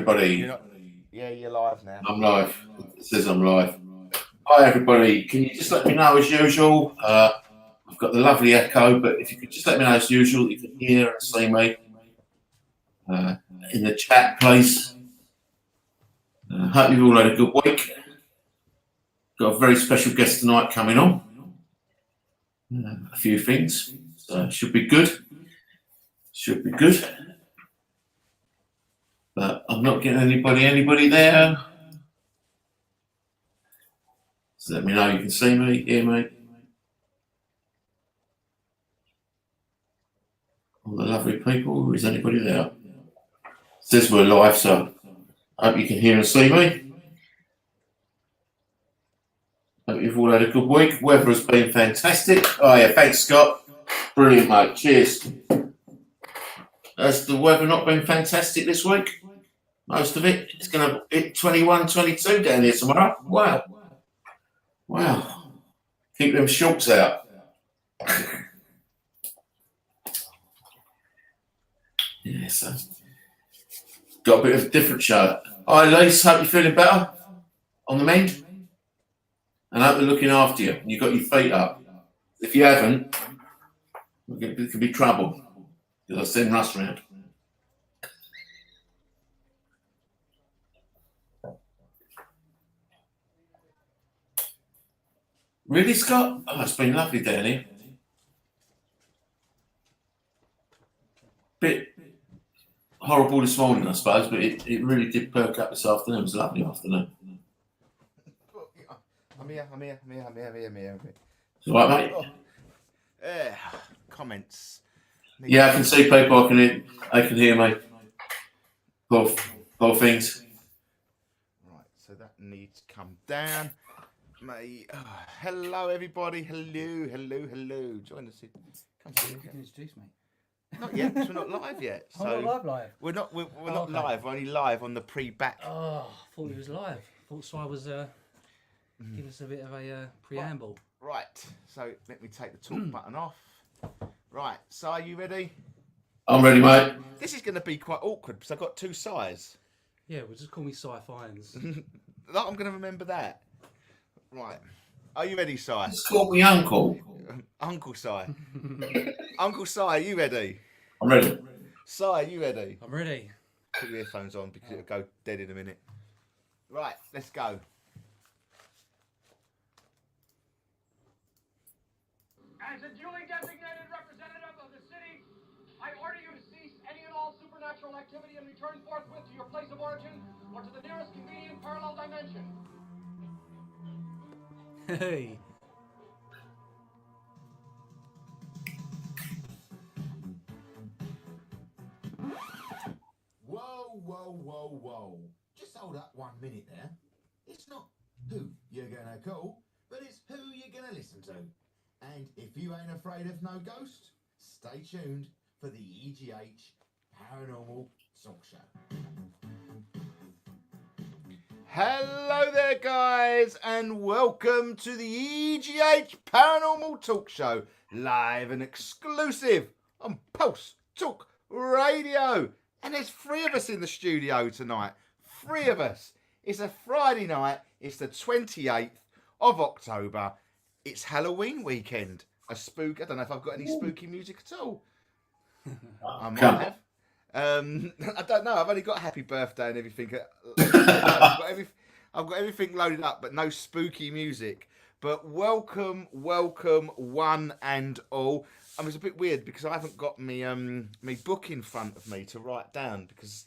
everybody. Yeah, you're live now. I'm live. It says I'm live. Hi, everybody. Can you just let me know as usual? I've got the lovely echo, but if you could just let me know as usual, you can hear and see me in the chat, please. Hope you've all had a good week. Got a very special guest tonight coming on. A few things, so it should be good. Should be good. But I'm not getting anybody there. So let me know you can see me, hear me. All the lovely people. Is anybody there? It says we're live, so I hope you can hear and see me. Hope you've all had a good week. Weather has been fantastic. Oh yeah, thanks Scott. Brilliant, mate. Cheers. Has the weather not been fantastic this week? Most of it. It's going to hit 21, 22 down here tomorrow. Wow. Wow. Keep them shorts out. Yeah, so got a bit of a different show. Hi, Lise. Hope you're feeling better on the mend. And hope they're looking after you. And you've got your feet up. If you haven't, it could be trouble. Because I'll send Russ round. Really, Scott? Oh, it's been lovely down here. Bit horrible this morning, I suppose, but it really did perk up this afternoon. It was a lovely afternoon. I'm here. All right, mate? Comments. Yeah, I can see people. I can hear me. Poor things. Right, so that needs to come down. Hello, everybody. Hello. Join us. Come You can introduce me. Not yet, because we're not live yet. So I'm not live. We're not Okay. live. We're only live on the pre-back. Oh, I thought he was live. Thought Si was giving us a bit of a preamble. Right, so let me take the talk button off. Right, Si, are you ready? I'm ready, mate. This is going to be quite awkward because I've got two Si's. Yeah, well, just call me Si Fines. I'm going to remember that. Right, are you ready, Si? Just call me Uncle. Uncle Si. Uncle Si, are you ready? I'm ready. Si, are you ready? I'm ready. Put your earphones on because it'll go dead in a minute. Right, let's go. As a duly designated representative of the city, I order you to cease any and all supernatural activity and return forthwith to your place of origin or to the nearest convenient parallel dimension. Hey. Whoa. Just hold up 1 minute there. It's not who you're gonna call, but it's who you're gonna listen to. And if you ain't afraid of no ghost, stay tuned for the EGH Paranormal Talk Show. Hello there, guys, and welcome to the EGH Paranormal Talk Show, live and exclusive on Pulse Talk Radio. And there's 3 of us in the studio tonight. 3 of us. It's a Friday night. It's the 28th of October. It's Halloween weekend. I don't know if I've got any spooky music at all. I might have. I don't know. I've only got happy birthday and everything. I've got everything loaded up, but no spooky music. But welcome, one and all. I mean, it's a bit weird because I haven't got me book in front of me to write down because,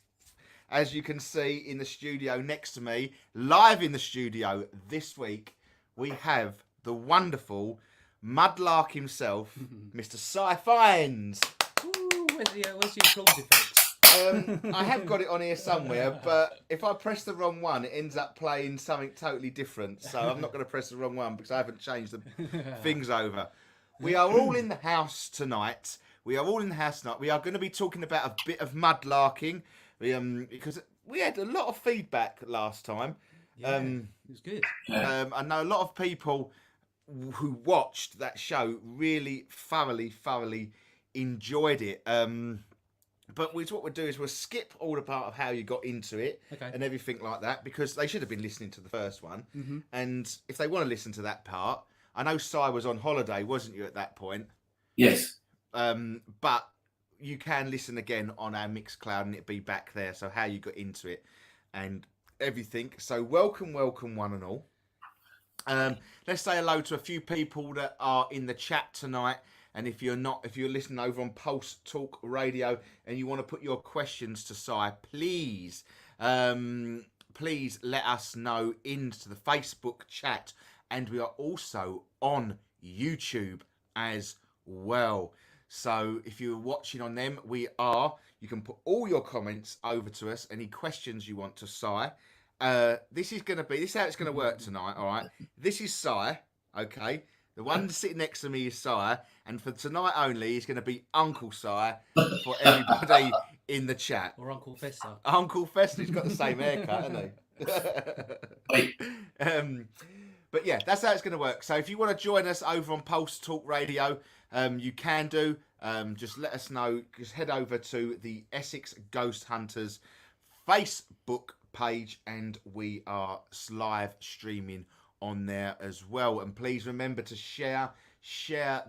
as you can see in the studio next to me, live in the studio this week, we have the wonderful Mud Larker himself, Mr. Si Fines. Ooh, where's the applause effects? I have got it on here somewhere, but if I press the wrong one, it ends up playing something totally different. So I'm not going to press the wrong one because I haven't changed the things over. We are all in the house tonight. We are going to be talking about a bit of mud larking because we had a lot of feedback last time. Yeah, it was good. I know a lot of people who watched that show really thoroughly enjoyed it. But what we'll do is we'll skip all the part of how you got into it Okay. and everything like that, because they should have been listening to the first one. Mm-hmm. And if they want to listen to that part, I know Si was on holiday, wasn't you, at that point? Yes. But you can listen again on our Mixcloud and it'll be back there. So how you got into it and everything. So welcome one and all. Let's say hello to a few people that are in the chat tonight. And if you're listening over on Pulse Talk Radio and you want to put your questions to Si, please let us know into the Facebook chat. And we are also on YouTube as well. So if you're watching on them, you can put all your comments over to us. Any questions you want to Si. This is how it's going to work tonight. All right. This is Si. Okay. The one sitting next to me is Si, and for tonight only, he's going to be Uncle Si for everybody in the chat. Or Uncle Fester. Uncle Fester, he's got the same haircut, hasn't he? But yeah, that's how it's going to work. So if you want to join us over on Pulse Talk Radio, you can do. Just let us know. Just head over to the Essex Ghost Hunters Facebook page, and we are live streaming on there as well. And please remember to share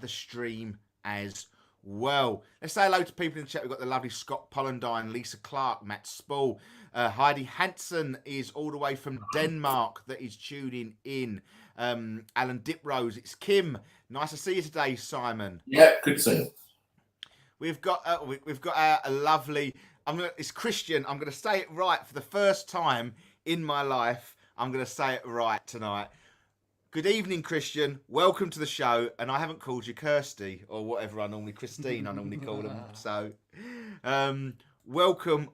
the stream as well. Let's say hello to people in the chat. We've got the lovely Scott Pollandine, Lisa Clark, Matt Spall, Heidi Hansen is all the way from Denmark that is tuning in. Alan Diprose, it's Kim. Nice to see you today, Simon. Yeah, good to see you. We've got a lovely. It's Christian. I'm going to say it right for the first time in my life. I'm going to say it right tonight. Good evening, Christian. Welcome to the show. And I haven't called you Kirsty or whatever I normally Christine. I normally call them. So, welcome,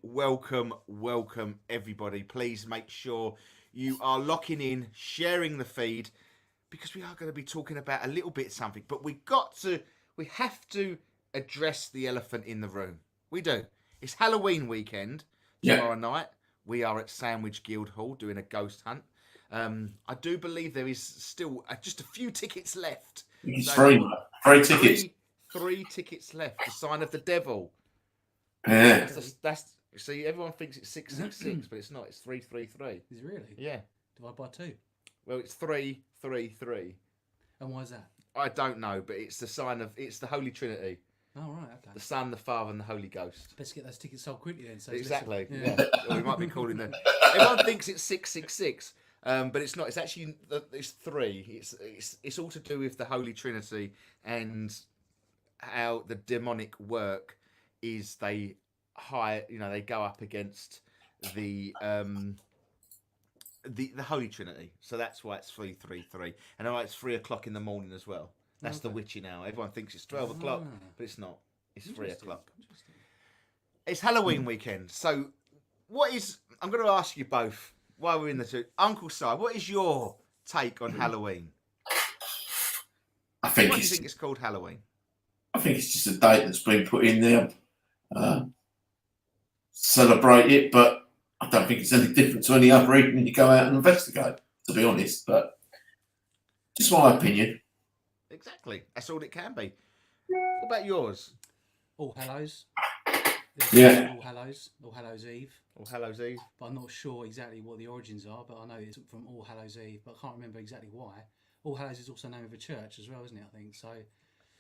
everybody. Please make sure you are locking in, sharing the feed, because we are going to be talking about a little bit something. But we have to address the elephant in the room. We do. It's Halloween weekend tomorrow night. We are at Sandwich Guildhall doing a ghost hunt. I do believe there is still just a few tickets left. It's So, free tickets. Three tickets left. The sign of the devil. Yeah. That's see, everyone thinks it's 666, but it's not. It's 333. Is it really? Yeah. Divide by 2. Well, it's 333. And why is that? I don't know, but it's the sign of the Holy Trinity, Oh, right, okay. the Son, the Father, and the Holy Ghost. Best get those tickets sold quickly then. So it's Exactly. less- Yeah. Or we might be calling them. Everyone thinks it's 666. But it's not. It's actually it's 3. It's all to do with the Holy Trinity and how the demonic work is. They go up against the Holy Trinity. So that's why it's 333. And I know it's 3:00 in the morning as well. That's the witching hour. Everyone thinks it's 12 o'clock, but it's not. It's 3:00. Interesting. It's Halloween weekend. So I'm going to ask you both. While we're in the two, Uncle Si, what is your take on Halloween? I think Why do you think it's called Halloween? I think it's just a date that's been put in there. Celebrate it, but I don't think it's any different to any other evening you go out and investigate, to be honest. But just my opinion. Exactly. That's all it can be. What about yours? All Hallows. Yeah. All Hallows Eve. Or Hallows Eve? But I'm not sure exactly what the origins are, but I know it's from All Hallows Eve, but I can't remember exactly why. All Hallows is also the name of a church as well, isn't it, I think? So,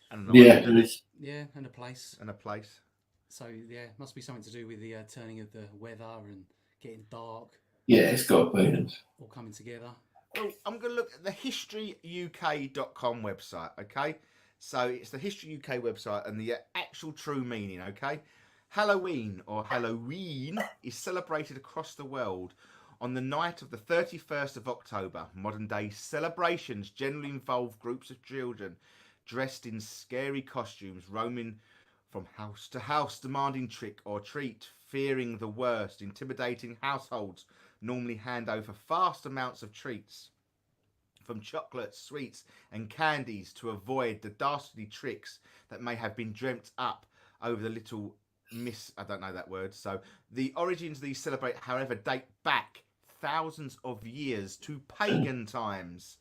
And an Yeah, origin it is. yeah, and a place. and a place. So, yeah, must be something to do with the turning of the weather and getting dark, Yeah, it's got to be. all coming together. Well, I'm going to look at the historyuk.com website, okay? So it's the History UK website and the actual true meaning, okay? Halloween, or Halloween, is celebrated across the world on the night of the 31st of October. Modern day celebrations generally involve groups of children dressed in scary costumes, roaming from house to house, demanding trick or treat, fearing the worst. Intimidating households normally hand over vast amounts of treats, from chocolates, sweets and candies, to avoid the dastardly tricks that may have been dreamt up over the little I don't know that word. So the origins of these celebrate, however, date back thousands of years to pagan times.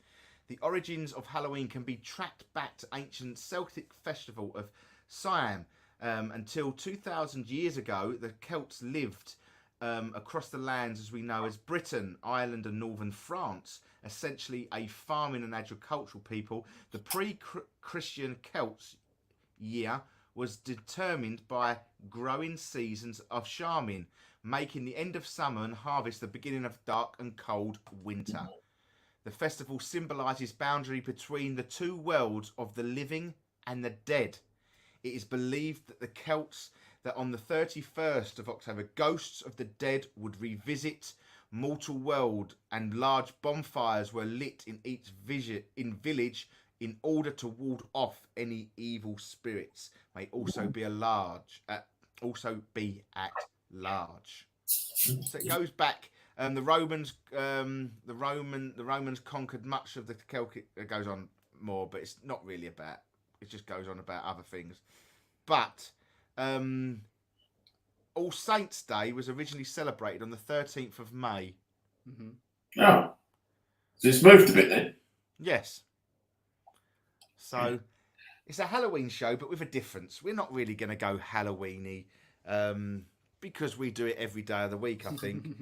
The origins of Halloween can be tracked back to ancient Celtic festival of Siam, until 2,000 years ago, the Celts lived across the lands as we know as Britain, Ireland, and northern France. Essentially, a farming and agricultural people. The pre-Christian Celts year was determined by growing seasons of shaming, making the end of summer and harvest the beginning of dark and cold winter. The festival symbolises boundary between the two worlds of the living and the dead. It is believed that the Celts, that on the 31st of October, ghosts of the dead would revisit mortal world, and large bonfires were lit in each village in order to ward off any evil spirits. May also be at large. So it goes back. The Romans conquered much of the Celtic. It goes on more, but it's not really about. It just goes on about other things. But All Saints' Day was originally celebrated on the 13th of May. Mm-hmm. Oh, so it's moved a bit then. Yes. So it's a Halloween show, but with a difference. We're not really going to go Halloweeny because we do it every day of the week, I think.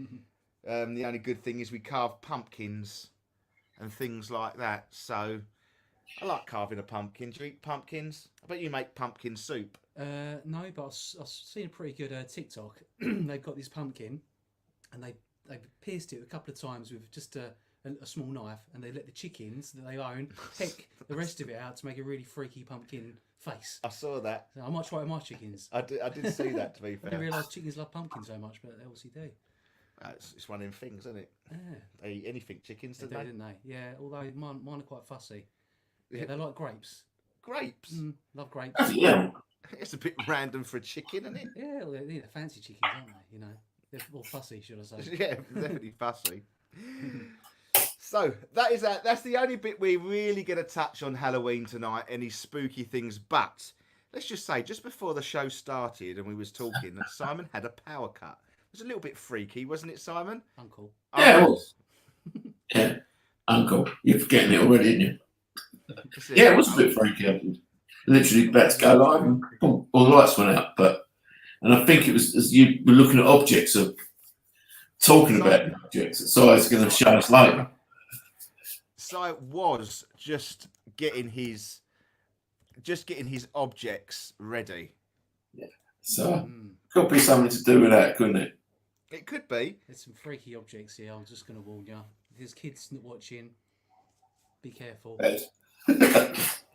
The only good thing is we carve pumpkins and things like that. So I like carving a pumpkin. Do you eat pumpkins? I bet you make pumpkin soup. No, but I've seen a pretty good TikTok. They've got this pumpkin, and they've pierced it a couple of times with just a small knife, and they let the chickens that they own peck the rest of it out to make a really freaky pumpkin face. I saw that. So I might try it with my chickens. I did see that, to be I fair. didn't realise chickens love pumpkins so much, but they obviously do. It's one of them things, isn't it? Yeah. They eat anything, chickens, They don't do, they? didn't they? Yeah, although mine are quite fussy. Yeah, they like grapes. Grapes? Love grapes. Yeah. It's a bit random for a chicken, isn't it? Yeah, well, they're fancy chickens, aren't they? You know, they're more fussy, should I say? Yeah, definitely fussy. So that's the only bit we're really going to touch on Halloween tonight. Any spooky things, but let's just say, just before the show started and we was talking, that Simon had a power cut. It was a little bit freaky, wasn't it, Simon? Uncle. Yeah, it was. Yeah, Uncle, you're forgetting it already, aren't you? Yeah, it was a bit freaky. I was literally about to go live and boom, all the lights went out. And I think it was as you were looking at objects of talking about objects. So I was going to show us later. So was just getting his objects ready. Yeah. So could be something to do with that, couldn't it? It could be. There's some freaky objects here. I'm just going to warn you. If there's kids watching, be careful.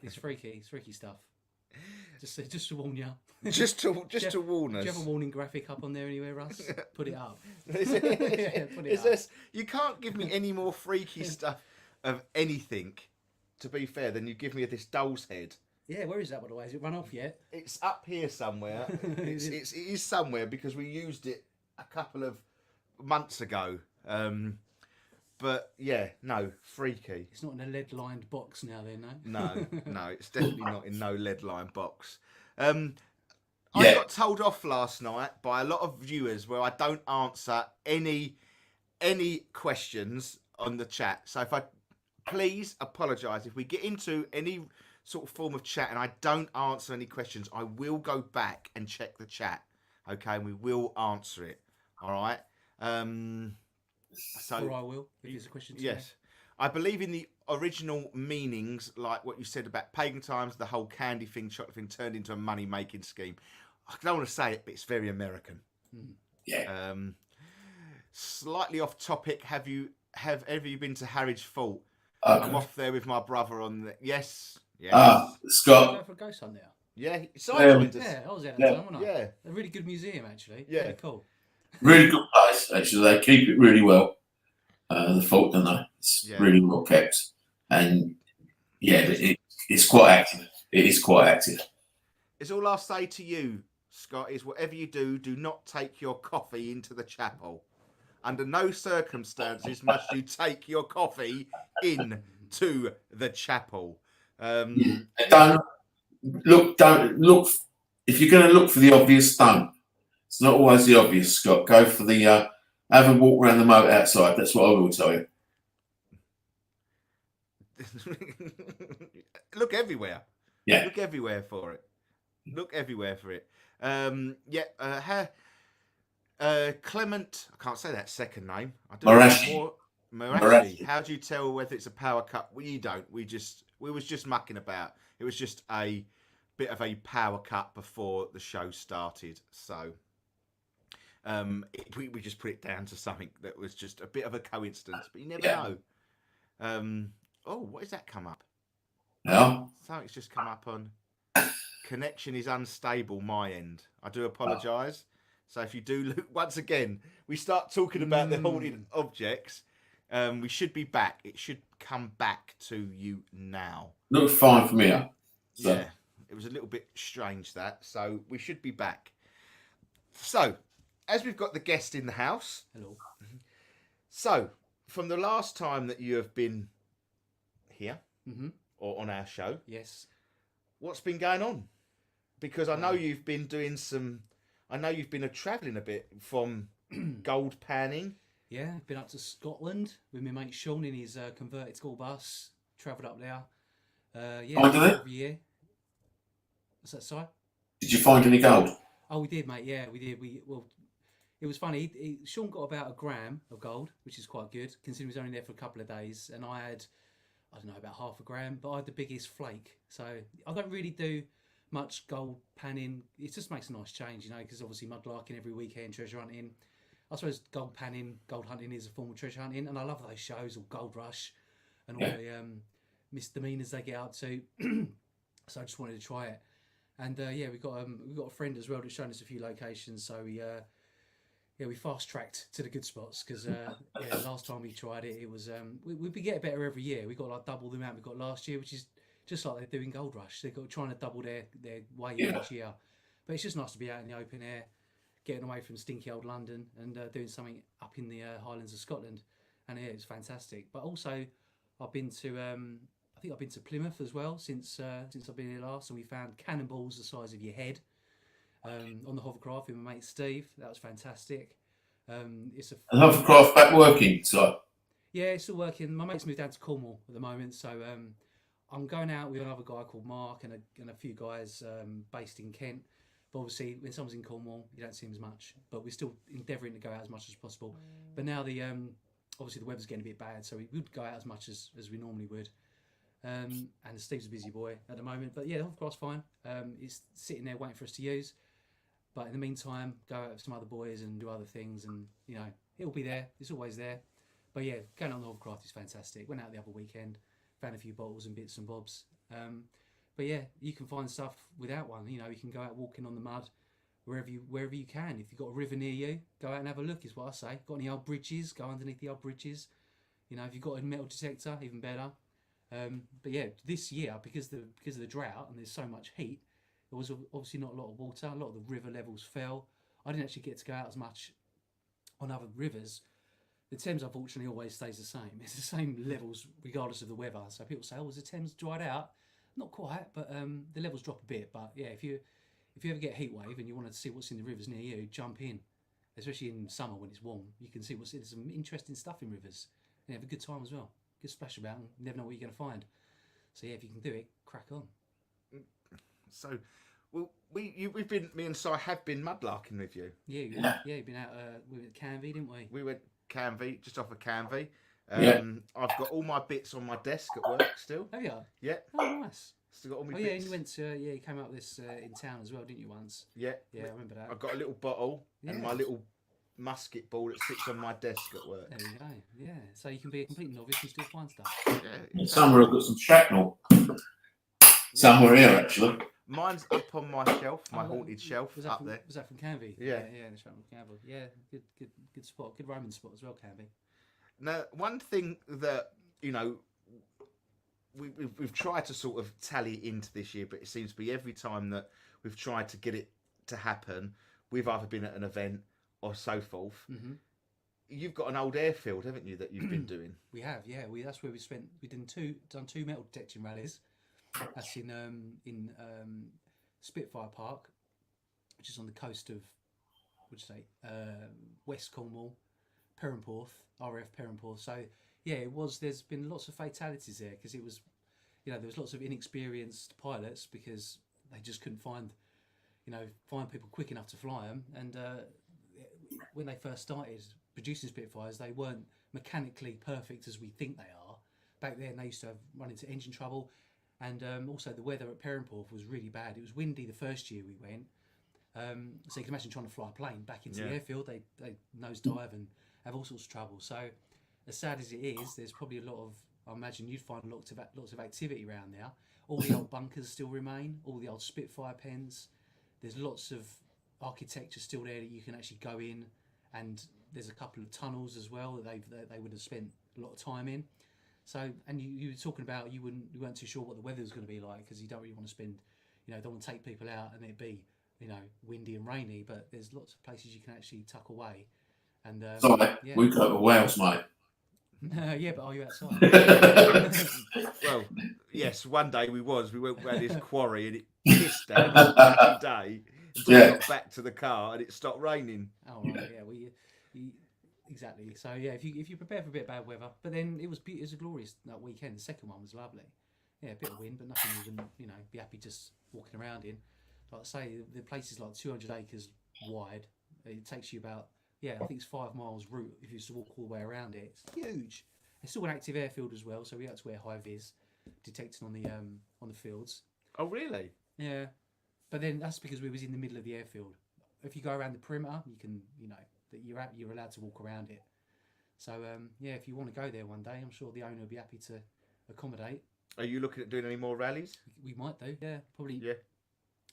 It's freaky stuff. Just to warn you. Just to warn us. Do you have a warning graphic up on there anywhere, Russ? Put it up. Put it up. You can't give me any more freaky stuff of anything, to be fair, than you give me this doll's head. Yeah, where is that, by the way? Has it run off yet? It's up here somewhere. It is somewhere because we used it a couple of months ago. But yeah, no, freaky. It's not in a lead-lined box now, then, no? No, it's definitely not in no lead-lined box. I got told off last night by a lot of viewers where I don't answer any questions on the chat. So if I please apologise if we get into any sort of form of chat and I don't answer any questions, I will go back and check the chat. Okay, and we will answer it. All right. Or I will. If there's a question. Yes. I believe in the original meanings, like what you said about pagan times, the whole candy thing, chocolate thing turned into a money-making scheme. I don't want to say it, but it's very American. Yeah. Slightly off topic. Have ever you been to Harwich Fort? Okay. I'm off there with my brother on the... Yes. Scott. Go for a ghost hunt there. Yeah. I was there at the time, wasn't I? Yeah. A really good museum, actually. Yeah. Really cool. Really good place, actually. They keep it really well. The fort, don't they? It's really well kept. And yeah, it's quite active. It is quite active. It's all I'll say to you, Scott, is whatever you do, do not take your coffee into the chapel. Under no circumstances must you take your coffee into the chapel. Don't look. If you're going to look for the obvious, don't. It's not always the obvious, Scott. Go for the have a walk around the moat outside. That's what I will tell you. Look everywhere. Yeah. Look everywhere for it. Look everywhere for it. Clement, I can't say that second name. I do Marashi. Marashi. How do you tell whether it's a power cut? Well, you don't. We was just mucking about. It was just a bit of a power cut before the show started. So we just put it down to something that was just a bit of a coincidence, but you never know. What does that come up? Yeah. Something's just come up on connection is unstable my end. I do apologise. So if you do look, once again, we start talking about the haunted objects. We should be back. It should come back to you now. Looks fine from here. So. Yeah, it was a little bit strange that. So we should be back. So, as we've got the guest in the house. Hello. So, from the last time that you have been here Mm-hmm. or on our show, Yes. what's been going on? Because I know you've been doing some. I know you've been travelling a bit from gold panning. Yeah, been up to Scotland with my mate Sean in his converted school bus. Travelled up there. Find it? Every year. What's that, Si? Did you find any gold? Oh, we did, mate. Yeah, we did. It was funny. Sean got about a gram of gold, which is quite good, considering he was only there for a couple of days, and I had, I don't know, about half a gram, but I had the biggest flake. So I don't really do much gold panning. It just makes a nice change, you know, because obviously mud larking every weekend, treasure hunting. I suppose gold panning, gold hunting is a form of treasure hunting, and I love those shows, or Gold Rush, and all the misdemeanors they get up to. So I just wanted to try it, and we got a friend as well that's shown us a few locations. So we fast tracked to the good spots because last time we tried it, it was we get better every year. We got like double the amount we got last year, which is just like they're doing Gold Rush. They're trying to double their weight each year, but it's just nice to be out in the open air, getting away from stinky old London and doing something up in the Highlands of Scotland, and yeah, it's fantastic. But also, I've been to I think I've been to Plymouth as well since I've been here last, and we found cannonballs the size of your head on the hovercraft with my mate Steve. That was fantastic. It's a And hovercraft back working, so. Yeah, it's still working. My mate's moved down to Cornwall at the moment, so I'm going out with another guy called Mark and a few guys based in Kent. But obviously, when someone's in Cornwall, you don't see them as much. But we're still endeavouring to go out as much as possible. But now obviously the weather's getting a bit bad, so we would go out as much as we normally would. And Steve's a busy boy at the moment, but yeah, the hovercraft's fine. It's sitting there waiting for us to use. But in the meantime, go out with some other boys and do other things, and you know, it'll be there. It's always there. But yeah, going on the hovercraft is fantastic. Went out the other weekend, found a few bottles and bits and bobs. But yeah, you can find stuff without one. You know, you can go out walking on the mud wherever you can. If you've got a river near you, go out and have a look. Is what I say. Got any old bridges? Go underneath the old bridges. You know, if you've got a metal detector, even better. But yeah, this year because of the drought and there's so much heat, there was obviously not a lot of water. A lot of the river levels fell. I didn't actually get to go out as much on other rivers. The Thames, unfortunately, always stays the same. It's the same levels regardless of the weather. So people say, "Oh, was the Thames dried out?" Not quite, but the levels drop a bit. But yeah, if you ever get a heat wave and you want to see what's in the rivers near you, jump in. Especially in summer when it's warm, you can see there's some interesting stuff in rivers. And have a good time as well. Good splash about, and you never know what you're going to find. So yeah, if you can do it, crack on. So, well, me and Si have been mudlarking with you. Yeah, you've been out. We went to Canvey, didn't we? We went Canvey, just off of Canvey. Yeah. I've got all my bits on my desk at work still. Oh yeah. Yeah. Oh nice. Still got all my Oh bits. yeah, and you went to you came out with this in town as well, didn't you once? Yeah. Yeah, I remember that. I've got a little bottle and Yeah. my little musket ball that sits on my desk at work. There you go. Yeah, so you can be a complete novice and still find stuff. Yeah, Somewhere I've got some shrapnel. Somewhere here, actually. Mine's up on my shelf, my Oh, haunted shelf Was that up from, there. Was that from Canvey? Yeah. Yeah, the shop from Canvey. Yeah, good spot, good Roman spot as well, Canvey. Now, one thing that, you know, we've tried to sort of tally into this year, but it seems to be every time that we've tried to get it to happen, we've either been at an event or so forth. Mm-hmm. You've got an old airfield, haven't you, that you've been doing? We have, yeah. That's where we done two metal detecting rallies. That's in Spitfire Park, which is on the coast of, West Cornwall, Perranporth, RAF Perranporth. So yeah, there's been lots of fatalities there because it was, you know, there was lots of inexperienced pilots because they just couldn't find find people quick enough to fly them. And when they first started producing Spitfires, they weren't mechanically perfect as we think they are. Back then, they used to run into engine trouble, and also the weather at Perranporth was really bad. It was windy the first year we went, so you can imagine trying to fly a plane back into the airfield. They nosedive and have all sorts of trouble. So, as sad as it is, there's probably a lot of. I imagine you'd find lots of activity around there. All the old bunkers still remain. All the old Spitfire pens. There's lots of architecture still there that you can actually go in, and there's a couple of tunnels as well that they would have spent a lot of time in. So, and you were talking about you weren't too sure what the weather was going to be like, because you don't really want to spend, don't want to take people out and it be, windy and rainy. But there's lots of places you can actually tuck away. And Sorry, we go to Wales, mate. Yeah, but are you outside? Well, yes, one day we went around this quarry and it pissed down all day until we got back to the car and it stopped raining. Oh right, yeah, exactly. So yeah, if you prepare for a bit of bad weather, but then it was a glorious that weekend. The second one was lovely. Yeah, a bit of wind, but nothing you wouldn't be happy just walking around in. Like I say, the place is like 200 acres wide. It takes you about I think it's 5 miles route if you used to walk all the way around it. It's huge. It's still an active airfield as well, so we had to wear high vis detecting on the fields. Oh really? Yeah, but then that's because we was in the middle of the airfield. If you go around the perimeter, you can that you're allowed to walk around it. So if you want to go there one day, I'm sure the owner will be happy to accommodate. Are you looking at doing any more rallies? We might do. Yeah, probably. Yeah.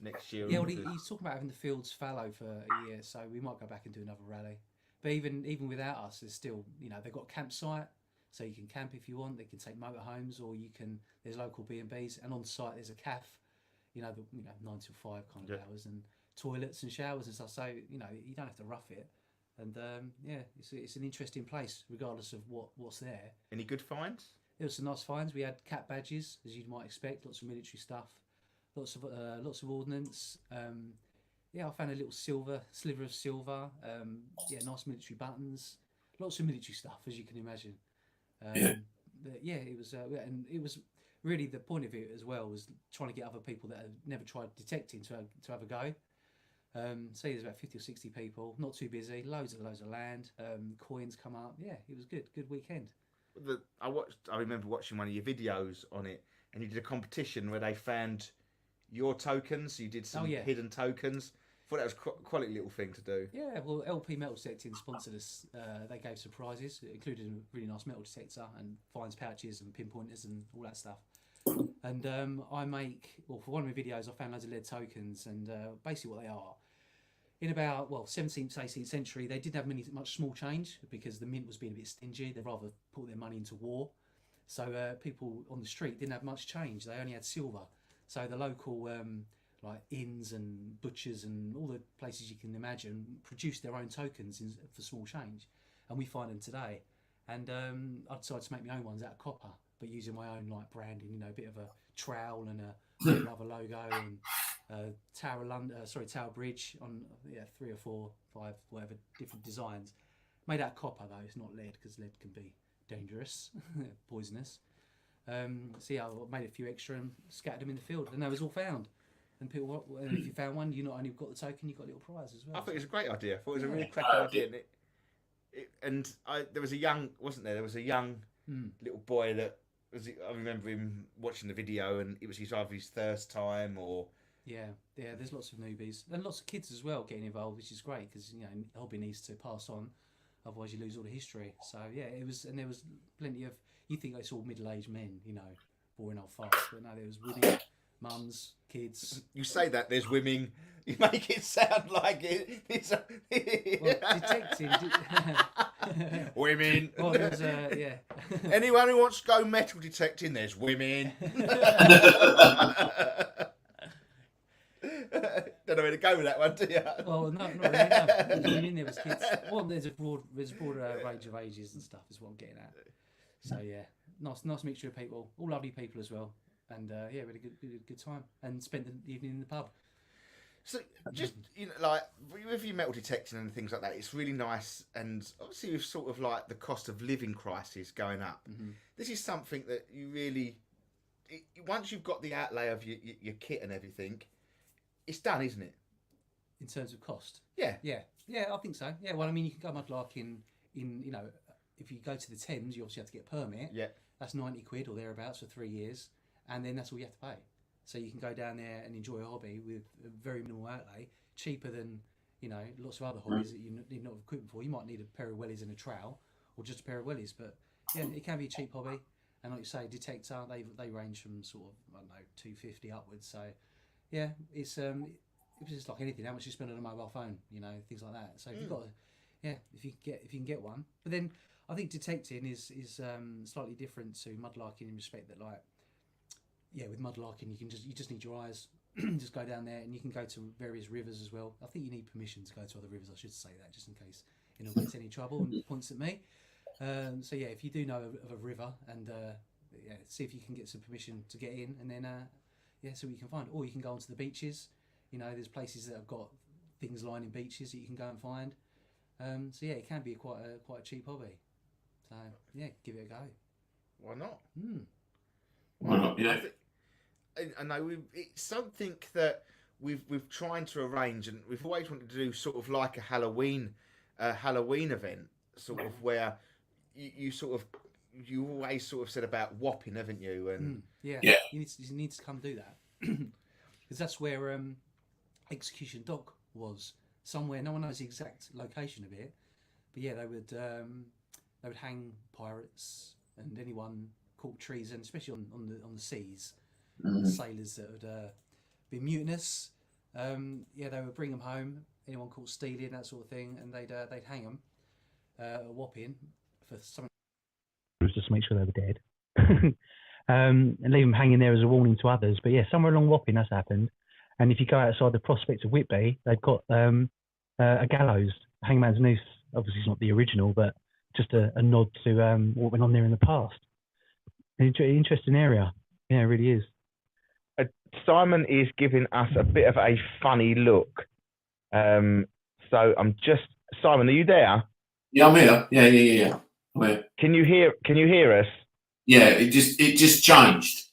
Next year. Yeah, well, he's talking about having the fields fallow for a year, so we might go back and do another rally. But even without us, there's still they've got a campsite, so you can camp if you want. They can take motorhomes, or there's local B&Bs, and on site there's a cafe, 9 till 5 kind of hours, and toilets and showers and stuff. So you don't have to rough it, and it's an interesting place regardless of what's there. Any good finds? There was some nice finds. We had cat badges, as you might expect, lots of military stuff. Lots of ordnance. I found a little sliver of silver. Nice military buttons. Lots of military stuff, as you can imagine. It was, and it was really the point of it as well was trying to get other people that have never tried detecting to have a go. There's about 50 or 60 people, not too busy. Loads of land. Coins come up. Yeah, it was good weekend. I remember watching one of your videos on it, and you did a competition where they found your tokens. You did some hidden tokens. I thought that was quite a little thing to do. Yeah, well, LP Metal Detecting sponsored us. They gave some prizes. It included a really nice metal detector and finds pouches and pinpointers and all that stuff. And for one of my videos, I found loads of lead tokens, and basically what they are. In about 17th, 18th century, they didn't have much small change because the mint was being a bit stingy. They'd rather put their money into war. So people on the street didn't have much change. They only had silver. So the local inns and butchers and all the places you can imagine produced their own tokens for small change, and we find them today. And I decided to make my own ones out of copper, but using my own branding. A bit of a trowel and another logo and Tower Bridge on 3 or 4, 5 whatever different designs. Made out of copper though. It's not lead because lead can be dangerous, poisonous. I made a few extra and scattered them in the field, and they was all found. And people, if you found one, you not only got the token, you got a little prize as well. I think it's a great idea. I thought it was a really cracking idea. There was a young, wasn't there? There was a young little boy that I remember him watching the video, and it was either his first time or. Yeah. There's lots of newbies and lots of kids as well getting involved, which is great because the hobby needs to pass on, otherwise you lose all the history. So it was, and there was plenty of. You think it's all middle-aged men, boring old farts, but no, there was women, mums, kids. You say that there's women, you make it sound like it. Detecting. Women. Well, there's Anyone who wants to go metal detecting, there's women. Don't know where to go with that one, do you? Well, no, not really. No. I mean, there was kids. Well, there's a broad range of ages and stuff. Is what I'm getting at. So nice mixture of people, all lovely people as well, and we had a good time and spent the evening in the pub. So just with your metal detection and things like that, it's really nice. And obviously with sort of the cost of living crisis going up, this is something that you really, once you've got the outlay of your kit and everything, it's done, isn't it? In terms of cost. Yeah. Yeah, I think so. Yeah, well, I mean, you can go mudlarking in, you know, if you go to the Thames, you obviously have to get a permit. Yeah. That's 90 quid or thereabouts for 3 years, and then that's all you have to pay. So you can go down there and enjoy a hobby with a very minimal outlay, cheaper than, you know, lots of other hobbies that you need not equipment for. You might need a pair of wellies and a trowel, or just a pair of wellies, but yeah, it can be a cheap hobby. And like you say, detector, they range from sort of, I don't know, 250 upwards. So yeah, it's just like anything. How much you spend on a mobile phone, you know, things like that. So if you've got, if you can get one, but then I think detecting is slightly different to mudlarking in respect that, like, yeah, with mudlarking you just need your eyes. Just go down there, and you can go to various rivers as well. I think you need permission to go to other rivers. I should say that just in case anyone gets any trouble and points at me. So yeah, if you do know of a river, and see if you can get some permission to get in, and then see what you can find. Or you can go onto the beaches. You know, there's places that have got things lining beaches that you can go and find. So yeah, it can be quite a cheap hobby. So yeah, give it a go. Why not? Why not? Yeah. I know it's something that we've trying to arrange, and we've always wanted to do sort of like a Halloween event, sort of where you always sort of said about whopping, haven't you? And yeah, you need to come do that because that's where Execution Dock was, somewhere. No one knows the exact location of it, but yeah, they would hang pirates and anyone caught treason, and especially on the seas. Sailors that had been mutinous, they would bring them home. Anyone caught stealing, that sort of thing, and they'd hang them, whopping for something. Just to make sure they were dead, and leave them hanging there as a warning to others. But yeah, somewhere along Wapping that's happened. And if you go outside the prospect of Whitby, they've got a gallows, Hangman's Noose. Obviously, it's not the original, but just a nod to what went on there in the past. An interesting area. Yeah, it really is. Simon is giving us a bit of a funny look. So I'm just, Simon, are you there? Yeah, I'm here. Yeah. Where? Can you hear us? Yeah, it just changed.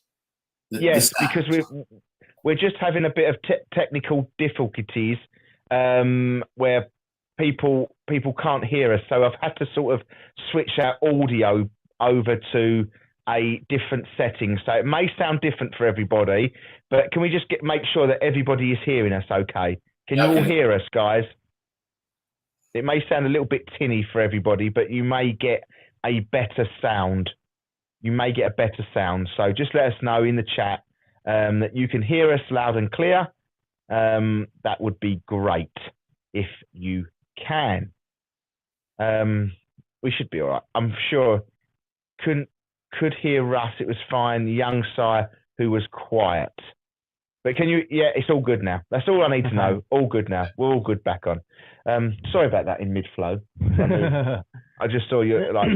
Yes, because we're just having a bit of technical difficulties where people can't hear us. So I've had to sort of switch our audio over to a different setting. So it may sound different for everybody, but can we just make sure that everybody is hearing us okay? Can you all hear us, guys? It may sound a little bit tinny for everybody, but you may get a better sound. So just let us know in the chat that you can hear us loud and clear. That would be great if you can. We should be all right. I'm sure. Could hear us. It was fine. The young sire who was quiet. But can you? Yeah, it's all good now. That's all I need to know. All good now. We're all good back on. Sorry about that in mid-flow. I just saw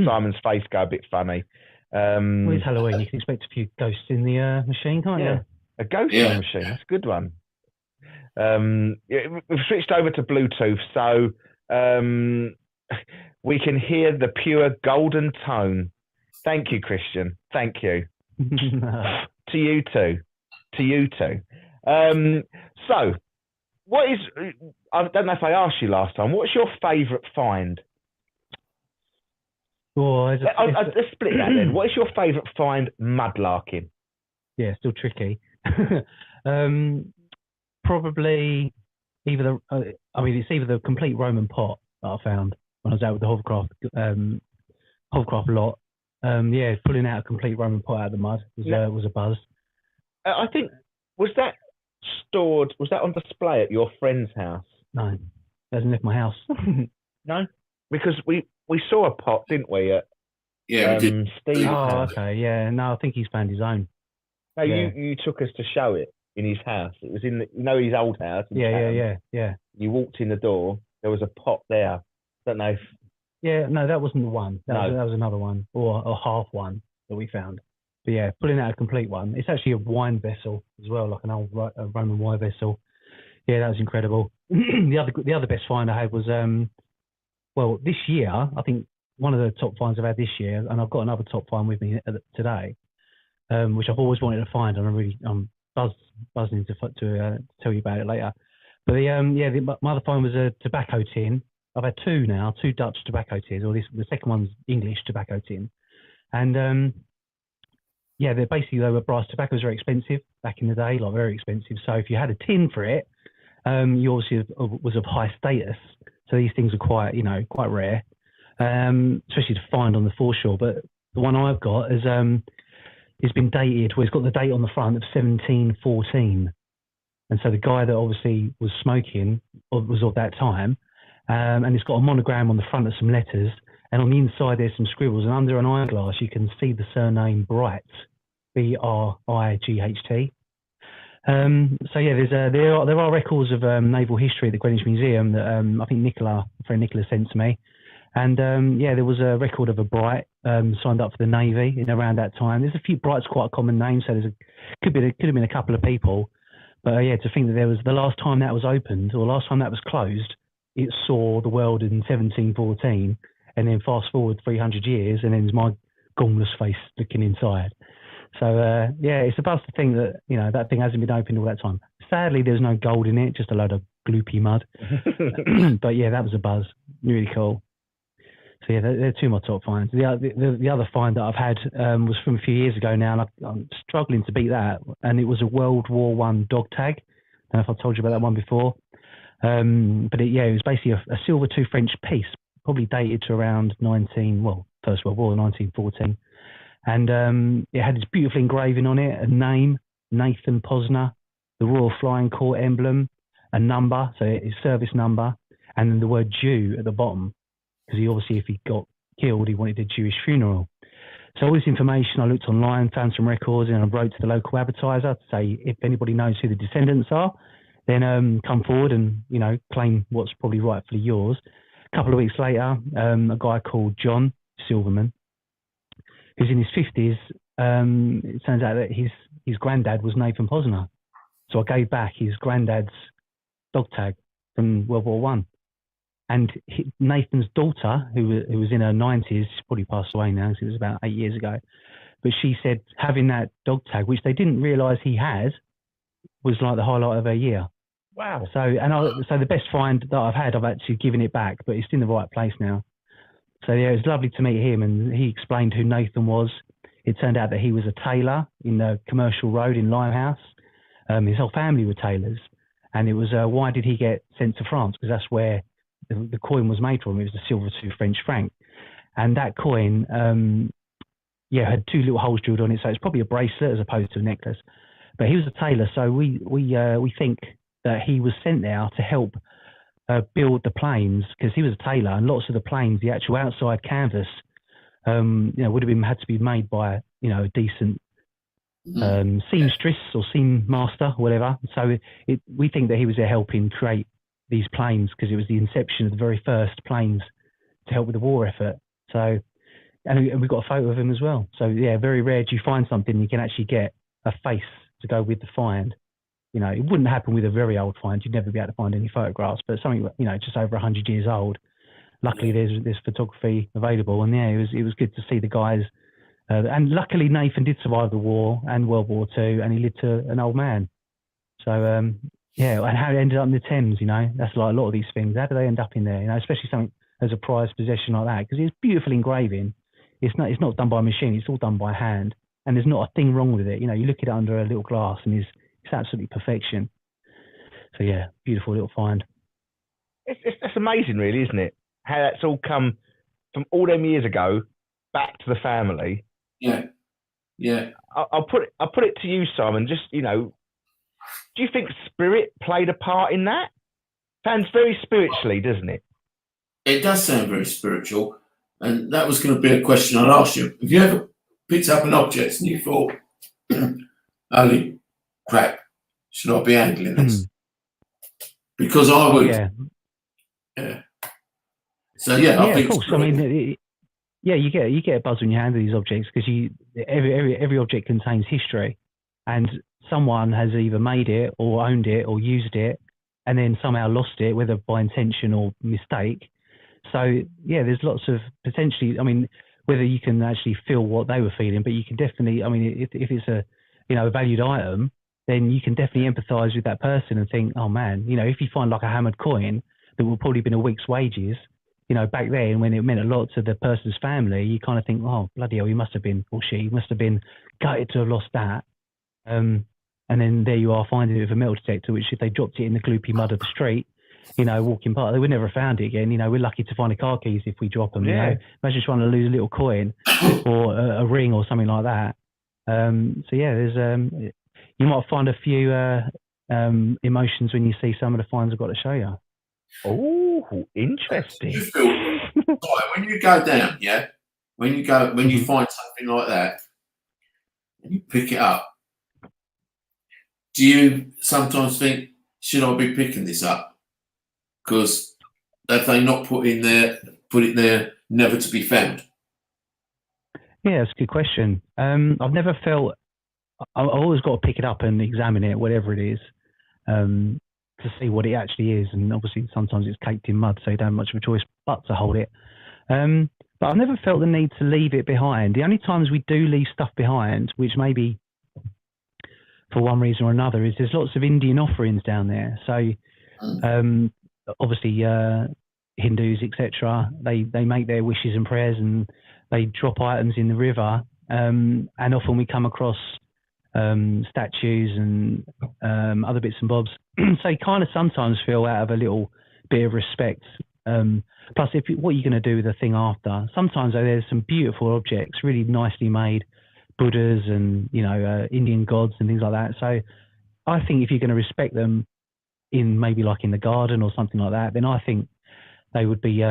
Simon's face go a bit funny. Well, it's Halloween. You can expect a few ghosts in the machine, can't you? A ghost in the machine. That's a good one. We've switched over to Bluetooth, so we can hear the pure golden tone. Thank you, Christian. Thank you. To you too. So, what is? I don't know if I asked you last time. What's your favourite find? Let's split that then. What is your favourite find mudlarking? Yeah, still tricky. Probably either it's either the complete Roman pot that I found when I was out with the hovercraft lot. Pulling out a complete Roman pot out of the mud was a buzz. I think was that on display at your friend's house? No, it hasn't left my house. No, because we saw a pot, didn't we? We did. Steve. Oh, okay, yeah. No, I think he's found his own. No, you took us to show it in his house. It was in his old house. Yeah. You walked in the door. There was a pot there. Don't know if. Yeah, no, that wasn't the one. That was another one, or a half one that we found. But yeah, pulling out a complete one. It's actually a wine vessel as well, like an old Roman wine vessel. Yeah, that was incredible. The other best find I had was this year. I think one of the top finds I've had this year, and I've got another top find with me today, which I've always wanted to find, and I'm buzzing to tell you about it later. But my other find was a tobacco tin. I've had two now, two Dutch tobacco tins, or the second one's English tobacco tin. And they were brass. Tobacco was very expensive back in the day, like very expensive. So if you had a tin for it, you obviously was of high status. So these things are quite rare, especially to find on the foreshore. But the one I've got has been dated. Well, it's got the date on the front of 1714. And so the guy that obviously was smoking was of that time. And it's got a monogram on the front of some letters. And on the inside, there's some scribbles. And under an eyeglass, you can see the surname Bright, Bright. There are records of naval history at the Greenwich Museum that I think friend Nicola sent to me. And there was a record of a Bright signed up for the Navy in around that time. There's a few Brights, quite a common name, so could have been a couple of people. But to think that there was the last time that was opened or last time that was closed, it saw the world in 1714, and then fast forward 300 years, and then there's my gormless face looking inside. So it's a buzz to think that that thing hasn't been opened all that time. Sadly, there's no gold in it, just a load of gloopy mud. But that was a buzz, really cool. So they're two of my top finds. The other find that I've had was from a few years ago now, and I'm struggling to beat that. And it was a World War I dog tag. I don't know if I've told you about that one before. But it was basically a silver tooth French piece, probably dated to around First World War, 1914. And it had this beautiful engraving on it, a name, Nathan Posner, the Royal Flying Corps emblem, a number, so his service number, and then the word Jew at the bottom. Because if he got killed, he wanted a Jewish funeral. So all this information, I looked online, found some records, and I wrote to the local advertiser to say, if anybody knows who the descendants are, then come forward and, claim what's probably rightfully yours. A couple of weeks later, a guy called John Silverman, who's in his 50s, it turns out that his granddad was Nathan Posner. So I gave back his granddad's dog tag from World War I. And Nathan's daughter, who was in her 90s, she's probably passed away now, so it was about 8 years ago. But she said having that dog tag, which they didn't realise he had, was like the highlight of her year. Wow. So the best find that I've had, I've actually given it back, but it's in the right place now. So it was lovely to meet him, and he explained who Nathan was. It turned out that he was a tailor in the Commercial Road in Limehouse. His whole family were tailors, and it was why did he get sent to France? Because that's where the coin was made from. It was the silver tooth French franc, and that coin, had two little holes drilled on it, so it's probably a bracelet as opposed to a necklace. But he was a tailor, so we think that he was sent there to help build the planes, because he was a tailor, and lots of the planes, the actual outside canvas, would have had to be made by a decent seamstress or seam master, whatever. So we think that he was there helping create these planes, because it was the inception of the very first planes to help with the war effort. So, and we've got a photo of him as well. So very rare do you find something you can actually get a face to go with the find. It wouldn't happen with a very old find. You'd never be able to find any photographs, but something, just over 100 years old. Luckily, there's photography available, and it was good to see the guys. And luckily, Nathan did survive the war and World War II, and he lived to an old man. So, and how it ended up in the Thames, that's like a lot of these things. How do they end up in there? Especially something as a prized possession like that, because it's beautiful engraving. It's not done by a machine. It's all done by hand, and there's not a thing wrong with it. You look at it under a little glass, and it's absolutely perfection. So beautiful little find. That's amazing, really, isn't it? How that's all come from all them years ago back to the family. Yeah. I'll put it to you, Simon. Just do you think spirit played a part in that? Sounds very spiritually, doesn't it? It does sound very spiritual, and that was going to be a question I'd ask you. Have you ever picked up an object and you thought, holy crap, should I be handling this? Because I would. Yeah. So I think of course. I mean, you get a buzz when you handle these objects, because every object contains history, and someone has either made it or owned it or used it, and then somehow lost it, whether by intention or mistake. So there's lots of potentially. I mean, whether you can actually feel what they were feeling, but you can definitely. I mean, if it's a valued item, then you can definitely empathise with that person and think, oh man, you know, if you find like a hammered coin that would probably been a week's wages, you know, back then when it meant a lot to the person's family, you kind of think, oh bloody hell, he must have been, or she must have been gutted to have lost that. And then there you are finding it with a metal detector, which if they dropped it in the gloopy mud of the street, you know, walking by, they would never have found it again. You know, we're lucky to find the car keys if we drop them. Yeah. You know, imagine trying to lose a little coin or a ring or something like that. So yeah, there's you might find a few emotions when you see some of the finds I've got to show you. Oh, interesting. You feel right, when you go down, yeah. When you find something like that, and you pick it up, do you sometimes think, should I be picking this up? Because have they not put it there, never to be found? Yeah, that's a good question. I've never felt. I've always got to pick it up and examine it, whatever it is, to see what it actually is. And obviously, sometimes it's caked in mud, so you don't have much of a choice but to hold it. But I've never felt the need to leave it behind. The only times we do leave stuff behind, which maybe for one reason or another, is there's lots of Indian offerings down there. So obviously Hindus, etc., they make their wishes and prayers and they drop items in the river. And often we come across statues and other bits and bobs. So you kind of sometimes feel out of a little bit of respect. Plus, what are you going to do with the thing after? Sometimes though, there's some beautiful objects, really nicely made Buddhas and, you know, Indian gods and things like that. So I think if you're going to respect them in maybe like in the garden or something like that, then I think they would be,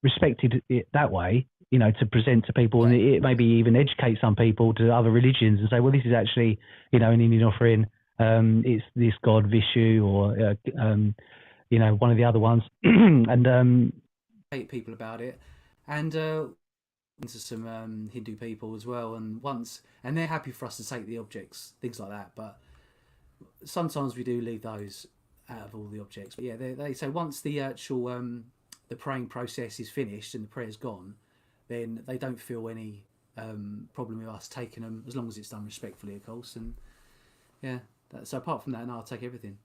respected that way, you know, to present to people, and it maybe even educate some people to other religions and say, well, this is actually, you know, an Indian offering. It's this god Vishu or, you know, one of the other ones. And people about it, and into some Hindu people as well, and they're happy for us to take the objects, things like that. But sometimes we do leave those out of all the objects. But yeah, they say once the actual the praying process is finished and the prayer's gone, then they don't feel any problem with us taking them, as long as it's done respectfully, of course. And yeah, so apart from that, no, I'll take everything.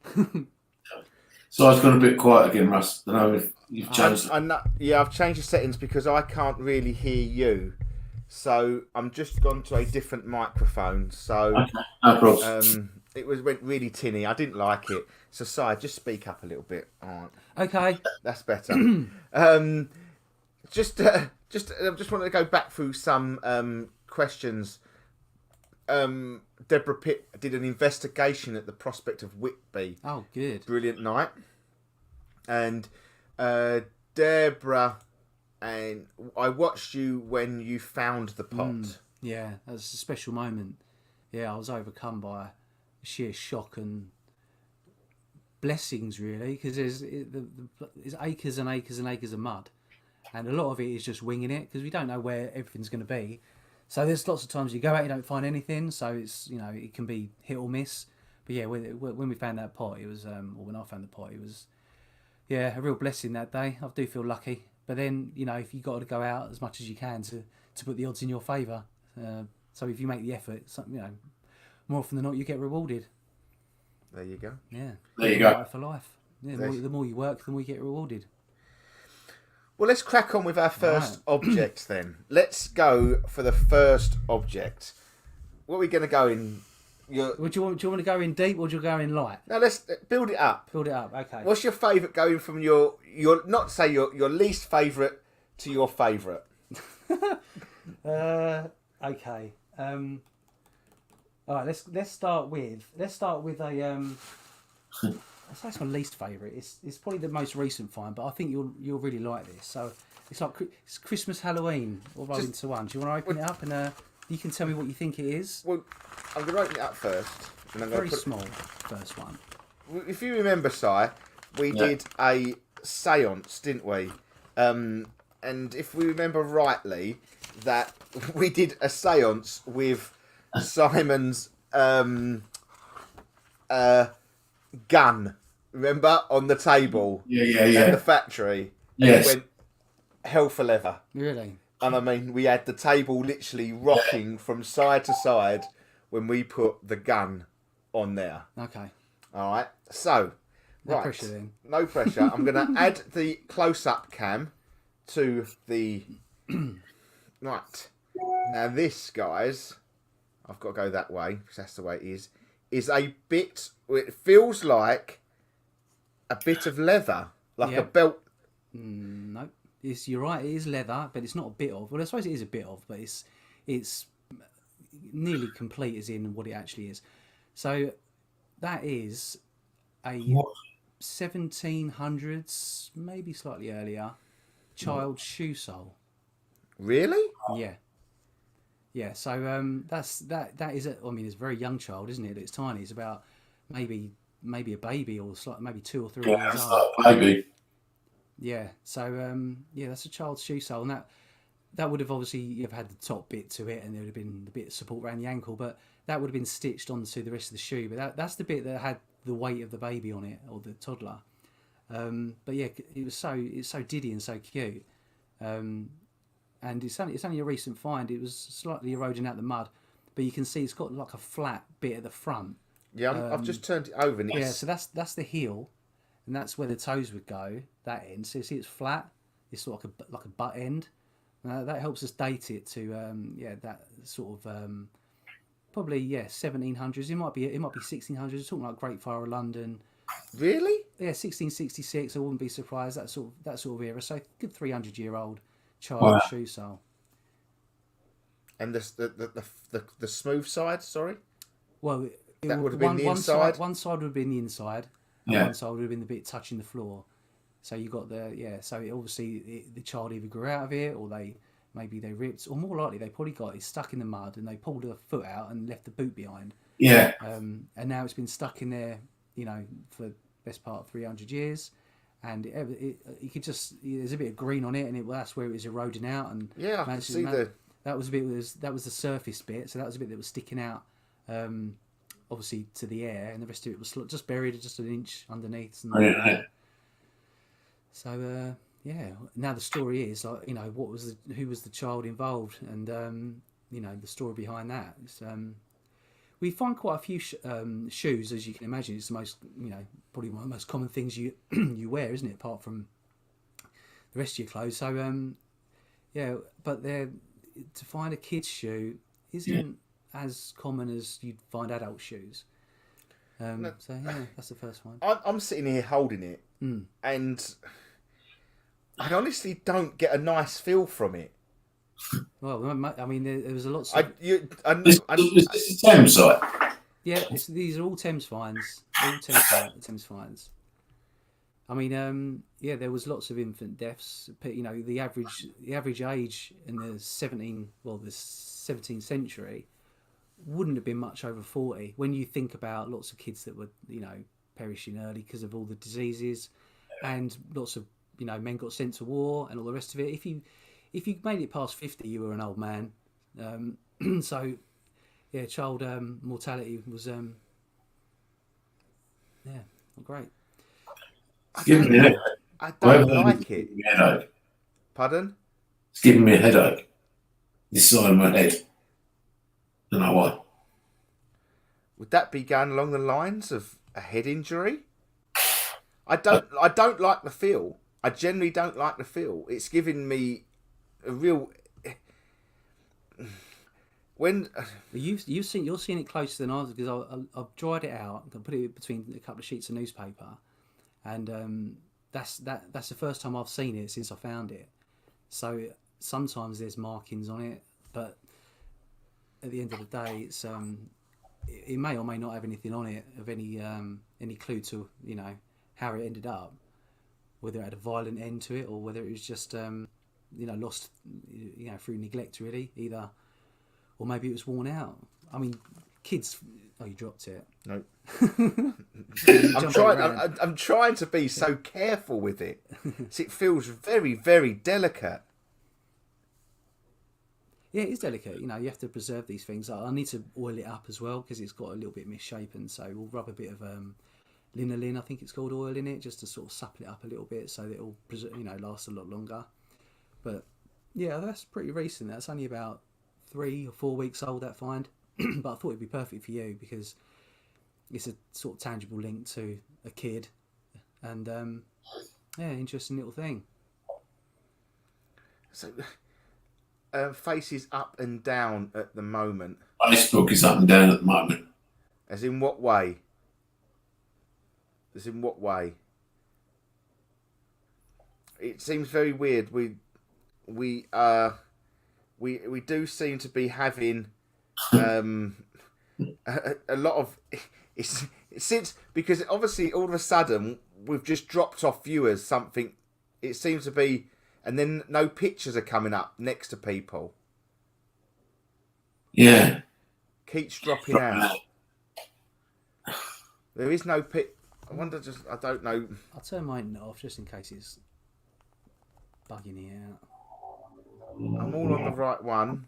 So I've gone a bit quiet again, Russ. I don't know if you've changed. I've changed the settings because I can't really hear you. So I'm just gone to a different microphone. So Okay, no problem. went really tinny. I didn't like it. So Si, just speak up a little bit. All right. Okay. That's better. I just wanted to go back through some questions. Deborah Pitt did an investigation at the prospect of Whitby. Oh, good. Brilliant night. And Deborah, and I watched you when you found the pot. Yeah, that was a special moment. Yeah, I was overcome by sheer shock and blessings, really, because there's acres and acres and acres of mud, and a lot of it is just winging it because we don't know where everything's going to be. So there's lots of times you go out, you don't find anything. So it's, you know, it can be hit or miss. But yeah, when we found that pot, it was, or when I found the pot, it was, yeah, a real blessing that day. I do feel lucky. But then, you know, if you got to go out as much as you can to put the odds in your favour. So if you make the effort, you know, more often than not, you get rewarded. There you go. Yeah. There you go. Life for life. Yeah. The more you work, the more you get rewarded. Well, let's crack on with our first object then. Let's go for the first object. What are we going to go in? Do you want to go in deep or do you go in light? No, let's build it up. Build it up, okay. What's your favourite going from your not say your least favourite to your favourite? Okay. All right. Let's start with a. That's my least favourite. It's probably the most recent find, but I think you'll really like this. So it's Christmas Halloween all rolled into one. Do you want to open it up and you can tell me what you think it is? Well, I'm going to open it up first. And I'm Very small, first one. If you remember, Si, we did a seance, didn't we? And if we remember rightly, that we did a seance with Simon's gun, remember, on the table. Yeah. In the factory. Yes. And it went hell for leather. Really? And I mean, we had the table literally rocking from side to side when we put the gun on there. Okay. All right. So, No right. pressure then. No pressure. I'm going to add the close-up cam to the. Right. Now this, guys, I've got to go that way because that's the way it is a bit. It feels like a bit of leather, like a belt. No, you're right. It is leather, but it's not a bit of. Well, I suppose it is a bit of, but it's nearly complete as in what it actually is. So that is a 1700s, maybe slightly earlier, child shoe sole. Really? Yeah. Yeah, so that is I mean, it's a very young child, isn't it? It's tiny. It's about maybe a baby or maybe 2 or 3 years old. Maybe. Yeah. So that's a child's shoe sole, and that would have obviously you've had the top bit to it, and there would have been the bit of support around the ankle, but that would have been stitched onto the rest of the shoe. But that's the bit that had the weight of the baby on it or the toddler. But yeah, it's so diddy and so cute. And it's only a recent find. It was slightly eroding out the mud, but you can see it's got like a flat bit at the front. Yeah, I've just turned it over. And yeah, so that's the heel, and that's where the toes would go. That end. So you see, it's flat. It's sort of like a butt end. That helps us date it to that sort of probably 1700s. It might be 1600s. It's talking like Great Fire of London. Really? Yeah, 1666. I wouldn't be surprised. That sort of era. So good 300-year-old child shoe sole. And the smooth side, sorry? Well, that would have been the inside? One side would have been the inside, and one side would have been the bit touching the floor. So you got so obviously the child either grew out of it, or maybe they ripped, or more likely they probably got it stuck in the mud and they pulled the foot out and left the boot behind. Yeah. And now it's been stuck in there, for the best part of 300 years. And you could just, there's a bit of green on it, and that's where it was eroding out. And yeah, I can see that was the surface bit. So that was a bit that was sticking out, obviously to the air, and the rest of it was just buried just an inch underneath. And, so now the story is like, who was the child involved, and the story behind that. It's, we find quite a few shoes, as you can imagine. It's the most, probably one of the most common things you you wear, isn't it? Apart from the rest of your clothes. So but to find a kid's shoe isn't as common as you'd find adult shoes. So that's the first one. I'm sitting here holding it, and I honestly don't get a nice feel from it. Well, I mean, there was a lot. This is Thames site. Yeah, these are all Thames finds. All Thames finds. I mean, there was lots of infant deaths. But, the average age in the 17th century wouldn't have been much over 40. When you think about lots of kids that were, perishing early because of all the diseases, and lots of, men got sent to war and all the rest of it. If you made it past 50, you were an old man. So, child mortality was, not great. It's giving me a headache. I don't like it. Headache. Pardon? It's giving me a headache. This side of my head. Don't know why. Would that be going along the lines of a head injury? I don't like the feel. I generally don't like the feel. It's giving me a real. When you're seeing it closer than I was, because I've dried it out and put it between a couple of sheets of newspaper, and that's the first time I've seen it since I found it. So sometimes there's markings on it, but at the end of the day, it's it may or may not have anything on it of any clue to how it ended up, whether it had a violent end to it or whether it was just lost through neglect, really, either, or maybe it was worn out. I mean, kids. Oh, you dropped it. No. I'm trying to be so careful with it. It feels very, very delicate. Yeah, it is delicate. You have to preserve these things. I need to oil it up as well because it's got a little bit misshapen. So we'll rub a bit of linolene, I think it's called, oil in it, just to sort of supple it up a little bit so that it'll last a lot longer. But yeah, that's pretty recent. That's only about 3 or 4 weeks old, that find. but I thought it'd be perfect for you because it's a sort of tangible link to a kid, and yeah, interesting little thing. So, faces up and down at the moment. Facebook is up and down at the moment. As in what way? As in what way? It seems very weird. We do seem to be having a lot of it's since, because obviously all of a sudden we've just dropped off viewers. Something it seems to be, and then no pictures are coming up next to people. Yeah. Keeps dropping out. There is no pic. I wonder. I don't know. I'll turn my internet off just in case it's bugging it out. I'm all on the right one.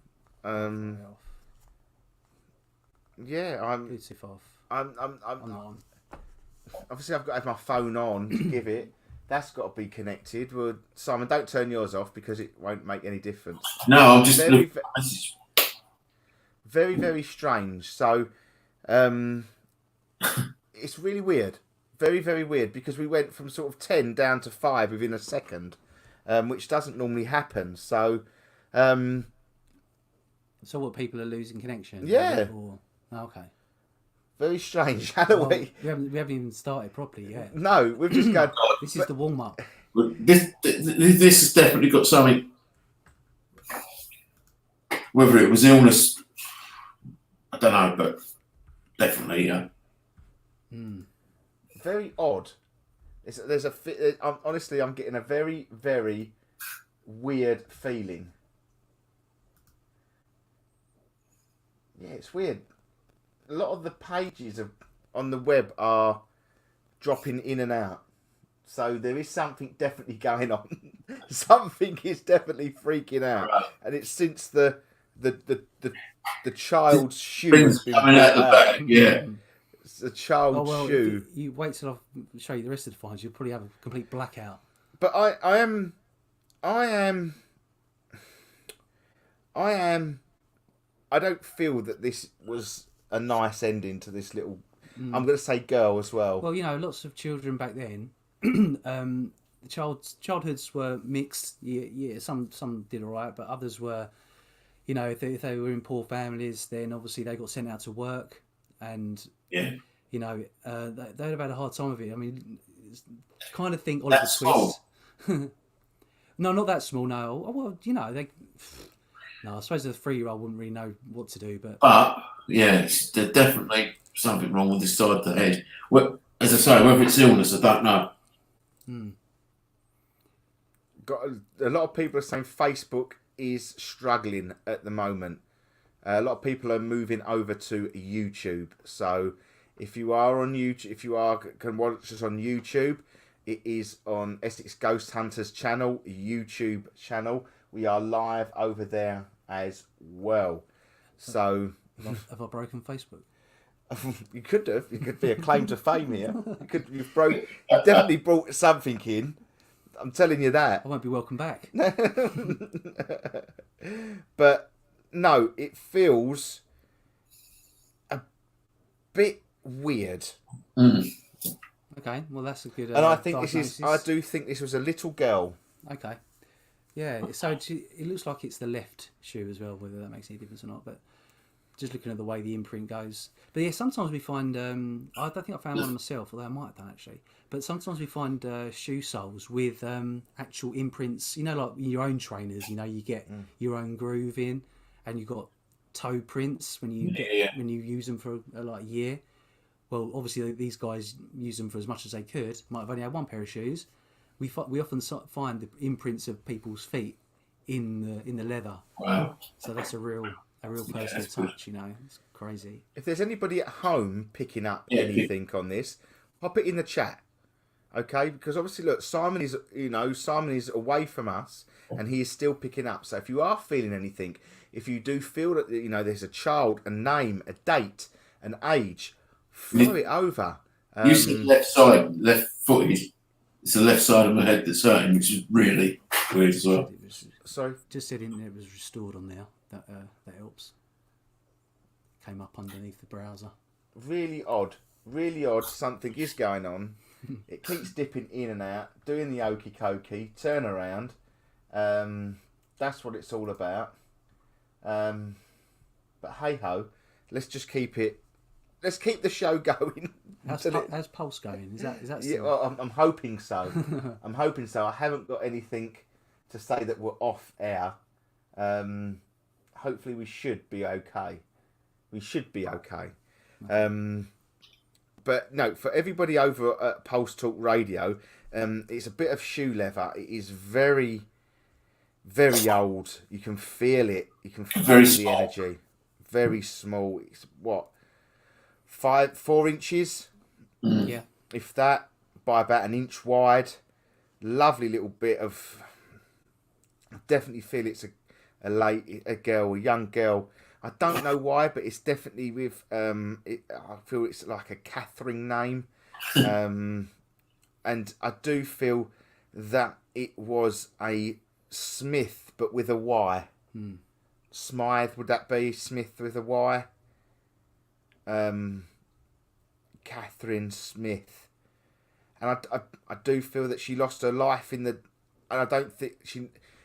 Yeah, Bluetooth off. I'm I'm not on. obviously I've got to have my phone on to give it. That's got to be connected. Well, Simon, don't turn yours off because it won't make any difference. No, I'm just very, very, very strange. So, it's really weird. Very, very weird because we went from sort of 10 down to 5 within a second, which doesn't normally happen. So, So what, people are losing connection? Yeah. Or, okay. Very strange. How do Well, we? we haven't even started properly yet. No, we've just gone. This is the warm up. This has definitely got something. Whether it was illness, I don't know, but definitely, yeah. Very odd. Honestly, I'm getting a very, very weird feeling. Yeah, it's weird. A lot of the pages on the web are dropping in and out. So there is something definitely going on. Something is definitely freaking out. Right. And it's since the child's shoe Things has been coming out the brought back, yeah. It's a child's Oh well, shoe. if you wait till I show you the rest of the files, you'll probably have a complete blackout. But I don't feel that this was a nice ending to this little. I'm going to say girl as well. Well, you know, lots of children back then, childhoods were mixed. Yeah, some did all right, but others were, you know, if they were in poor families, then obviously they got sent out to work, and Yeah. you know, they'd have had a hard time of it. I mean, kind of think Oliver That's Twist. No, not that small. No, well, you know, no, I suppose a 3-year-old wouldn't really know what to do, but Yes, there's definitely something wrong with this side of the head. Well, as I say, whether it's illness, I don't know. Got a lot of people are saying Facebook is struggling at the moment. A lot of people are moving over to YouTube. So if you are on YouTube, can watch us on YouTube, it is on Essex Ghost Hunters channel, YouTube channel. We are live over there as well. So have I broken Facebook? you could have. You could be a claim to fame here. You've definitely brought something in. I'm telling you that. I won't be welcome back. But no, it feels a bit weird. Okay, well that's a good. And I think diagnosis. I do think this was a little girl. Okay. Yeah, so it looks like it's the left shoe as well, whether that makes any difference or not. But just looking at the way the imprint goes. But yeah, sometimes we find, I don't think I found one myself, although I might have done actually. But sometimes we find shoe soles with actual imprints, you know, like your own trainers, you know, you get your own groove in, and you've got toe prints when you when you use them for like a year. Well, obviously these guys use them for as much as they could. Might have only had one pair of shoes. We often find the imprints of people's feet in the leather. Wow. So that's a real personal touch, you know. It's crazy. If there's anybody at home picking up anything on this, pop it in the chat. Okay? Because obviously, look, Simon is away from us and he is still picking up. So if you are feeling anything, if you do feel that, you know, there's a child, a name, a date, an age, throw it over. You said left footed. It's the left side of my head that's hurting, which is really weird as well. Sorry? Just said it was restored on there. That helps. came up underneath the browser. Really odd. Really odd. Something is going on. It keeps dipping in and out, doing the okey cokey, turn around. That's what it's all about. But hey ho, let's just keep it. Let's keep the show going. How's Pulse going? Is that Yeah, still... well, I'm hoping so. I'm hoping so. I haven't got anything to say that we're off air. Hopefully we should be okay. We should be okay. But no, for everybody over at Pulse Talk Radio, it's a bit of shoe leather. It is very, very old. You can feel it. You can feel Very the small. energy. Very small. It's what, 4 inches, Yeah. if that, by about an inch wide. Lovely little bit of. I definitely feel it's a young girl. I don't know why, but it's definitely with. I feel it's like a Catherine name, and I do feel that it was a Smith, but with a Y. Smythe, would that be Smith with a Y? Catherine Smith, and I do feel that she lost her life in the. And I don't think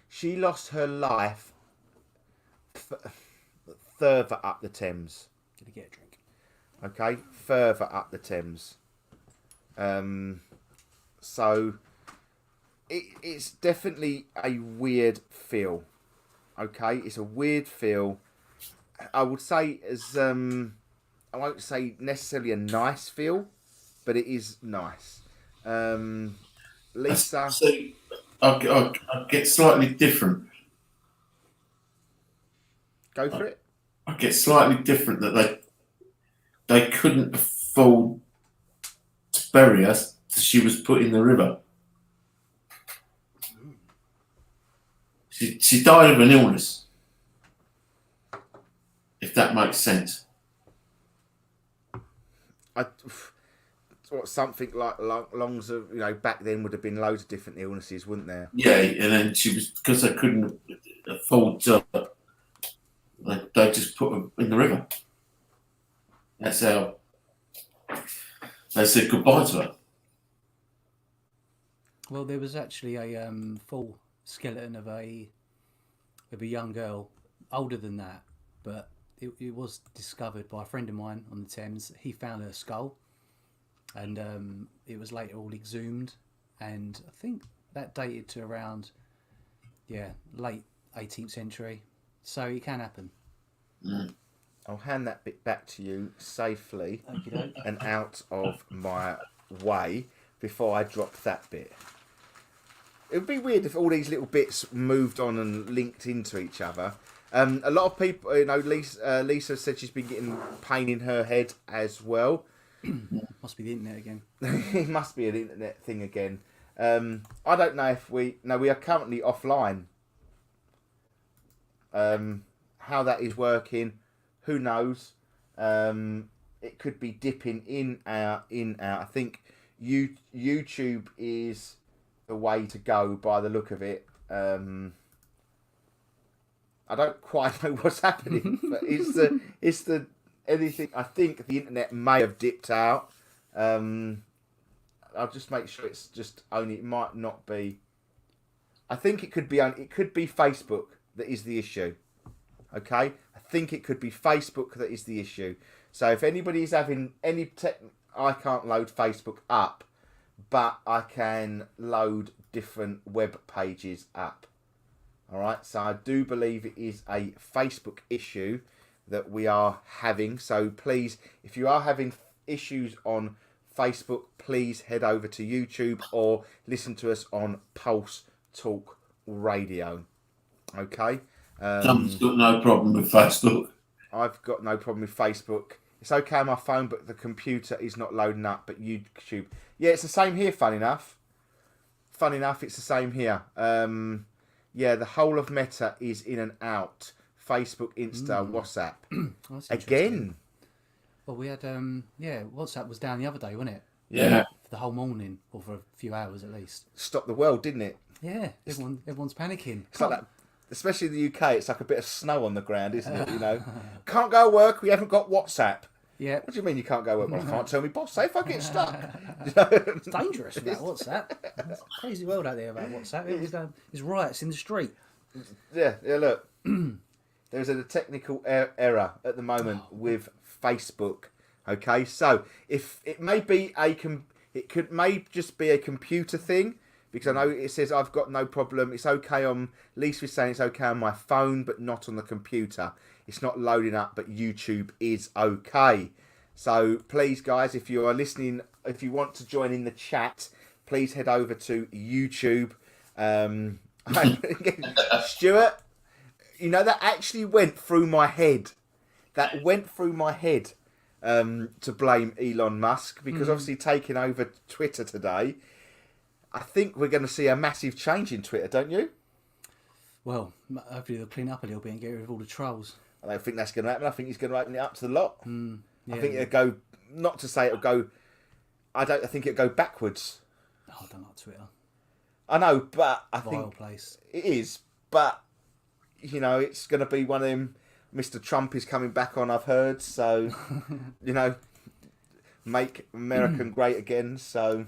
she lost her life. Further up the Thames. Gonna get a drink. Okay, further up the Thames. So it's definitely a weird feel. Okay, it's a weird feel. I would say I won't say necessarily a nice feel, but it is nice. Lisa, So I'll get slightly different. go for it. I get slightly different that they couldn't afford to bury her, so she was put in the river. She died of an illness, if that makes sense. Something like longs of back then would have been loads of different illnesses, wouldn't there? Yeah, and then she was, because they couldn't afford to, they just put her in the river. That's how they said goodbye to her. Well, there was actually a full skeleton of a young girl, older than that, but it was discovered by a friend of mine on the Thames. He found her skull, and it was later all exhumed, and I think that dated to around late 18th century. So it can happen. I'll hand that bit back to you safely Okey-doke. and out of my way before I drop that bit. It would be weird if all these little bits moved on and linked into each other. A lot of people, Lisa said she's been getting pain in her head as well. Must be the internet again. It must be an internet thing again. I don't know if we are currently offline. How that is working, who knows? It could be dipping in, out. I think YouTube is the way to go by the look of it. I don't quite know what's happening, but it's the anything. I think the internet may have dipped out. I'll just make sure it's just only. It might not be. I think it could be. It could be Facebook that is the issue. Okay, I think it could be Facebook that is the issue. So if anybody's having any I can't load Facebook up, but I can load different web pages up. All right, so I do believe it is a Facebook issue that we are having. So please, if you are having issues on Facebook, please head over to YouTube or listen to us on Pulse Talk Radio. Okay. Tom's got no problem with Facebook. I've got no problem with Facebook. It's okay on my phone, but the computer is not loading up. But YouTube, yeah, it's the same here. Fun enough, it's the same here. Yeah, the whole of Meta is in and out. Facebook, Insta, WhatsApp. That's Again. Well, we had WhatsApp was down the other day, wasn't it? Yeah. For the whole morning, or for a few hours at least. Stopped the world, didn't it? Yeah, everyone's panicking. It's like that especially in the UK, it's like a bit of snow on the ground, isn't it? You know, can't go to work. We haven't got WhatsApp. Yeah. What do you mean you can't go to work? Well, I can't tell me boss. Say if I get stuck. It's dangerous about WhatsApp. It's a crazy world out there about WhatsApp. There's riots in the street. Yeah. Look, there's a technical error at the moment with Facebook. Okay, so if it may be may just be a computer thing, because I know it says I've got no problem. It's okay on. Least we're saying it's okay on my phone, but not on the computer. It's not loading up, but YouTube is okay. So please, guys, if you are listening, if you want to join in the chat, please head over to YouTube. Stuart, you know, that actually went through my head. That went through my head to blame Elon Musk, because obviously taking over Twitter today, I think we're going to see a massive change in Twitter, don't you? Well, hopefully they'll clean up a little bit and get rid of all the trolls. I don't think that's going to happen. I think he's going to open it up to the lot. Yeah. I think it'll go, not to say it'll go, I think it'll go backwards. Oh, I don't like Twitter. I know, but I Vile think place. it is. But, you know, it's going to be one of them, Mr. Trump is coming back on, I've heard. So, you know, make America great again. So,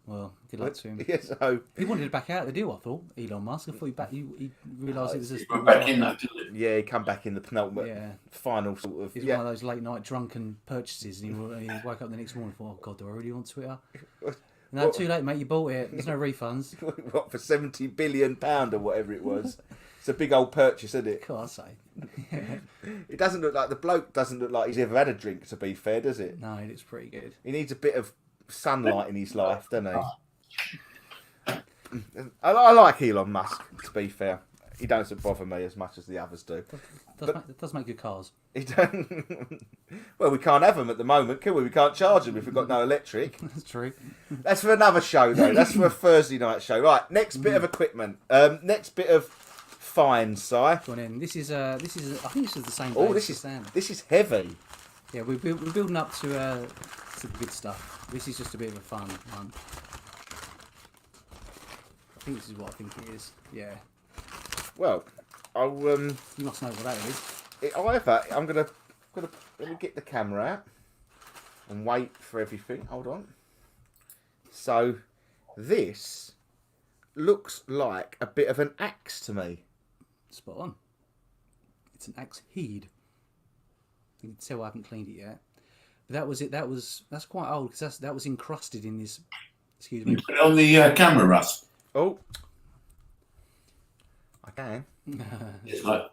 well, good luck to him. Yeah, so He wanted to back out of the deal, I thought, Elon Musk. I thought he realised it was He went back in though, didn't yeah, he come back in the penultimate Yeah. final sort of. It's Yeah. one of those late night drunken purchases, and he woke up the next morning and thought, "Oh God, do I really want Twitter?" No, too late, mate. You bought it. There's no refunds. What, for £70 billion or whatever it was? It's a big old purchase, isn't it? Can't say. It doesn't look like the bloke doesn't look like he's ever had a drink. To be fair, does it? No, it's pretty good. He needs a bit of sunlight in his life, doesn't he? I like Elon Musk. To be fair, he doesn't bother me as much as the others do. It does make good cars. He don't. Well, we can't have them at the moment, can we? We can't charge them if we've got no electric. That's true. That's for another show, though. That's for a Thursday night show. Right, next bit of equipment. Next bit of finds, Si. Go on in. This is. I think this is the same. Oh, base this as Sam. is heavy. Yeah, we're building up to the good stuff. This is just a bit of a fun one. I think this is what I think it is. Yeah. Well, I'll You must know what that is. I'm gonna let me get the camera out and wait for everything. Hold on. So, this looks like a bit of an axe to me. Spot on. It's an axe heed. You can tell I haven't cleaned it yet. But that was it. That's quite old because that was encrusted in this. Excuse me. You put it on the camera, Russ. Oh, I can. It's like,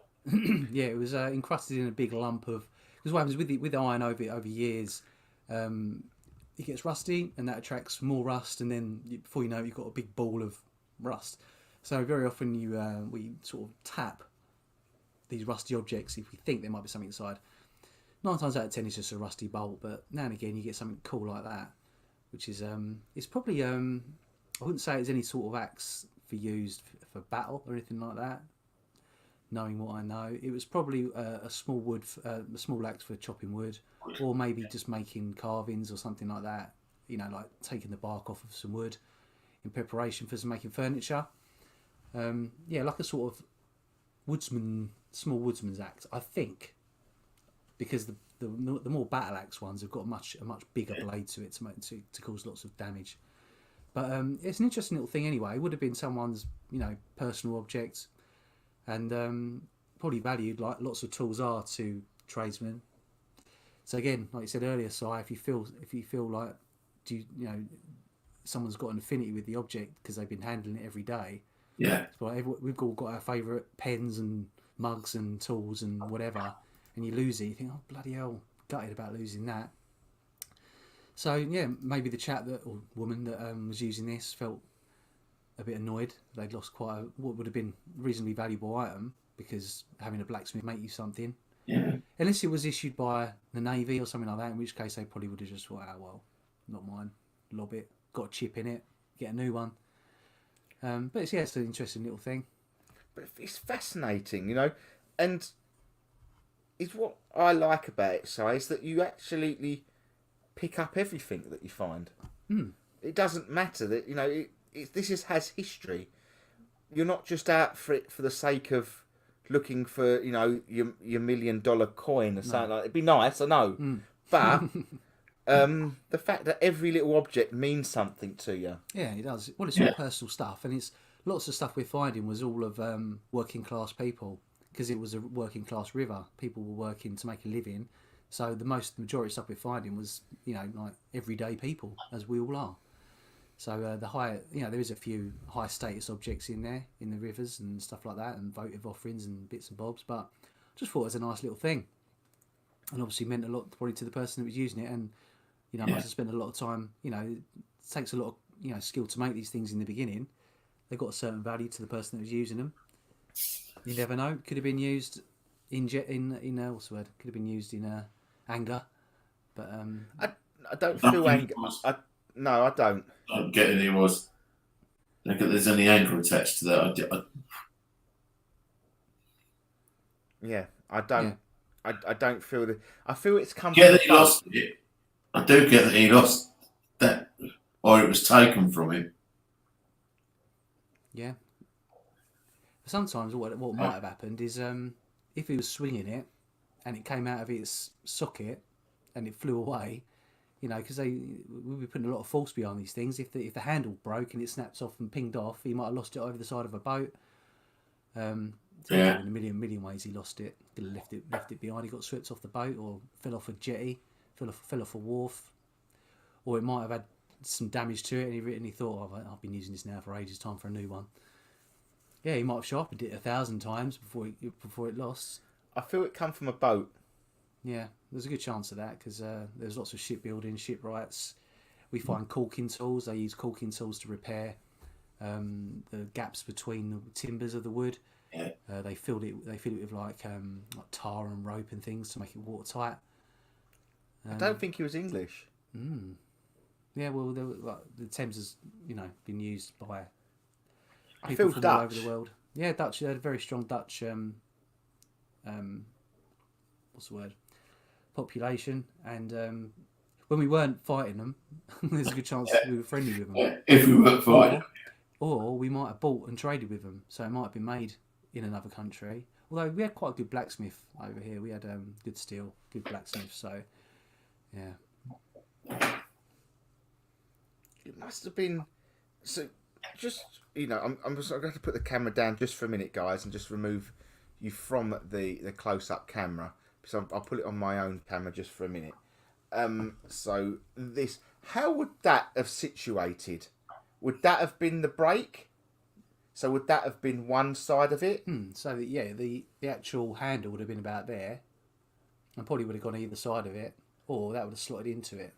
Yeah, it was encrusted in a big lump of. Because what happens with the iron over years, it gets rusty, and that attracts more rust, and then before you know it, you've got a big ball of rust. So very often we sort of tap these rusty objects if we think there might be something inside. 9 times out of 10 it's just a rusty bolt, but now and again you get something cool like that, which is it's probably I wouldn't say it's any sort of axe used for battle or anything like that. Knowing what I know, it was probably a small axe for chopping wood, or maybe just making carvings or something like that. You know, like taking the bark off of some wood in preparation for making furniture. Yeah, like a sort of small woodsman's axe, I think, because the more battle axe ones have got a much bigger blade to it to cause lots of damage. But it's an interesting little thing anyway. It would have been someone's personal object. And probably valued like lots of tools are to tradesmen. So again, like you said earlier, Si, if you feel like someone's got an affinity with the object because they've been handling it every day. yeah. It's like we've all got our favourite pens and mugs and tools and whatever, and you lose it, you think, oh bloody hell, gutted about losing that. So yeah, maybe the chap or woman that was using this felt a bit annoyed. They'd lost what would have been reasonably valuable item, because having a blacksmith make you something. Yeah. Unless it was issued by the Navy or something like that, in which case they probably would have just thought, well, not mine, lob it, got a chip in it, get a new one. But it's an interesting little thing. But it's fascinating, and it's what I like about it, Si, is that you actually pick up everything that you find. It doesn't matter that this has history. you're not just out for it for the sake of looking for, you know, your $1 million coin or something like that. It'd be nice, I know. But the fact that every little object means something to you. Yeah, it does. Well, it's all personal stuff, and it's lots of stuff we're finding was all of working class people, because it was a working class river. People were working to make a living, so the majority of stuff we're finding was, you know, like everyday people, as we all are. So the high, you know, there is a few high status objects in there, in the rivers and stuff like that, and votive offerings and bits and bobs. But I just thought it was a nice little thing, and obviously meant a lot probably to the person that was using it, and you know, must have spent a lot of time. You know, it takes a lot of, you know, skill to make these things in the beginning. They got a certain value to the person that was using them. You never know. Could have been used in what's the word? Could have been used in anger, but I don't feel anger. No, I don't. I don't get any was. I don't think there's any anger attached to that. Yeah, I don't. Yeah. I don't feel that. I feel it's come. Yeah, that he lost it. I do get that he lost that, or it was taken from him. Yeah. Sometimes what might have happened is if he was swinging it and it came out of its socket and it flew away, you know, because we'll be putting a lot of force behind these things. If the handle broke and it snaps off and pinged off, he might have lost it over the side of a boat. In a million ways he lost it. Could have left it behind. He got swept off the boat, or fell off a jetty, fell off a wharf, or it might have had some damage to it, and he thought, oh, I've been using this now for ages. Time for a new one. Yeah, he might have sharpened it 1,000 times before it lost. I feel it come from a boat. Yeah, there's a good chance of that, because there's lots of shipbuilding, shipwrights. We find caulking tools. They use caulking tools to repair the gaps between the timbers of the wood. Yeah. They filled it with like tar and rope and things to make it watertight. I don't think he was English. Yeah, well, the Thames has, you know, been used by I people feel from Dutch. all over the world. Yeah, Dutch. They had a very strong Dutch. What's the word? Population, and when we weren't fighting them, there's a good chance we were friendly with them. Yeah, if we weren't fighting. Or we might have bought and traded with them, so it might have been made in another country. Although we had quite a good blacksmith over here, we had good steel, good blacksmith. So, yeah. It must have been. So, just, you know, I'm going to have to put the camera down just for a minute, guys, and just remove you from the close-up camera. So I'll put it on my own camera just for a minute. So this, how would that have situated? Would that have been the brake? So would that have been one side of it? So that, yeah, the actual handle would have been about there, and probably would have gone either side of it, or that would have slotted into it.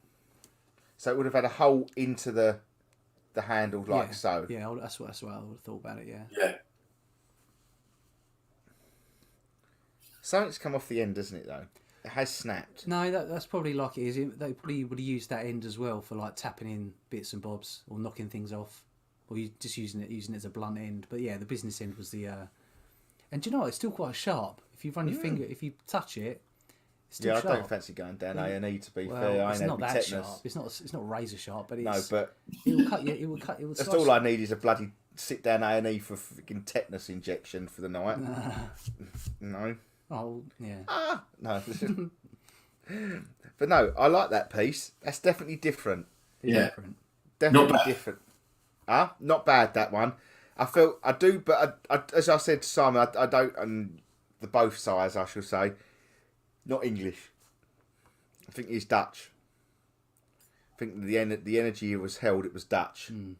So it would have had a hole into the handle, like so. Yeah, that's what I would have thought about it. Yeah. Yeah. Something's come off the end, doesn't it? Though it has snapped. No, that's probably like it is. They probably would have used that end as well for like tapping in bits and bobs or knocking things off, or you just using it as a blunt end. But yeah, the business end was the. And do you know what? It's still quite sharp. If you run your finger, if you touch it, it's still sharp. I don't fancy going down A&E, to be fair. It's I not that tetanus. sharp. It's not razor sharp, but it's, no, but it will cut you. It will cut. It will. That's all I need is a bloody sit down A&E for freaking tetanus injection for the night. No. Oh yeah. No. But no, I like that piece. That's definitely different. Different. Definitely different. Not bad, that one. I do, but I, as I said to Simon, I don't, and the both sides, I shall say, not English. I think he's Dutch. I think the energy it was held, it was Dutch. Well,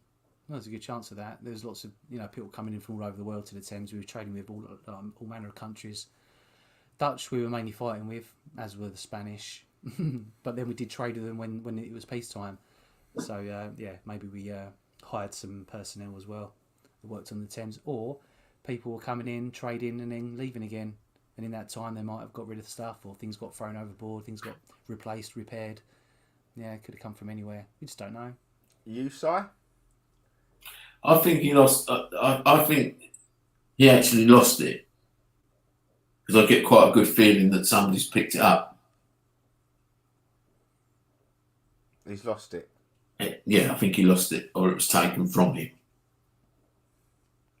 there's a good chance of that. There's lots of people coming in from all over the world to the Thames. We were trading with all manner of countries. Dutch we were mainly fighting with, as were the Spanish. But then we did trade with them when it was peacetime. So maybe we hired some personnel as well that worked on the Thames, or people were coming in, trading, and then leaving again. And in that time, they might have got rid of stuff, or things got thrown overboard, things got replaced, repaired. Yeah, it could have come from anywhere. We just don't know. You, Si? I think he lost. I think he actually lost it, because I get quite a good feeling that somebody's picked it up. He's lost it. Yeah, I think he lost it, or it was taken from him.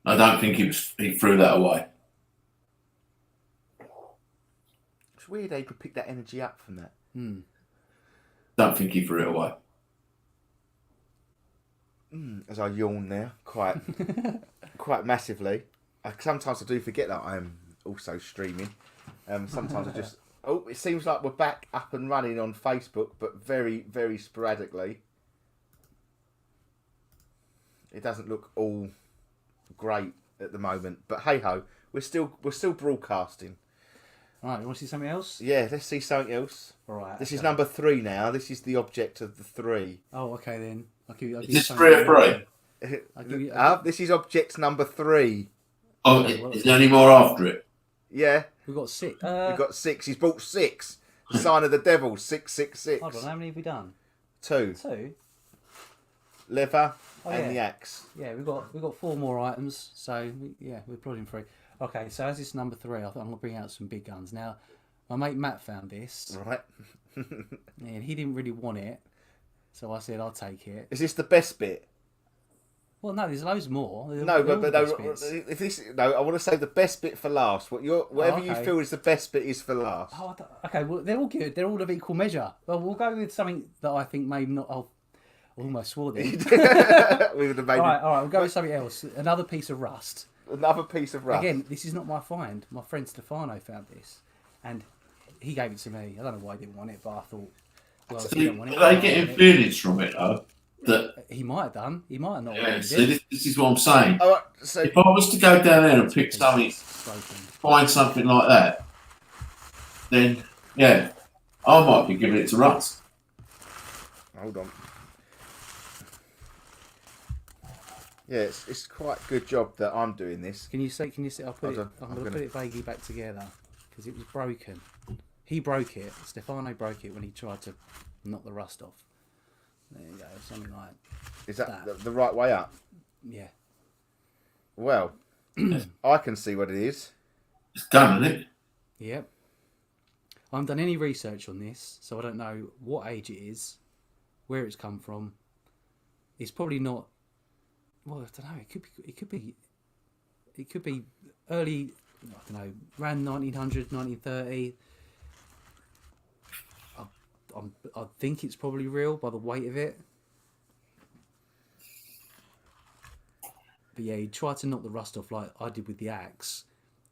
I don't think he threw that away. It's weird they could pick that energy up from that. Don't think he threw it away. As I yawn there, quite massively. Sometimes I do forget that I am also streaming. Sometimes I just... Oh, it seems like we're back up and running on Facebook, but very, very sporadically. It doesn't look all great at the moment, but hey ho, we're still broadcasting. All right, you want to see something else? Yeah, let's see something else. All right. This is number 3 now. This is the object of the 3. Oh, okay then. I'll give you Is this something 3 or 3? I'll give you, This is object number 3. Oh, is there any more after it? Yeah, We've got 6. we've got 6. He's bought 6. Sign of the devil, 666. Hold on, how many have we done? 2. 2. Liver and yeah. the axe. Yeah, we've got 4 more items. So we're plodding through. Okay, so as it's number 3, I thought I'm gonna bring out some big guns. Now, my mate Matt found this, Right. and he didn't really want it, so I said I'll take it. Is this the best bit? Well, no, there's loads more. They're No, all but the no, best bits. if this I want to say the best bit for last. Whatever you okay. feel is the best bit is for last. Oh, okay, well, they're all good. They're all of equal measure. Well, we'll go with something that I think maybe not. Oh, I almost swore there. We would have made all right, we'll go with something else. Another piece of rust. another piece of rust. Again, this is not my find. My friend Stefano found this, and he gave it to me. I don't know why he didn't want it, but I thought, well, if you don't want it, Are they getting feelings from it though? That he might have done. He might have not. yeah. wanted So it. this is what I'm saying. All right, so If I was to go down there and pick something, Broken. find something like that, then yeah, I might be giving it to Russ. hold on. Yeah, it's quite a good job that I'm doing this. Can you see? I'll put Hold it. on, I'm I'm going to gonna- put it vaguely back together because it was broken. He broke it. Stefano broke it when he tried to knock the rust off. There you go. Something like Is that That. the right way up? yeah. Well, I can see what it is. It's done, isn't it? Yep. I haven't done any research on this, so I don't know what age it is, where it's come from. It's probably not. Well, I don't know. It could be early. I don't know, around 1900, 1930. I think it's probably real by the weight of it. But yeah, he tried to knock the rust off like I did with the axe,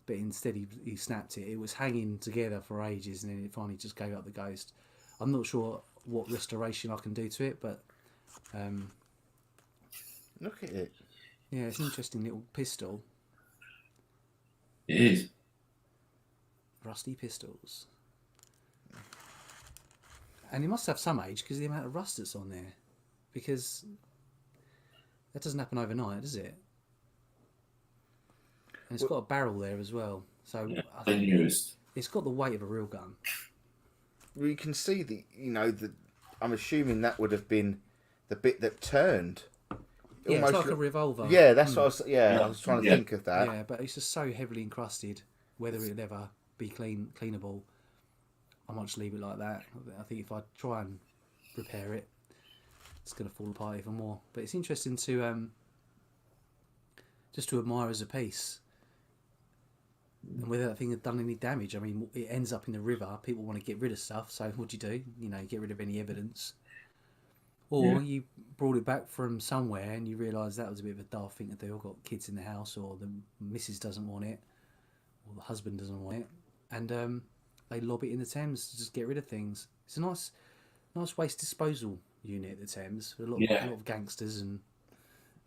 but instead he snapped it. It was hanging together for ages, and then it finally just gave up the ghost. I'm not sure what restoration I can do to it, but Look at it. yeah, it's an interesting little pistol. It is. Rusty pistols. And it must have some age because of the amount of rust that's on there. Because that doesn't happen overnight, does it? And it's got a barrel there as well. So Yeah, I the think newest. it's got the weight of a real gun. We can see I'm assuming that would have been the bit that turned. Yeah, it's like a look- revolver. Yeah, that's what I was. Yeah, I was trying to Yeah. think of that. Yeah, but it's just so heavily encrusted. Whether it'll ever be cleanable, I might just leave it like that. I think if I try and repair it, it's going to fall apart even more. But it's interesting to just to admire as a piece, and whether that thing had done any damage. I mean, it ends up in the river. People want to get rid of stuff, so what do? You know, get rid of any evidence. Or you brought it back from somewhere and you realise that was a bit of a daft thing to do. I've got kids in the house, or the missus doesn't want it, or the husband doesn't want it, and they lob it in the Thames to just get rid of things. It's a nice waste disposal unit, the Thames. A lot of gangsters, and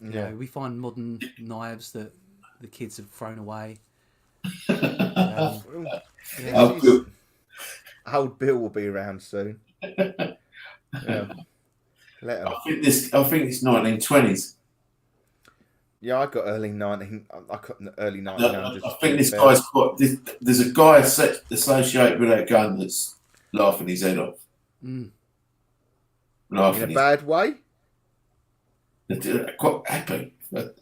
you know, we find modern knives that the kids have thrown away. Oh, good. Old Bill will be around soon. Yeah. Let him. I think it's 1920s. Yeah, I got early 1900s. I think this guy's got. There's a guy associated with that gun that's laughing his head off. Mm. Laughing In a his bad way? quite happy. But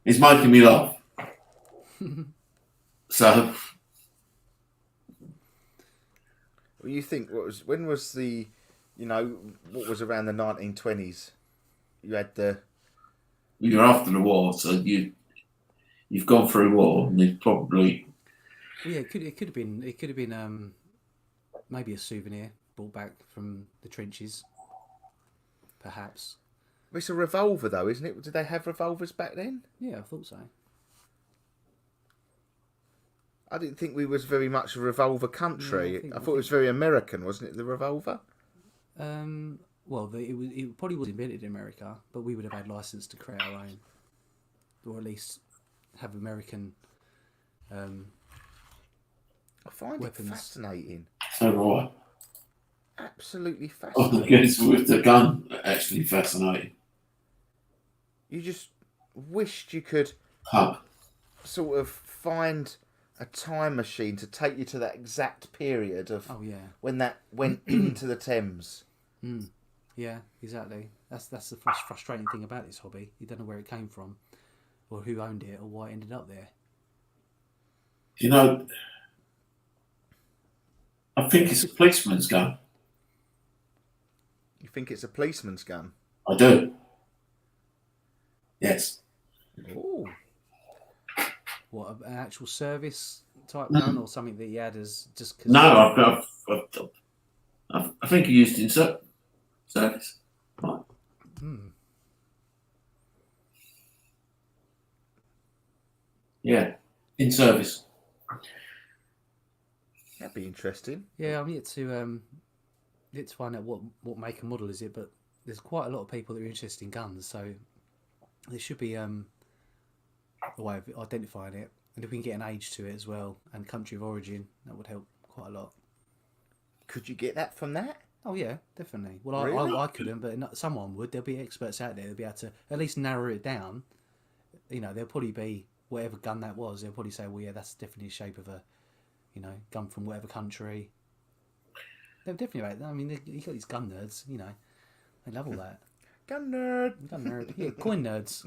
he's making me laugh. So What do you think? When was the, what was around the 1920s? You had the. you're after the war, so you've gone through war, and there's probably Well, yeah, it could have been maybe a souvenir brought back from the trenches, perhaps. It's a revolver, though, isn't it? Did they have revolvers back then? Yeah, I thought so. I didn't think we was very much a revolver country. I thought it was very American, wasn't it? The revolver. Well, it probably was invented in America, but we would have had license to create our own, or at least have American. I find Weapons. it fascinating. so do I. Absolutely Oh, fascinating. yes, with the gun, actually fascinating. You just wished you could Pub. sort of find a time machine to take you to that exact period of Oh yeah. when that went into the Thames. Mm. Yeah, exactly. That's the frustrating thing about this hobby. You don't know where it came from, or who owned it, or why it ended up there. You know, I think it's a policeman's gun. You think it's a policeman's gun? I do. Yes. Ooh. What, an actual service type gun, or something that he had as just cause No, I think he used it in service. Right. Yeah, in service. That'd be interesting. Yeah, I'm yet to find out what make and model is it, but there's quite a lot of people that are interested in guns, so there should be a way of identifying it, and if we can get an age to it as well and country of origin, that would help quite a lot. Could you get that from that? Oh yeah, definitely. Well, Really? I couldn't, but someone would. There'll be experts out there. They'll be able to at least narrow it down. You know, there'll probably be whatever gun that was. They'll probably say, well, yeah, that's definitely the shape of a, gun from whatever country. They'll definitely. I mean, you got these gun nerds. They love all that. Gun nerd. Gun nerd. Yeah, coin nerds.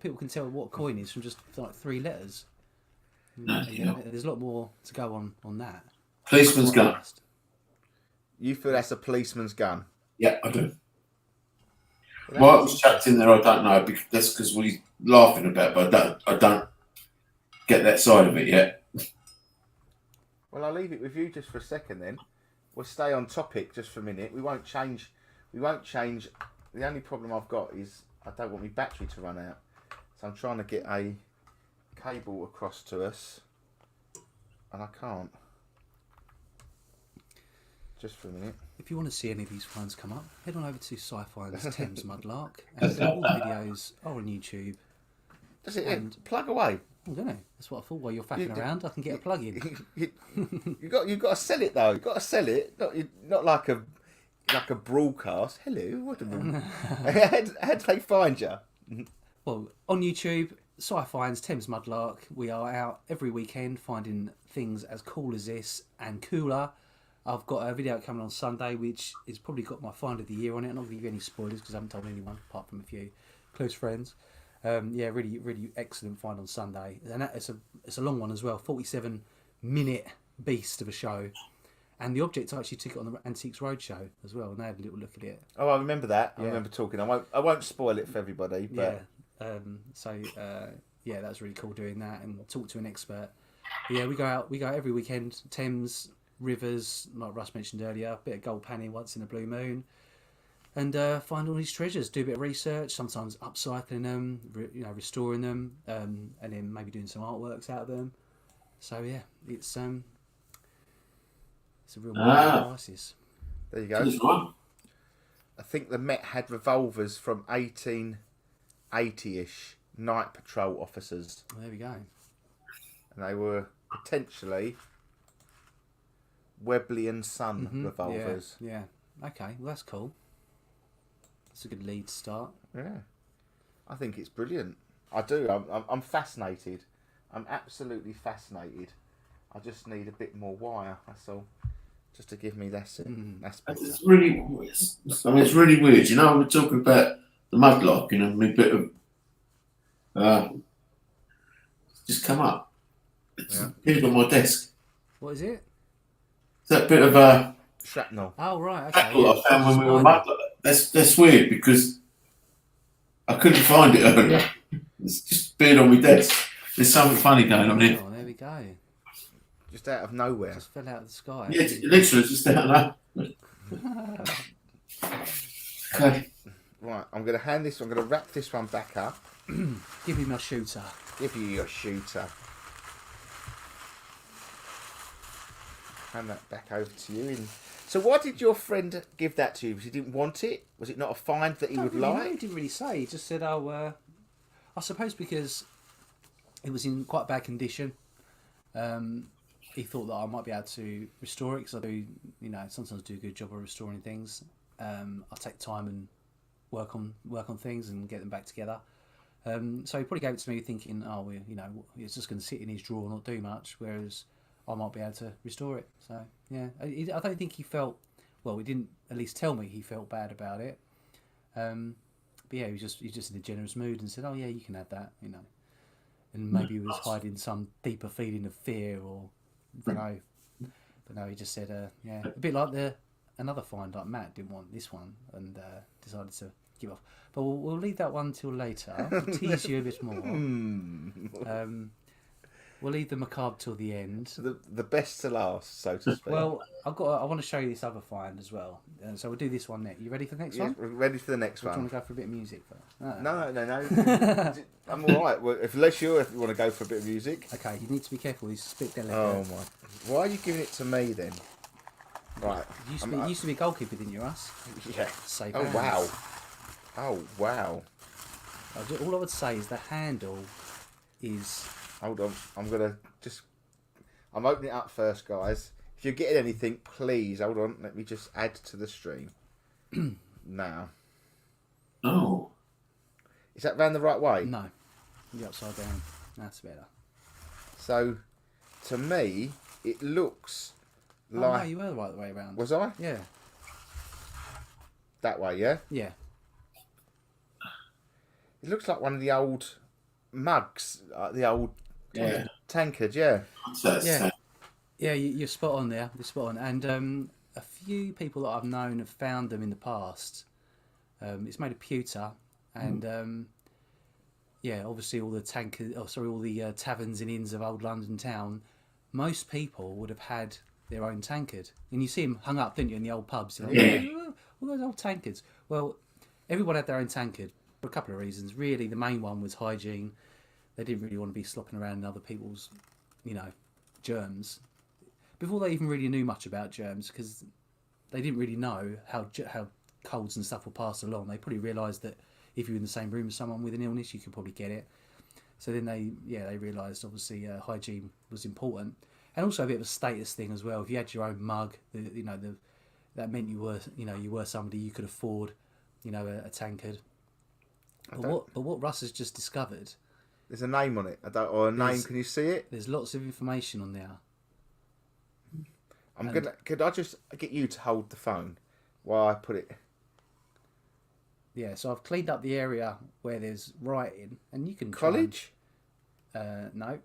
People can tell what a coin is from just like 3 letters. Yeah. There's a lot more to go on that. Policeman's gun. You feel that's a policeman's gun? Yeah, I do. Why it was chucked in there, I don't know. Because that's because we're laughing about it, but I don't get that side of it yet. Well, I'll leave it with you just for a second then. We'll stay on topic just for a minute. We won't change. The only problem I've got is I don't want my battery to run out. So I'm trying to get a cable across to us. And I can't. Just for a minute. If you want to see any of these finds come up, head on over to Sci-Fi's Thames Mud Lark, and all the videos are on YouTube. Does it And- plug away? I don't know. That's what I thought. While you're faffing around, I can get a plug in. You got to sell it though. You got to sell it. Not like a broadcast. Hello, what how do they find you? Well, on YouTube, Sci-Fi's Thames Mud Lark. We are out every weekend finding things as cool as this and cooler. I've got a video coming on Sunday, which has probably got my find of the year on it. I'm not going to give you any spoilers because I haven't told anyone apart from a few close friends. Yeah, really, really excellent find on Sunday, and it's a long one as well, 47-minute beast of a show. And the object I actually took it on the Antiques Roadshow as well, and they had a little look at it. Oh, I remember that. Yeah. I remember talking. I won't spoil it for everybody, but Yeah. Yeah, that was really cool doing that and talk to an expert. But yeah, we go out every weekend, Thames, rivers, like Russ mentioned earlier, a bit of gold panning once in a blue moon, and find all these treasures, do a bit of research, sometimes upcycling them, restoring them, and then maybe doing some artworks out of them. So yeah, it's a real crisis. there you go. That's right. I think the Met had revolvers from 1880-ish, night patrol officers, Well, there we go. and they were potentially Webley and Son revolvers. Yeah. Okay. Well, that's cool. That's a good lead start. Yeah, I think it's brilliant. I do. I'm fascinated. I'm absolutely fascinated. I just need a bit more wire. That's all. Just to give me less. That's better. It's really, it's really weird. We're talking about the mud larking and a bit of just come up. It's appeared on my desk. What is it? It's that bit of Shrapnel. Oh right. Okay. shrapnel I found when we were mud. That's weird because I couldn't find it earlier. It's just appeared on my desk. There's something funny going on here. Oh, there we go. Just out of nowhere. Just fell out of the sky. Yeah, literally, just down there. Okay. Right, I'm going to hand this. I'm going to wrap this one back up. Give me my shooter. Give you your shooter. Hand that back over to you. So why did your friend give that to you? Because he didn't want it? Was it not a find that he would No, like? he didn't really say. He just said, "Oh, I suppose because it was in quite bad condition. He thought that I might be able to restore it because I do, sometimes do a good job of restoring things. I take time and work on things and get them back together. So he probably gave it to me thinking, oh, it's just going to sit in his drawer and not do much, whereas I might be able to restore it. So yeah, I don't think he felt. Well, he didn't at least tell me he felt bad about it. But yeah, he was just in a generous mood and said, oh yeah, you can have that, And maybe he was hiding some deeper feeling of fear or I don't know. But no, he just said, yeah, a bit like another find, like Matt didn't want this one and decided to give off. But we'll leave that one till later. We'll tease you a bit more. We'll leave the macabre till the end. The best to last, so to speak. Well, I want to show you this other find as well. So we'll do this one next. You ready for the next one? We're ready for the next Do you one. want to go for a bit of music first? No. I'm all right. Well, if you want to go for a bit of music. Okay, you need to be careful. He's a bit delicate. Oh my! Why are you giving it to me then? Right. You used to be a goalkeeper, didn't you, Russ? Yeah. Safe Oh hands. wow! Oh wow! All I would say is the handle is. Hold on. I'm opening it up first, guys. If you're getting anything, please hold on. Let me just add to the stream. Now. Oh. Is that round the right way? No. You're upside down. That's better. So, to me, it looks like. Oh, no, you were the right way around. Was I? Yeah. That way, yeah? Yeah. It looks like one of the old mugs, the old tankard, yeah. Yeah. Yeah, you're spot on there. You're spot on. And a few people that I've known have found them in the past. It's made of pewter, and yeah, obviously all the taverns and inns of old London town. Most people would have had their own tankard, and you see them hung up, didn't you, in the old pubs? All those old tankards. Well, everyone had their own tankard for a couple of reasons. Really, the main one was hygiene. They didn't really want to be slopping around in other people's, germs. Before they even really knew much about germs, because they didn't really know how colds and stuff were passed along. They probably realised that if you're in the same room as someone with an illness, you could probably get it. So then they realised obviously hygiene was important, and also a bit of a status thing as well. If you had your own mug, that meant you were somebody you could afford, a tankard. But what Russ has just discovered. There's a name on it. Can you see it? There's lots of information on there. Could I just get you to hold the phone while I put it? Yeah, so I've cleaned up the area where there's writing, and you can College? No.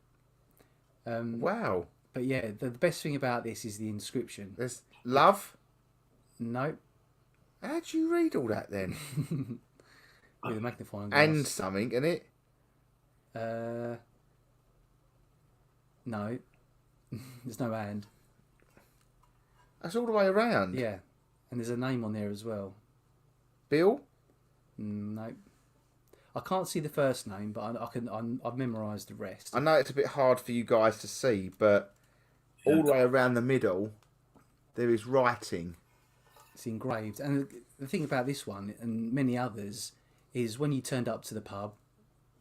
Wow. But yeah, the best thing about this is the inscription. There's love. No. How do you read all that then? With a magnifying glass. And something in it. No. There's no and. That's all the way around. Yeah, and there's a name on there as well. Bill? No. I can't see the first name, but I've memorised the rest. I know it's a bit hard for you guys to see, but all the way around the middle, there is writing. It's engraved. And the thing about this one, and many others, is when you turned up to the pub,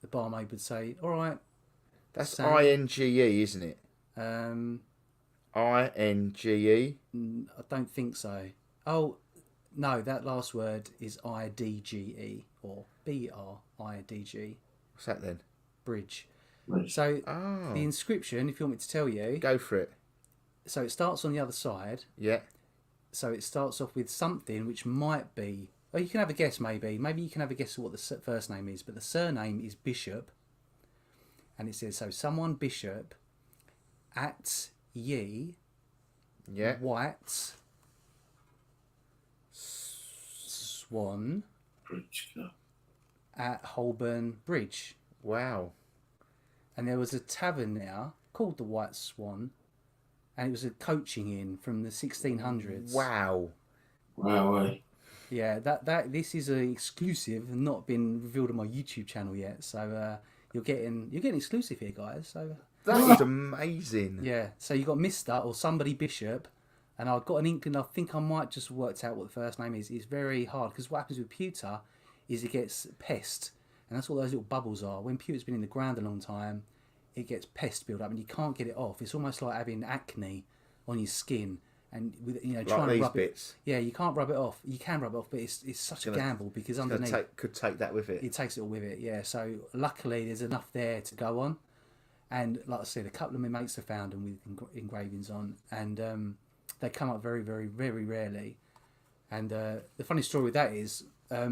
the barmaid would say, all right. That's Sam. INGE, isn't it? INGE? I don't think so. Oh, no, that last word is IDGE or BRIDG. What's that then? Bridge. So the inscription, if you want me to tell you. Go for it. So it starts on the other side. Yeah. So it starts off with something which might be. Oh, you can have a guess maybe. Maybe you can have a guess of what the first name is, but the surname is Bishop. And it says, so someone Bishop at ye white swan Bridge. at Holborn Bridge. Wow. and there was a tavern there called the White Swan, and it was a coaching inn from the 1600s. Wow. Wow. Yeah, that this is an exclusive and not been revealed on my YouTube channel yet. So you're getting exclusive here, guys. So That is amazing. yeah, so you got Mister or somebody Bishop, and I've got an inkling. I think I might just worked out what the first name is. It's very hard because what happens with pewter is it gets pest, and that's what those little bubbles are. When pewter's been in the ground a long time, it gets pest build up, and you can't get it off. It's almost like having acne on your skin. And with trying to rub bits. it, you can't rub it off. You can rub it off, but it's such a gamble because underneath could take that with it. It takes it all with it. Yeah. So luckily, there's enough there to go on. And like I said, a couple of my mates have found them with engravings on, and they come up very, very, very rarely. And the funny story with that is, I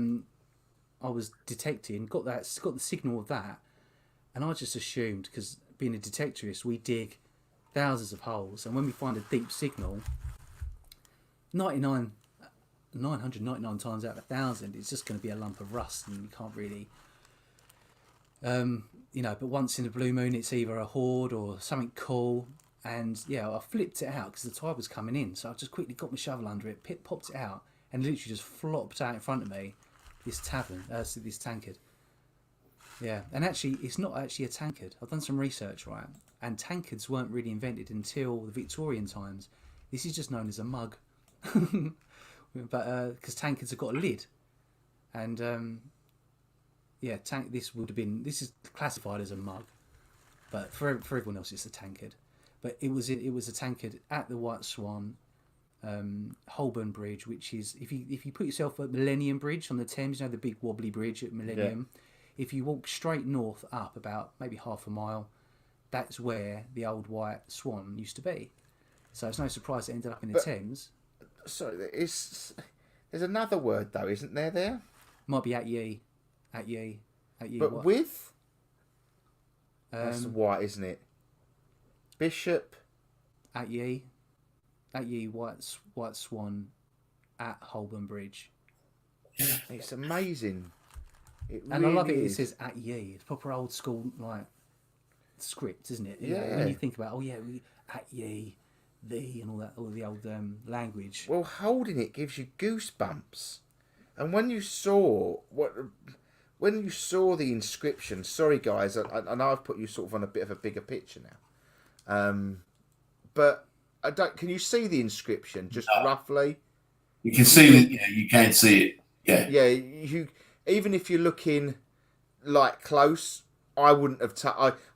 was detecting, got the signal of that, and I just assumed because being a detectorist, we dig thousands of holes, and when we find a deep signal. 999 times out of 1,000, it's just going to be a lump of rust, and you can't really, but once in a blue moon, it's either a hoard or something cool. And yeah, I flipped it out because the tide was coming in, so I just quickly got my shovel under it, popped it out, and literally just flopped out in front of me this tankard. Yeah, and actually, it's not actually a tankard. I've done some research, right? And tankards weren't really invented until the Victorian times. This is just known as a mug. But because tankards have got a lid, and this is classified as a mug, but for everyone else it's a tankard. But it was a tankard at the White Swan, Holborn Bridge, which is if you put yourself at Millennium Bridge on the Thames, the big wobbly bridge at Millennium. Yeah. If you walk straight north up about maybe half a mile, that's where the old White Swan used to be. So it's no surprise it ended up in the Thames. Sorry, there's another word though, isn't there? There might be at ye. But what? With that's white, isn't it? Bishop at ye White Swan at Holborn Bridge. It's amazing. I love it. It says at ye. It's proper old school like script, isn't it? Yeah. When you think about at ye. And all the old language. Well, holding it gives you goosebumps, and when you saw the inscription, sorry guys, I know I've put you sort of on a bit of a bigger picture now, but I don't. Can you see the inscription just roughly? You can see it. Yeah, you can see it. Yeah. Yeah. You even if you're looking like close, I wouldn't have.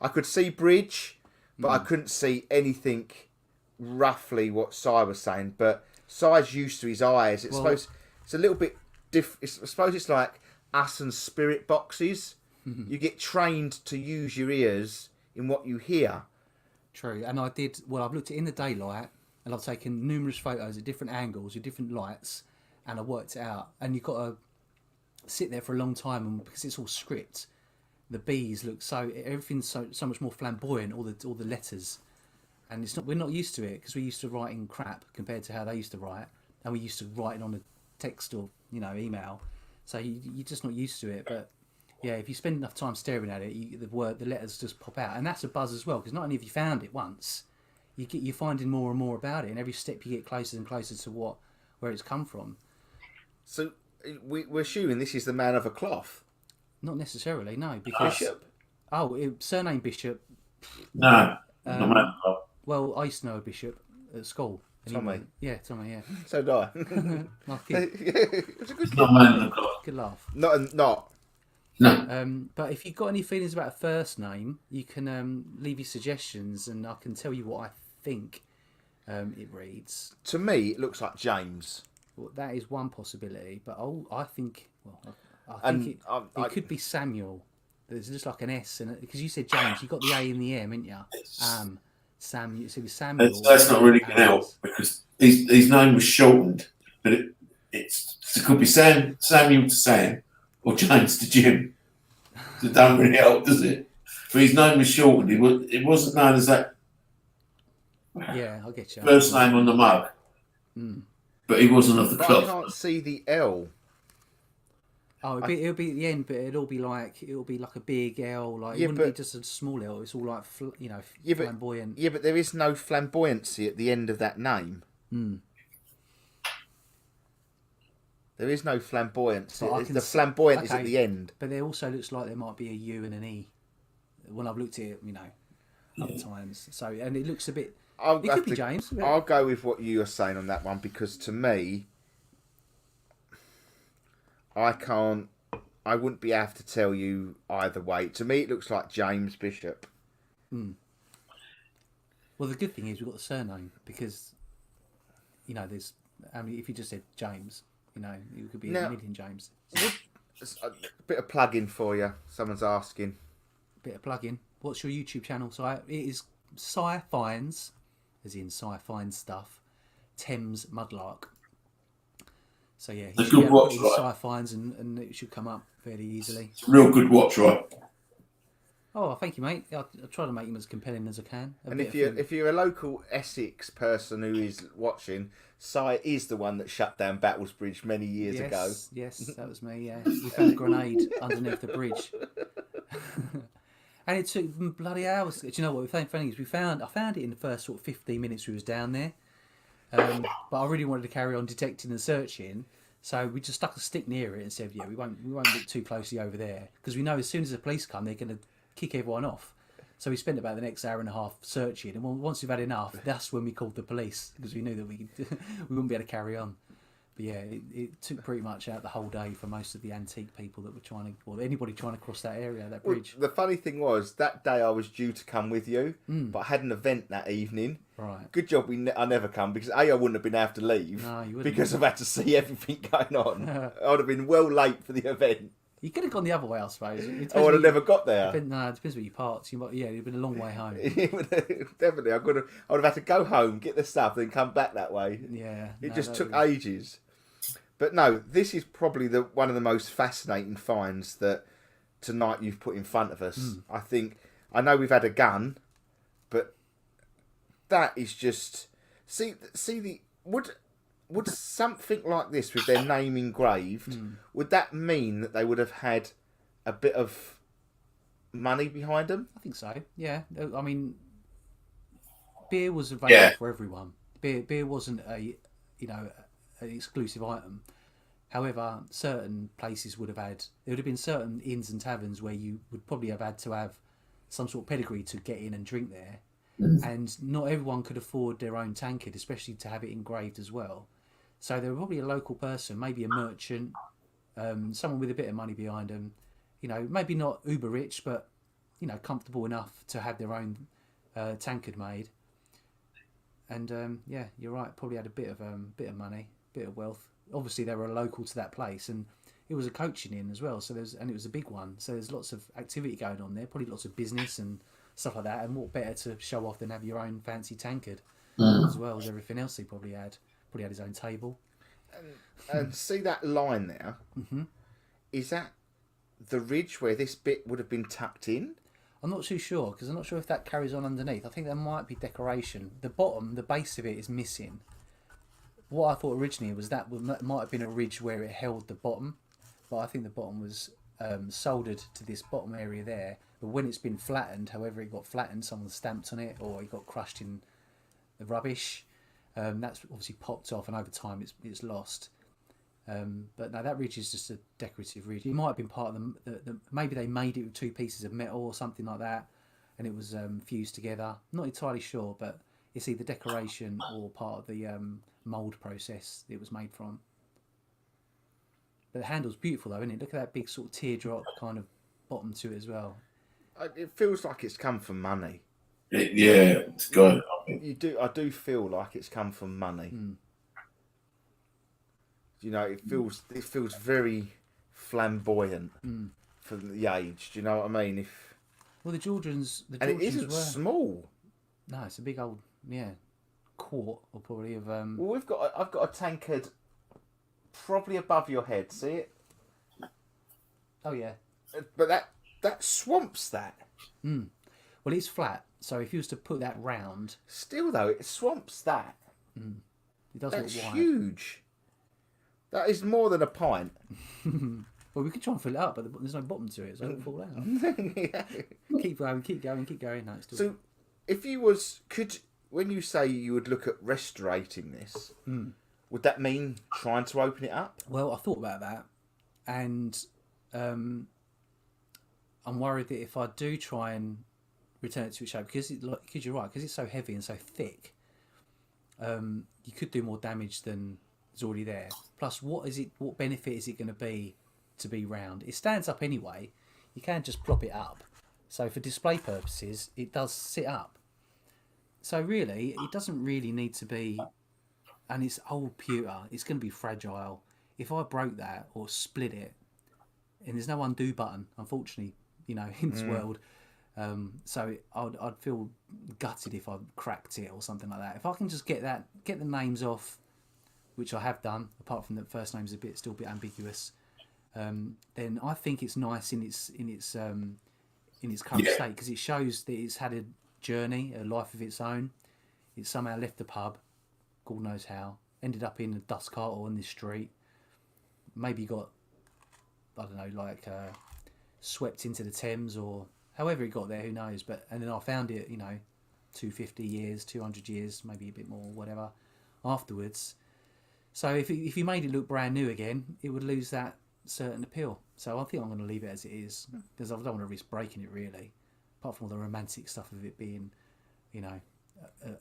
I could see bridge, but I couldn't see anything. Roughly what Si was saying, but Si's used to his eyes. It's a little bit different. I suppose it's like us and spirit boxes. You get trained to use your ears in what you hear. True, and I've looked at it in the daylight, and I've taken numerous photos at different angles with different lights, and I worked it out. And you've got to sit there for a long time, and because it's all script, the bees look everything's so much more flamboyant. All the letters. And we're not used to it because we used to write in crap compared to how they used to write, and we used to write it on a text or email, so you're just not used to it. But yeah, if you spend enough time staring at it, the letters just pop out, and that's a buzz as well because not only have you found it once, you're finding more and more about it, and every step you get closer and closer to where it's come from. So we're assuming this is the man of a cloth. Not necessarily, no, because Bishop. Surname Bishop. No, not man of a cloth. Well, I used to know a bishop at school. Tommy. Yeah, Tommy, yeah. So do I. My kid. It's a good not man of a cloth. Good laugh. Not. No. But if you've got any feelings about a first name, you can leave your suggestions and I can tell you what I think it reads. To me, it looks like James. Well, that is one possibility, but I think it could be Samuel. There's just like an S, and because you said James, you got the A in the M, didn't you? Samuel. So it was Samuel. That's not really going to help because his name was shortened, but it could be Samuel to Sam or James to Jim. It don't really help, does it? But his name was shortened. It wasn't known as that. Yeah, I'll get you. First name on the mug, but he wasn't of the club. I can't see the L. Oh, it'll be at the end, but it'll be like a big L. Like Yeah, it wouldn't be but- just a small L. It's all like Yeah, but- flamboyant. Yeah, but there is no flamboyancy at the end of that name. There is no flamboyancy. But I can The s- flamboyant is at okay. the end. But there also looks like there might be a U and an E. When I've looked at it, other times. So and it looks a bit. I'll It have could be to- James. I'll go with what you are saying on that one because to me, I wouldn't be able to tell you either way. To me, it looks like James Bishop. Well, the good thing is we've got the surname because, there's. I mean, if you just said James, it could be Now- a million James. A bit of plug-in for you. Someone's asking. Bit of plug-in. What's your YouTube channel? So it is Si Finds, as in Si Finds Stuff, Thames Mudlark. So yeah, It's a good watch, Si right? Finds and it should come up fairly easily. Real good watch, right? Oh, thank you, mate. I'll try to make them as compelling as I can. And if you're a local Essex person who is watching, Si is the one that shut down Battlesbridge many years ago. Yes, that was me. Yeah, we found a grenade underneath the bridge, and it took bloody hours. Do you know what? The funny is, I found it in the first sort of 15 minutes we was down there, but I really wanted to carry on detecting and searching, so we just stuck a stick near it and said, "Yeah, we won't look too closely over there because we know as soon as the police come, they're going to kick everyone off." So we spent about the next hour and a half searching, and once we've had enough, that's when we called the police because we knew that we wouldn't be able to carry on. But yeah, it took pretty much out the whole day for most of the antique people that were or anybody trying to cross that area, that bridge. The funny thing was, that day I was due to come with you, but I had an event that evening. Right. Good job I never come because I wouldn't have been able to leave No, you wouldn't. because I've had to see everything going on. I would have been well late for the event. You could have gone the other way, I suppose. I would have never got there. No, it depends where you parked. It'd been a long way home. Definitely, I would have had to go home, get the stuff, then come back that way. Yeah. It just took ages. But no, this is probably one of the most fascinating finds that tonight you've put in front of us. I know we've had a gun, but that is just would something like this with their name engraved, would that mean that they would have had a bit of money behind them? I think so. Yeah. I mean, beer was available for everyone. Beer wasn't an exclusive item. However, certain places there would have been certain inns and taverns where you would probably have had to have some sort of pedigree to get in and drink there. And not everyone could afford their own tankard, especially to have it engraved as well. So they were probably a local person, maybe a merchant, someone with a bit of money behind them. Maybe not uber rich, but comfortable enough to have their own tankard made. And yeah, you're right. Probably had a bit of money, bit of wealth. Obviously, they were local to that place, and it was a coaching inn as well. So it was a big one. So there's lots of activity going on there. Probably lots of business and stuff like that. And what better to show off than have your own fancy tankard as well as everything else he probably had. Probably had his own table. And see that line there? Mm-hmm. Is that the ridge where this bit would have been tucked in? I'm not too sure because I'm not sure if that carries on underneath. I think there might be decoration. The base of it is missing. What I thought originally was that might have been a ridge where it held the bottom, but I think the bottom was soldered to this bottom area there. But when it's been flattened, however it got flattened, someone stamped on it or it got crushed in the rubbish. That's obviously popped off, and over time it's lost. But no, that ridge is just a decorative ridge. It might have been part of maybe they made it with two pieces of metal or something like that, and it was fused together. Not entirely sure, but it's either decoration or part of the mould process it was made from. But the handle's beautiful though, isn't it? Look at that big sort of teardrop kind of bottom to it as well. It feels like it's come from money. It's good. I do feel like it's come from money. It feels very flamboyant for the age. Do you know what I mean? Well, the Georgians and it isn't were small. No, it's a big old quart or probably of. Well, I've got a tankard probably above your head. See it? Oh yeah. But that swamps that. Well, it's flat, so if you was to put that round, still though, it swamps that. It does That's look wide. huge. That is more than a pint. Well, we could try and fill it up, but there's no bottom to it, so it'll fall out. Yeah. Keep going. No, it's still... So, if you when you say you would look at restaurating this, would that mean trying to open it up? Well, I thought about that, and I'm worried that if I do try and return it to its shape, because you're right, because it's so heavy and so thick, you could do more damage than is already there. Plus, what benefit is it going to be round? It stands up anyway. You can just prop it up. So for display purposes, it does sit up. So really, it doesn't really need to be, and it's old pewter, it's going to be fragile. If I broke that or split it, and there's no undo button, unfortunately, in this world, so I'd feel gutted if I cracked it or something like that. If I can just get the names off, which I have done, apart from the first name's still a bit ambiguous, then I think it's nice in its current state, because it shows that it's had a journey, a life of its own. It somehow left the pub, God knows how, ended up in a dust cart or on this street, maybe got, I don't know, like swept into the Thames, or however it got there, who knows. And then I found it 250 years, 200 years, maybe a bit more, whatever, afterwards. So if you made it look brand new again, it would lose that certain appeal. So I think I'm going to leave it as it is, because I don't want to risk breaking it, really, apart from all the romantic stuff of it being, a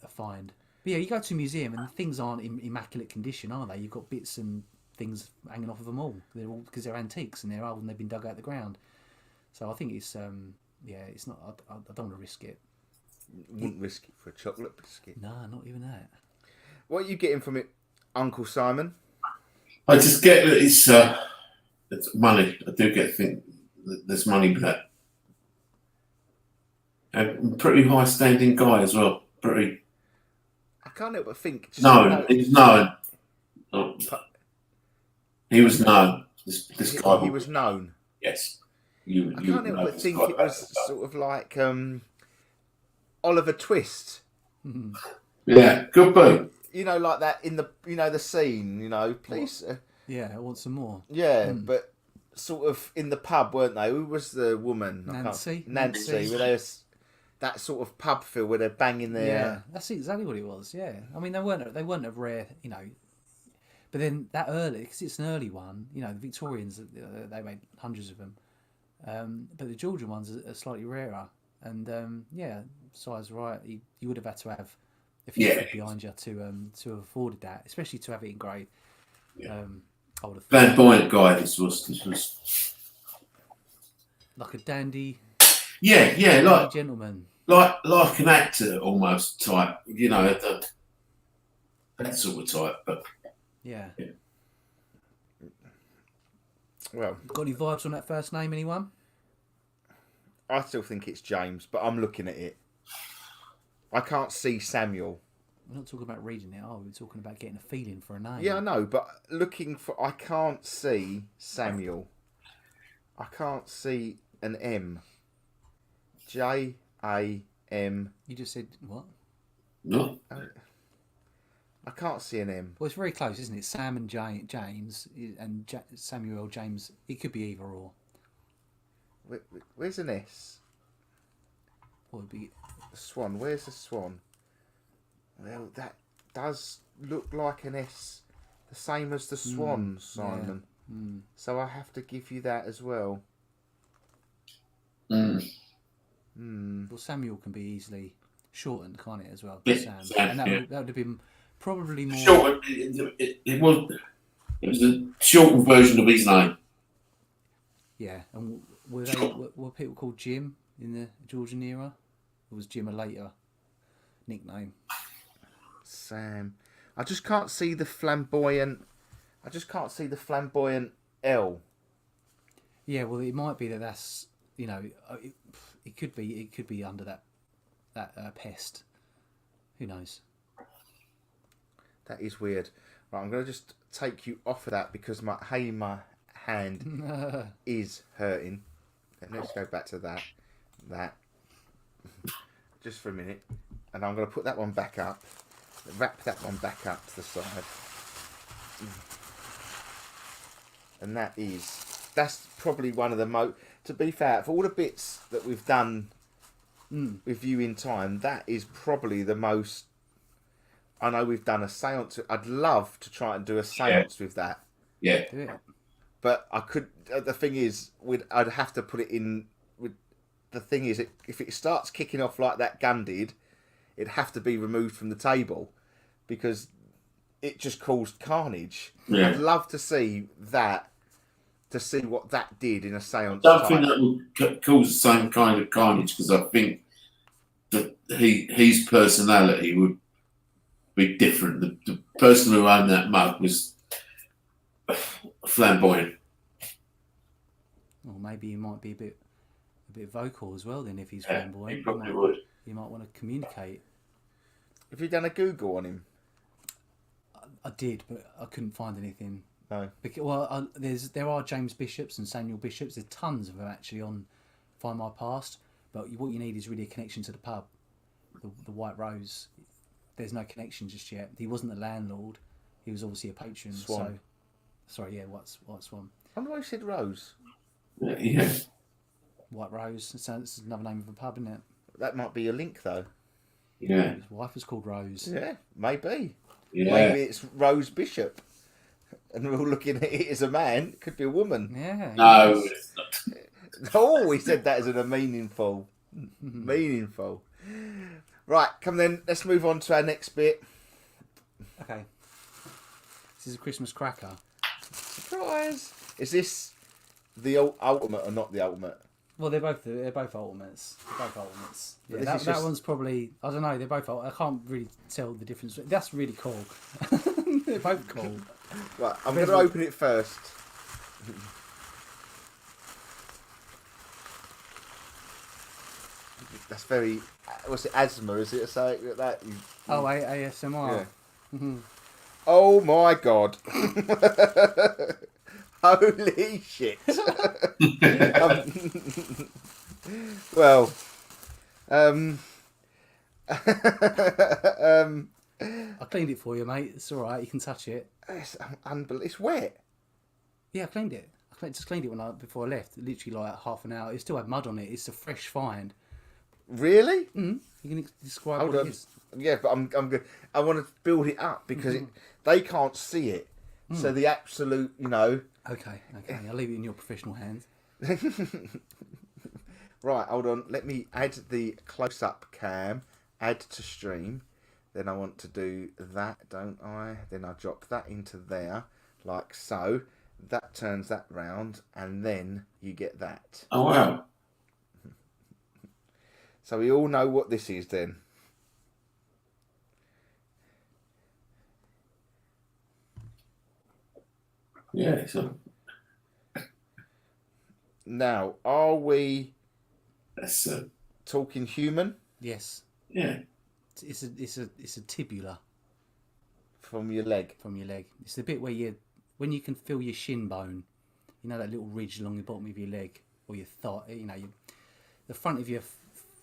find. But yeah, you go to a museum and things aren't in immaculate condition, are they? You've got bits and things hanging off of them all. They're all because they're antiques and they're old and they've been dug out of the ground. So I think it's it's not. I don't want to risk it. Wouldn't risk it for a chocolate biscuit. No, not even that. What are you getting from it, Uncle Simon? I just get that it's money. I do get to think that there's money with that. And pretty high standing guy as well. Pretty. I can't help but think. No, he's known. Oh, he was known. This guy. He was known. Yes. I can't help but think it was sort of like Oliver Twist. Yeah, could be. Like that in the the scene. Please. Yeah, I want some more. Yeah, but sort of in the pub, weren't they? Who was the woman? Nancy. Where there's that sort of pub feel where they're banging their. Yeah, that's exactly what it was. Yeah, I mean they weren't a rare, but then that early, because it's an early one. The Victorians, they made hundreds of them, but the Georgian ones are slightly rarer. And size right, you would have had to have a few feet behind you to have afforded that, especially to have it engraved. Yeah. I would have flamboyant guy. This was like a dandy. Yeah, like gentleman, like an actor almost type. That sort of type. But yeah. Well, got any vibes on that first name? Anyone? I still think it's James, but I'm looking at it. I can't see Samuel. We're not talking about reading it, are we? We're talking about getting a feeling for a name. Yeah, I know, but I can't see Samuel. I can't see an M. J-A-M. You just said what? no, I can't see an M. Well, it's very close, isn't it? Sam and James and Samuel James. It could be either or. Where's an S? Or it'd be The swan. Where's the swan? Well, that does look like an S. The same as the swan, Simon. Yeah. Mm. So I have to give you that as well. Mm. Mm. Well, Samuel can be easily shortened, can't it, as well? Yeah, Sam. And yeah. that would have been probably more... Short. It was a shortened version of his name. Yeah, and were people called Jim in the Georgian era? Or was Jim a later nickname? Sam. I just can't see the flamboyant L. Yeah, well, it might be that's it could be under that pest. Who knows? That is weird. Right, I'm going to just take you off of that because my hand is hurting. Let's go back to that. Just for a minute. And I'm going to put that one back up. Wrap that one back up to the side. And that that's probably one of the most. To be fair, for all the bits that we've done with you in time, that is probably the most. I know we've done a séance. I'd love to try and do a séance with that. Yeah. Do it. But I could. The thing is, I'd have to put it in. The thing is, if it starts kicking off like that gun did, it'd have to be removed from the table because it just caused carnage. Yeah. I'd love to see that, to see what that did in a séance. I don't think that would cause the same kind of carnage because I think that his personality would be different. The person who owned that mug was flamboyant. Or maybe he might be a bit vocal as well. Then if he's Yeah, flamboyant, he probably would. You might want to communicate. Have you done a Google on him? I did, but I couldn't find anything. No. Because, there are James Bishops and Samuel Bishops. There's tons of them actually on Find My Past. But what you need is really a connection to the pub, the White Rose. There's no connection just yet. He wasn't the landlord. He was obviously a patron. Swan. So, sorry, yeah, White Swan. I wonder why you said Rose. Yeah. White Rose. It's another name of a pub, isn't it? That might be a link though. Yeah. His wife was called Rose. Yeah, maybe. Yeah. Maybe it's Rose Bishop. And we're all looking at it as a man. It could be a woman. Yeah. No. yes. Oh, we said that as a meaningful. Right, come then. Let's move on to our next bit. Okay. This is a Christmas cracker. Surprise! Is this the ultimate or not the ultimate? Well, they're both ultimates. They're both ultimates. But Yeah, this that is just- one's probably, I don't know. They're both. I can't really tell the difference. That's really cool. They're both cool. Right, I'm going to open it first. That's very. What's it? Asthma? Is it? So that. Oh, ASMR. Yeah. Oh my god! Holy shit! Well, I cleaned it for you, mate. It's all right. You can touch it. it's unbelievable. It's wet. Yeah, I cleaned it. Just cleaned it before I left. Literally like half an hour. It still had mud on it. It's a fresh find. Really? You can describe Hold what on. it is. Yeah, but I'm good. I want to build it up because they can't see it. So the absolute, Okay. I'll leave it in your professional hands. Right, hold on. Let me add the close-up cam. Add to stream. Then I want to do that, don't I? Then I drop that into there, like so. That turns that round, and then you get that. Oh, wow. So we all know what this is then. Yeah. So Now, are we that's talking human Yes. yeah. It's a tibula from your leg? from your leg. It's the bit where when you can feel your shin bone. You know that little ridge along the bottom of your leg or your thigh. The front of your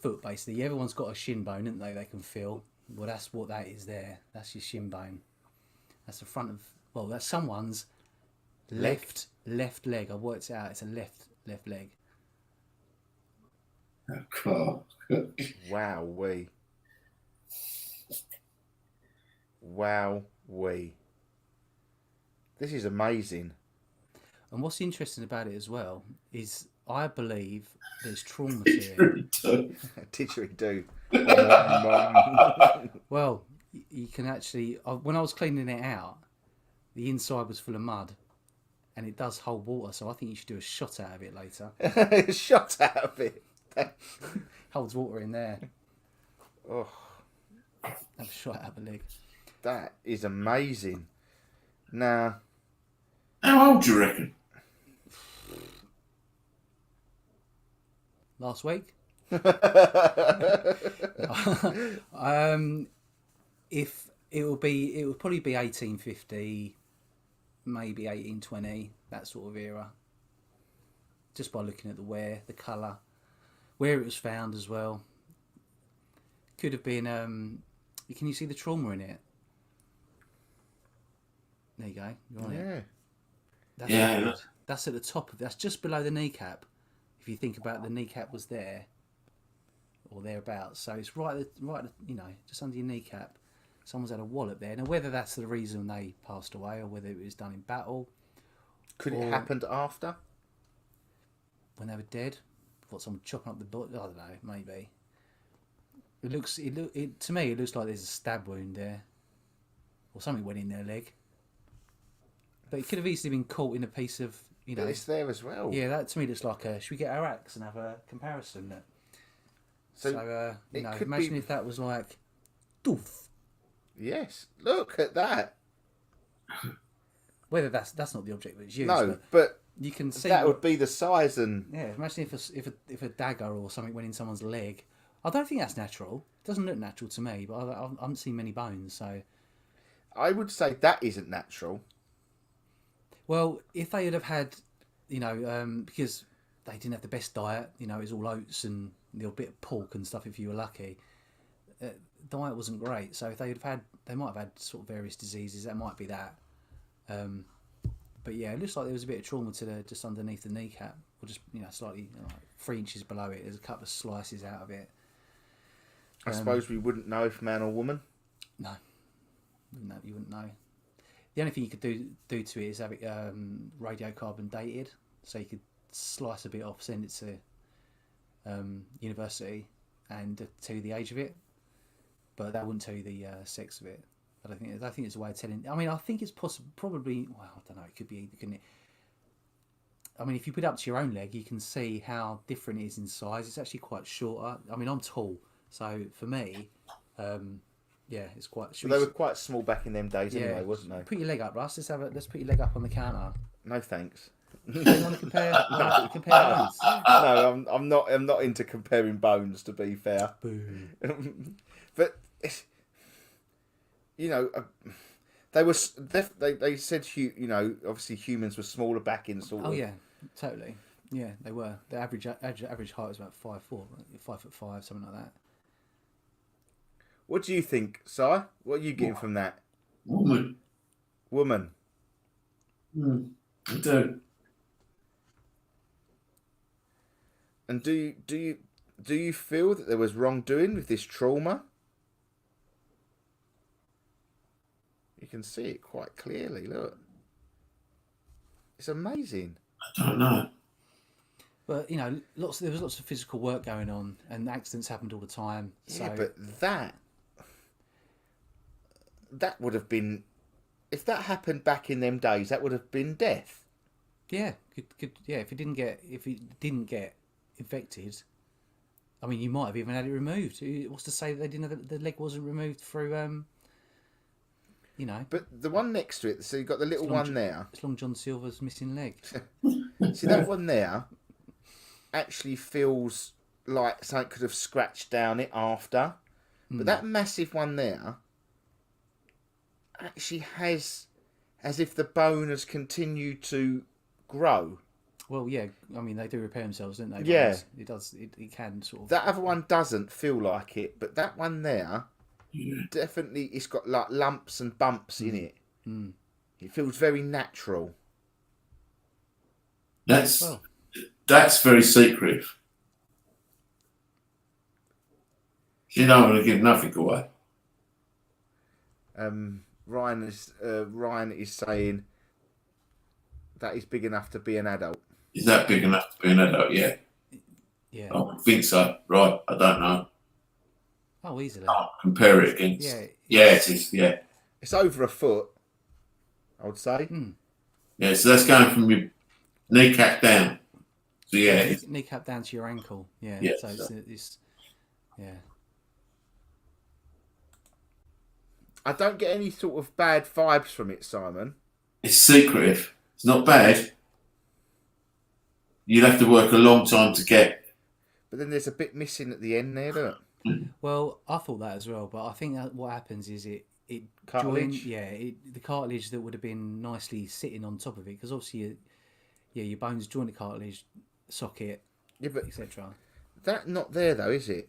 foot basically. Everyone's got a shin bone, haven't they? They can feel. Well, that's what that is there. That's your shin bone. That's the front of. Well, that's someone's left leg. I worked it out. It's a left leg. Oh, God. Wow-wee. Wow-wee. This is amazing. And what's interesting about it as well is I believe there's trauma here. Didgeridoo. Well, you can actually. When I was cleaning it out, the inside was full of mud, and it does hold water. So I think you should do a shot out of it later. Shot out of it. Holds water in there. Oh, Have a shot out of the leg. that is amazing. Now, How old do you reckon? Last week. If it would probably be 1850, maybe 1820, that sort of era. Just by looking at the wear, the colour, where it was found as well. Could have been. Can you see the trauma in it? There you go. You're on it. yeah. That's Yeah. good. That's at the top of. That's just below the kneecap. If you think about the kneecap was there, or thereabouts. So it's right, just under your kneecap. Someone's had a wallop there. Now, whether that's the reason they passed away or whether it was done in battle, Could it or happened after? when they were dead, what someone chopping up the butt. I don't know. Maybe. To me, it looks like there's a stab wound there, or something went in their leg. But it could have easily been caught in a piece of, But it's there as well. Yeah, that to me looks like should we get our axe and have a comparison? So imagine if that was like, doof. Yes, look at that. Whether that's not the object that's used. No, but you can see that would be the size and. Yeah, imagine if a dagger or something went in someone's leg. I don't think that's natural. It doesn't look natural to me, but I haven't seen many bones, so. I would say that isn't natural. Well, if they would have had, because they didn't have the best diet, it was all oats and a little bit of pork and stuff if you were lucky. Diet wasn't great, so if they might have had sort of various diseases. That might be that. But yeah, it looks like there was a bit of trauma to just underneath the kneecap, or just slightly 3 inches below it. There's a couple of slices out of it. I suppose we wouldn't know if man or woman. No, you wouldn't know. The only thing you could do to it is have it radiocarbon dated, so you could slice a bit off, send it to university, and tell you the age of it. But that wouldn't tell you the sex of it. I think it's a way of telling. I mean, I think it's possible. Probably. Well, I don't know. It could be either, couldn't it? I mean, if you put it up to your own leg, you can see how different it is in size. It's actually quite shorter. I mean, I'm tall, so for me, it's quite. Well, they were quite small back in them days, anyway, wasn't they? Put your leg up, Russ. Let's put your leg up on the counter. No thanks. Do you want to compare bones? No, I'm not into comparing bones. To be fair, but they said obviously humans were smaller back in sort of. Oh yeah, totally. Yeah, they were. The average height was about 5'4", 5'5", something like that. What do you think, Si? What are you getting from that? Woman. I do. And do you feel that there was wrongdoing with this trauma? You can see it quite clearly. Look, it's amazing. I don't know. But there was lots of physical work going on, and accidents happened all the time. Yeah, but that would have been, if that happened back in them days, that would have been death. Yeah, if it didn't get infected, I mean, you might have even had it removed. What's to say that they didn't have the leg wasn't removed through But the one next to it, so you've got the little one there. It's Long John Silver's missing leg. See, that one there actually feels like something could have scratched down it after. But that massive one there actually has, as if the bone has continued to grow. Well, yeah, I mean, they do repair themselves, don't they? Yeah. It does. It can sort of. That other one doesn't feel like it, but that one there, definitely, it's got like lumps and bumps in it. Mm. It feels very natural. That's very secretive. You don't want to give nothing away. Ryan is saying that is big enough to be an adult. Is that big enough to be an adult? Yeah. Yeah. I would think so. Right. I don't know. Oh, easily. I'll compare it against. Yeah. Yeah, it is. Yeah. It's over a foot, I would say. Yeah. So that's going from your kneecap down. So yeah. Kneecap down to your ankle. Yeah. Yeah. So it's yeah. I don't get any sort of bad vibes from it, Simon. It's secretive. It's not bad. You'd have to work a long time to get. But then there's a bit missing at the end there, look. Well, I thought that as well, but I think that what happens is it Cartilage? the cartilage that would have been nicely sitting on top of it, because obviously, your bones join the cartilage, socket, etc. That not there though, is it?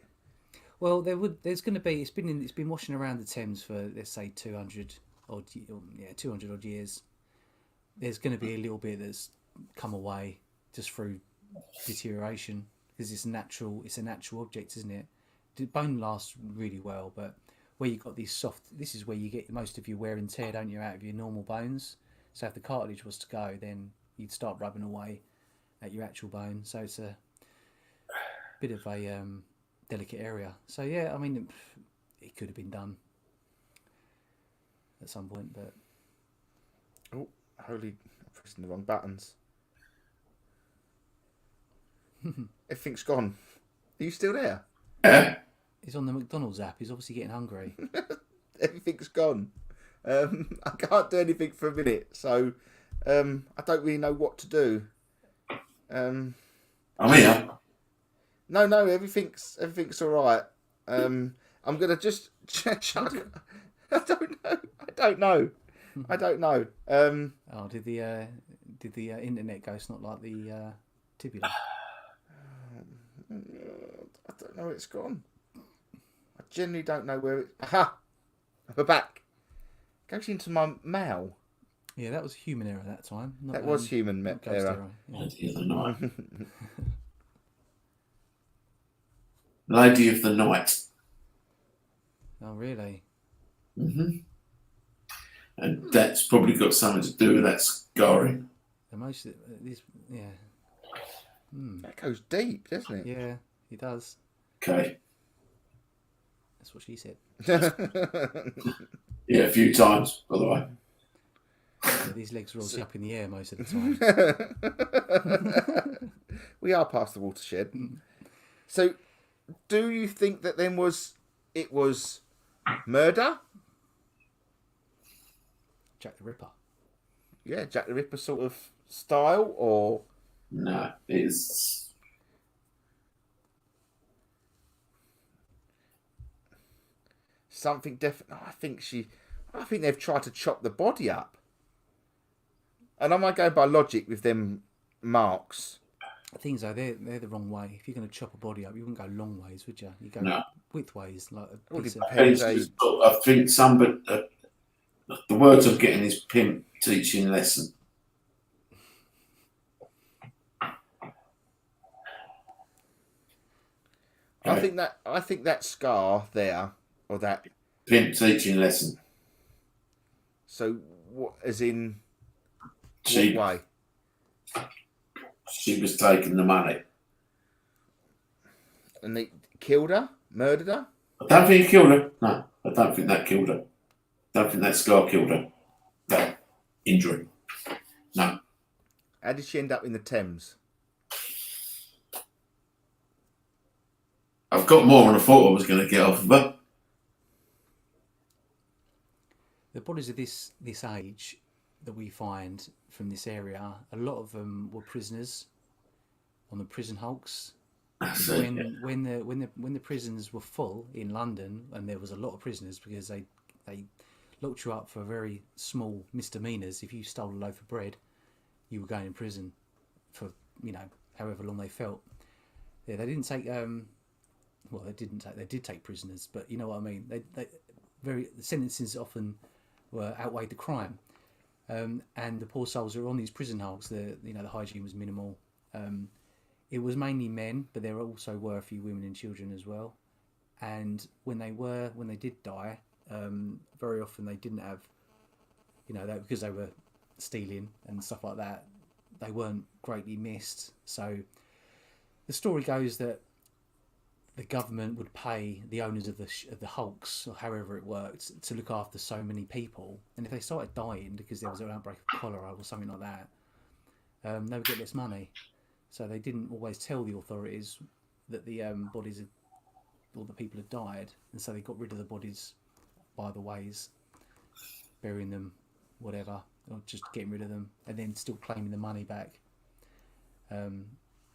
Well, there's going to be. It's been washing around the Thames for, let's say, 200 odd years. There's going to be a little bit that's come away just through deterioration because it's a natural object, isn't it? The bone lasts really well, but where you've got these soft, this is where you get most of your wear and tear, don't you, out of your normal bones. So if the cartilage was to go, then you'd start rubbing away at your actual bone. So it's a bit of a delicate area. So yeah, I mean, it could have been done at some point, but Oh, holy! I'm pressing the wrong buttons. Everything's gone. Are you still there? Yeah. he's on the McDonald's app. He's obviously getting hungry. Everything's gone. I can't do anything for a minute, so I don't really know what to do. I'm here. No, everything's all right. I'm gonna just check. I don't know. Oh, did the internet ghost not like the tibula? I don't know where it's gone. I genuinely don't know where it. Aha! We're back. Goes into my mail. Yeah, that was human error that time. Not, That was human not ghost error. Yeah. Lady of the night. Lady of the night. Oh, really? And that's probably got something to do with that scarring. The most this, yeah. That goes deep, doesn't it? Yeah, he does. Okay. That's what she said. Yeah, a few times, by the way. Yeah, these legs are obviously up in the air most of the time. We are past the watershed. So, do you think that it was murder? Jack the Ripper. Yeah, Jack the Ripper sort of style, or No, it's something different. I think they've tried to chop the body up. And I might go by logic with them marks. Things though, they're the wrong way. If you're going to chop a body up, you wouldn't go long ways, would you? You go No. width ways, like a Well, piece of depends. I think somebody. The words I'm getting is pimp teaching lesson. I think that scar there, or that. Pimp teaching lesson. So what? As in, She what way? She was taking the money. And they killed her, murdered her. I don't think he killed her. No, I don't think that killed her. I don't think that scar killed her. That injury. No. How did she end up in the Thames? I've got more than I thought I was going to get off of her. The bodies of this age that we find from this area, a lot of them were prisoners on the prison hulks. When the prisons were full in London, and there was a lot of prisoners because they locked you up for very small misdemeanors. If you stole a loaf of bread, you were going in prison for however long they felt. Yeah, they didn't take they did take prisoners, but you know what I mean. The sentences often were outweighed the crime, and the poor souls who were on these prison hulks. The hygiene was minimal. It was mainly men, but there also were a few women and children as well. And when they did die, very often they didn't have, because they were stealing and stuff like that, they weren't greatly missed. So the story goes that the government would pay the owners of the hulks, or however it worked, to look after so many people. And if they started dying because there was an outbreak of cholera or something like that, they would get less money. So they didn't always tell the authorities that the bodies or the people had died, and so they got rid of the bodies by the ways, burying them, whatever, or just getting rid of them, and then still claiming the money back.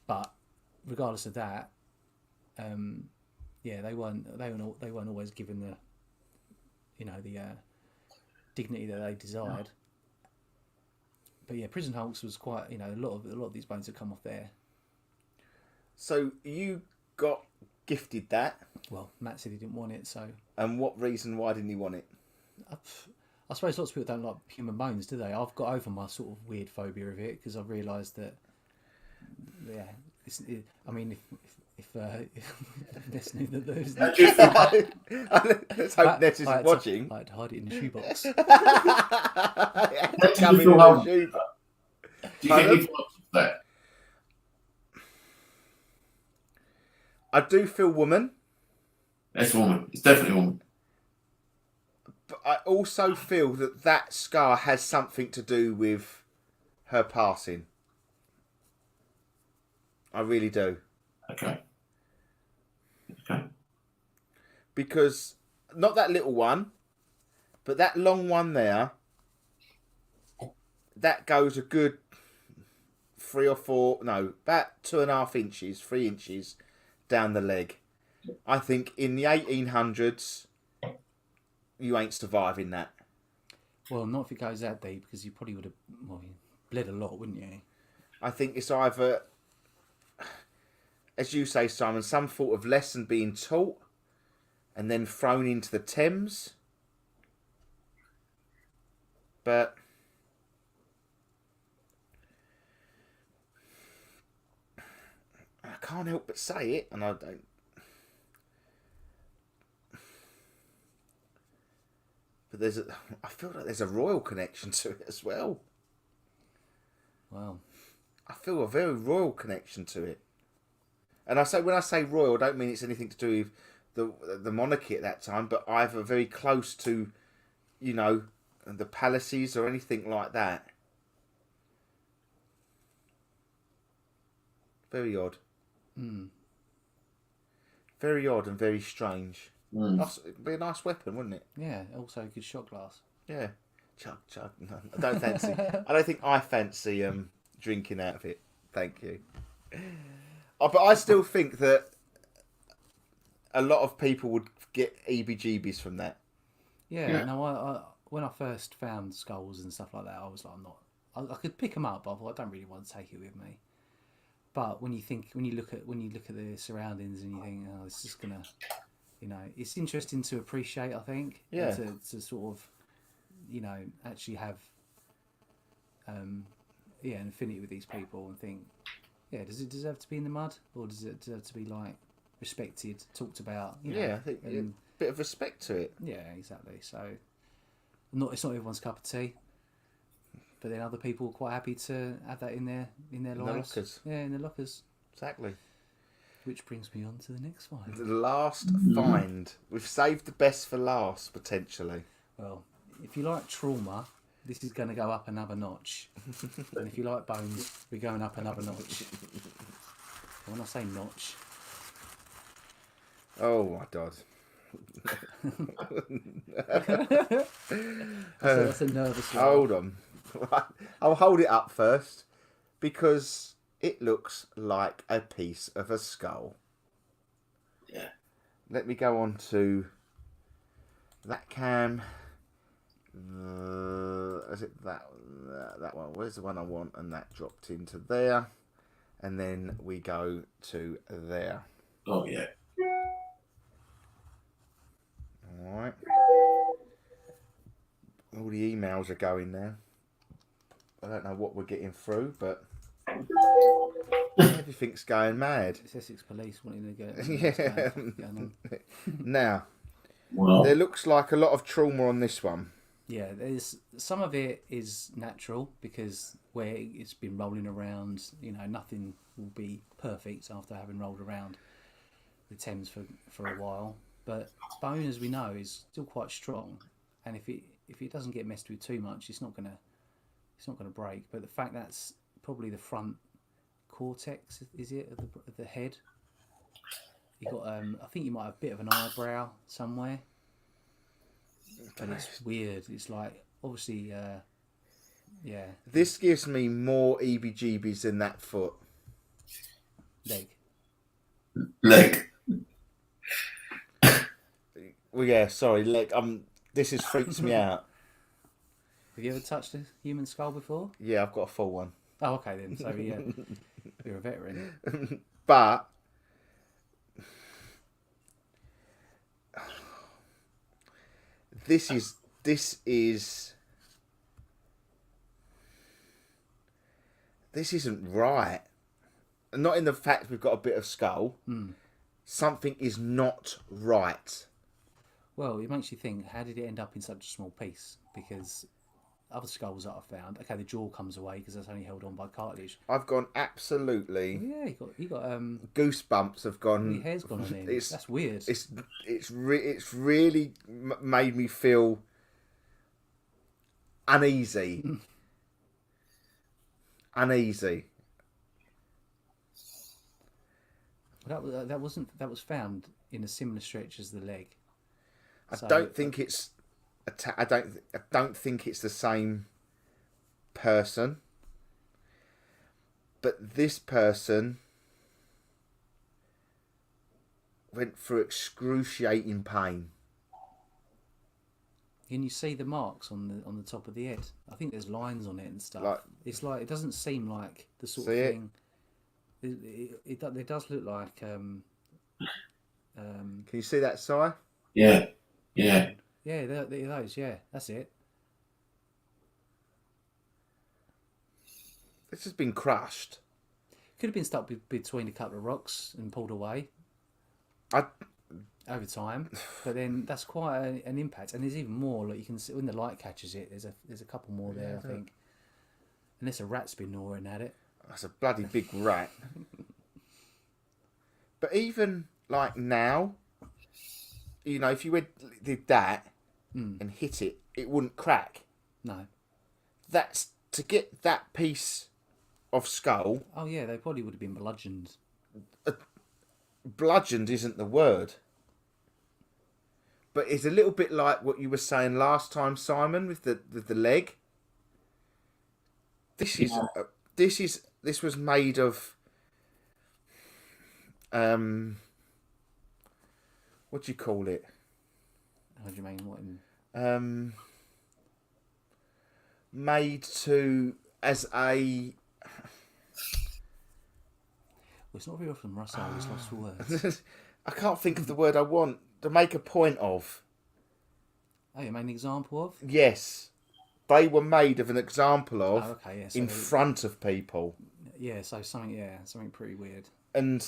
But regardless of that, they weren't always given the dignity that they desired. But yeah, prison hulks was quite, a lot of these bones have come off there. So you got gifted that. Well, Matt said he didn't want it, so. And what reason? Why didn't he want it? I suppose lots of people don't like human bones, do they? I've got over my sort of weird phobia of it because I've realised that, yeah, I mean, if Ness knew that there's How do you feel? Let's hope Ness isn't watching. I had to hide it in the shoebox. How do Come you in feel a how- shoebox. Do you get any vibes of that? I do feel woman, That's a woman. It's definitely a woman. but I also feel that that scar has something to do with her passing. I really do. Okay. Okay. Because, not that little one, but that long one there, that goes a good 3 or 4, no, about 2.5 inches, 3 inches down the leg. I think in the 1800s, you ain't surviving that. Well, not if it goes that deep, because you probably would have you bled a lot, wouldn't you? I think it's either, as you say, Simon, some sort of lesson being taught and then thrown into the Thames. But I can't help but say it, and I don't. But I feel like there's a royal connection to it as well. Wow. I feel a very royal connection to it. And when I say royal, I don't mean it's anything to do with the monarchy at that time, but either very close to, the palaces or anything like that. Very odd. Mm. Very odd and very strange. Mm. It'd be a nice weapon, wouldn't it? Yeah, also a good shot glass. Yeah. Chug. No, I don't fancy. I don't think I fancy drinking out of it. Thank you. But I still think that a lot of people would get EBGBs from that. Yeah. No, I when I first found skulls and stuff like that, I was like, I could pick them up, but I thought I don't really want to take it with me. But when you look at the surroundings and you think, oh, it's just gonna, it's interesting to appreciate. I think. Yeah. To sort of, actually have, an affinity with these people and think, yeah, does it deserve to be in the mud, or does it deserve to be like respected, talked about? Yeah, I think a bit of respect to it. Yeah, exactly. So, it's not everyone's cup of tea, but then other people are quite happy to have that in their lives. Lockers. Yeah, in their lockers. Exactly. Which brings me on to the next one. The last find. We've saved the best for last, potentially. Well, if you like trauma, this is going to go up another notch. And if you like bones, we're going up another notch. And when I say notch... Oh, my God. that's a nervous one. Hold on. I'll hold it up first, because it looks like a piece of a skull. Yeah. Let me go on to that cam. Is it that one? Where's the one I want? And that dropped into there. And then we go to there. Oh, yeah. Alright. All the emails are going now. I don't know what we're getting through, but everything's going mad. It's Essex Police wanting to get Yeah. going on. Now, Well, there looks like a lot of trauma on this one. Yeah, there's some of it is natural because where it's been rolling around, nothing will be perfect after having rolled around the Thames for a while. But bone, as we know, is still quite strong, and if it doesn't get messed with too much, it's not gonna break. But the fact that's probably the front cortex, is it, of the head? You got I think you might have a bit of an eyebrow somewhere. But it's weird. It's like, obviously, yeah. This gives me more EBGBs than that foot. leg. Well, yeah, sorry, leg. This freaks me out. Have you ever touched a human skull before? Yeah, I've got a full one. Oh, okay then. So yeah, you're a veteran. But this is this isn't right. Not in the fact we've got a bit of skull. Something is not right. Well, it makes you think, how did it end up in such a small piece? Because other skulls that I found, okay, the jaw comes away because that's only held on by cartilage. I've gone absolutely. Yeah, you got goosebumps have gone. your hair's gone on in. That's weird. It's really made me feel uneasy. Uneasy. That was found in a similar stretch as the leg. I don't think it's I don't think it's the same person. But this person went through excruciating pain. Can you see the marks on the top of the head? I think there's lines on it and stuff. It's like, it doesn't seem like the sort of thing. It does look like. Can you see that, Si? Yeah. Yeah, those. Yeah, that's it. This has been crushed. Could have been stuck between a couple of rocks and pulled away. Over time, but then that's quite an impact, and there's even more. Like, you can see when the light catches it. There's a couple more there, I think. Unless a rat's been gnawing at it. That's a bloody big rat. But even like now, you know, if you did that and hit it, it wouldn't crack. No. That's to get that piece of skull. Oh yeah, they probably would have been bludgeoned. Bludgeoned isn't the word. But it's a little bit like what you were saying last time, Simon, with the leg. This was made of what do you call it? How do you mean? What? Made to as a. Well, it's not very often Russell is lost for words. I can't think of the word I want to make a point of. Oh, you made an example of? Yes. They were made of an example of okay, yeah, so in front of people. Yeah, so something pretty weird. And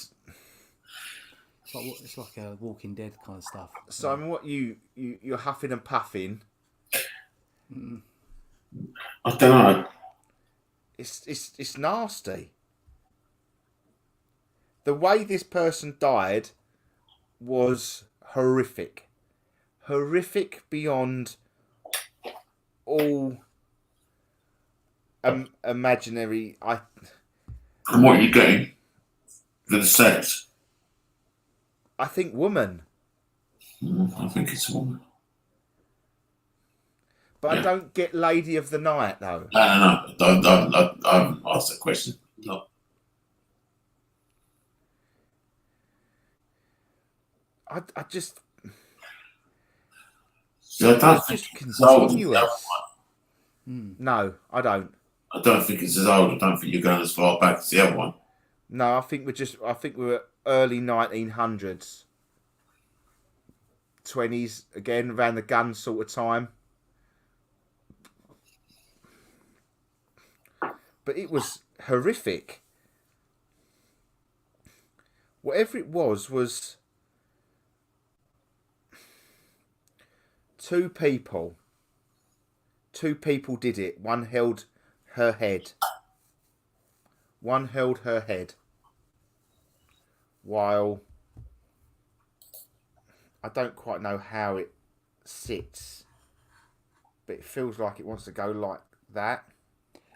it's like a Walking Dead kind of stuff. Simon, what you're huffing and puffing? I don't know. It's nasty. The way this person died was horrific. Horrific beyond all imaginary. And what are you getting for the sex? I think woman. I think it's a woman. But yeah. I don't get lady of the night though. No. I haven't asked that question. No. I just. So I don't it's think just it's old. continuous. No, I don't. I don't think it's as old. I don't think you're going as far back as the other one. No, I think we're early 1900s. 20s, again, around the gun sort of time. But it was horrific. Whatever it was two people. Two people did it. One held her head. While I don't quite know how it sits, but it feels like it wants to go like that.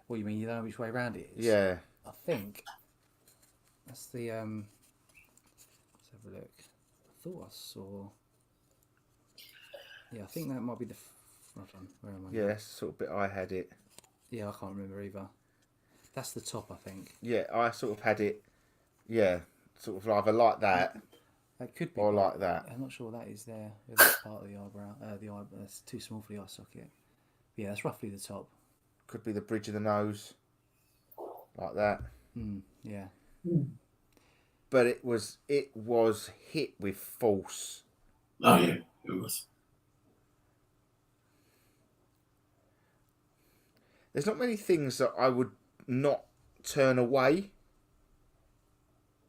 What, you mean you don't know which way around it is? Yeah. I think that's the let's have a look. I thought I saw. Yeah, I think that might be the. Hold on, where am I? Yeah, that's the sort of bit I had it. Yeah, I can't remember either. That's the top, I think. Yeah, I sort of had it. Yeah, sort of either like that. That could be. Or like that. I'm not sure that is there. That's part of the eyebrow. That's too small for the eye socket. Yeah, that's roughly the top. Could be the bridge of the nose. Like that. Yeah. But it was hit with force. Oh yeah, it was. There's not many things that I would not turn away,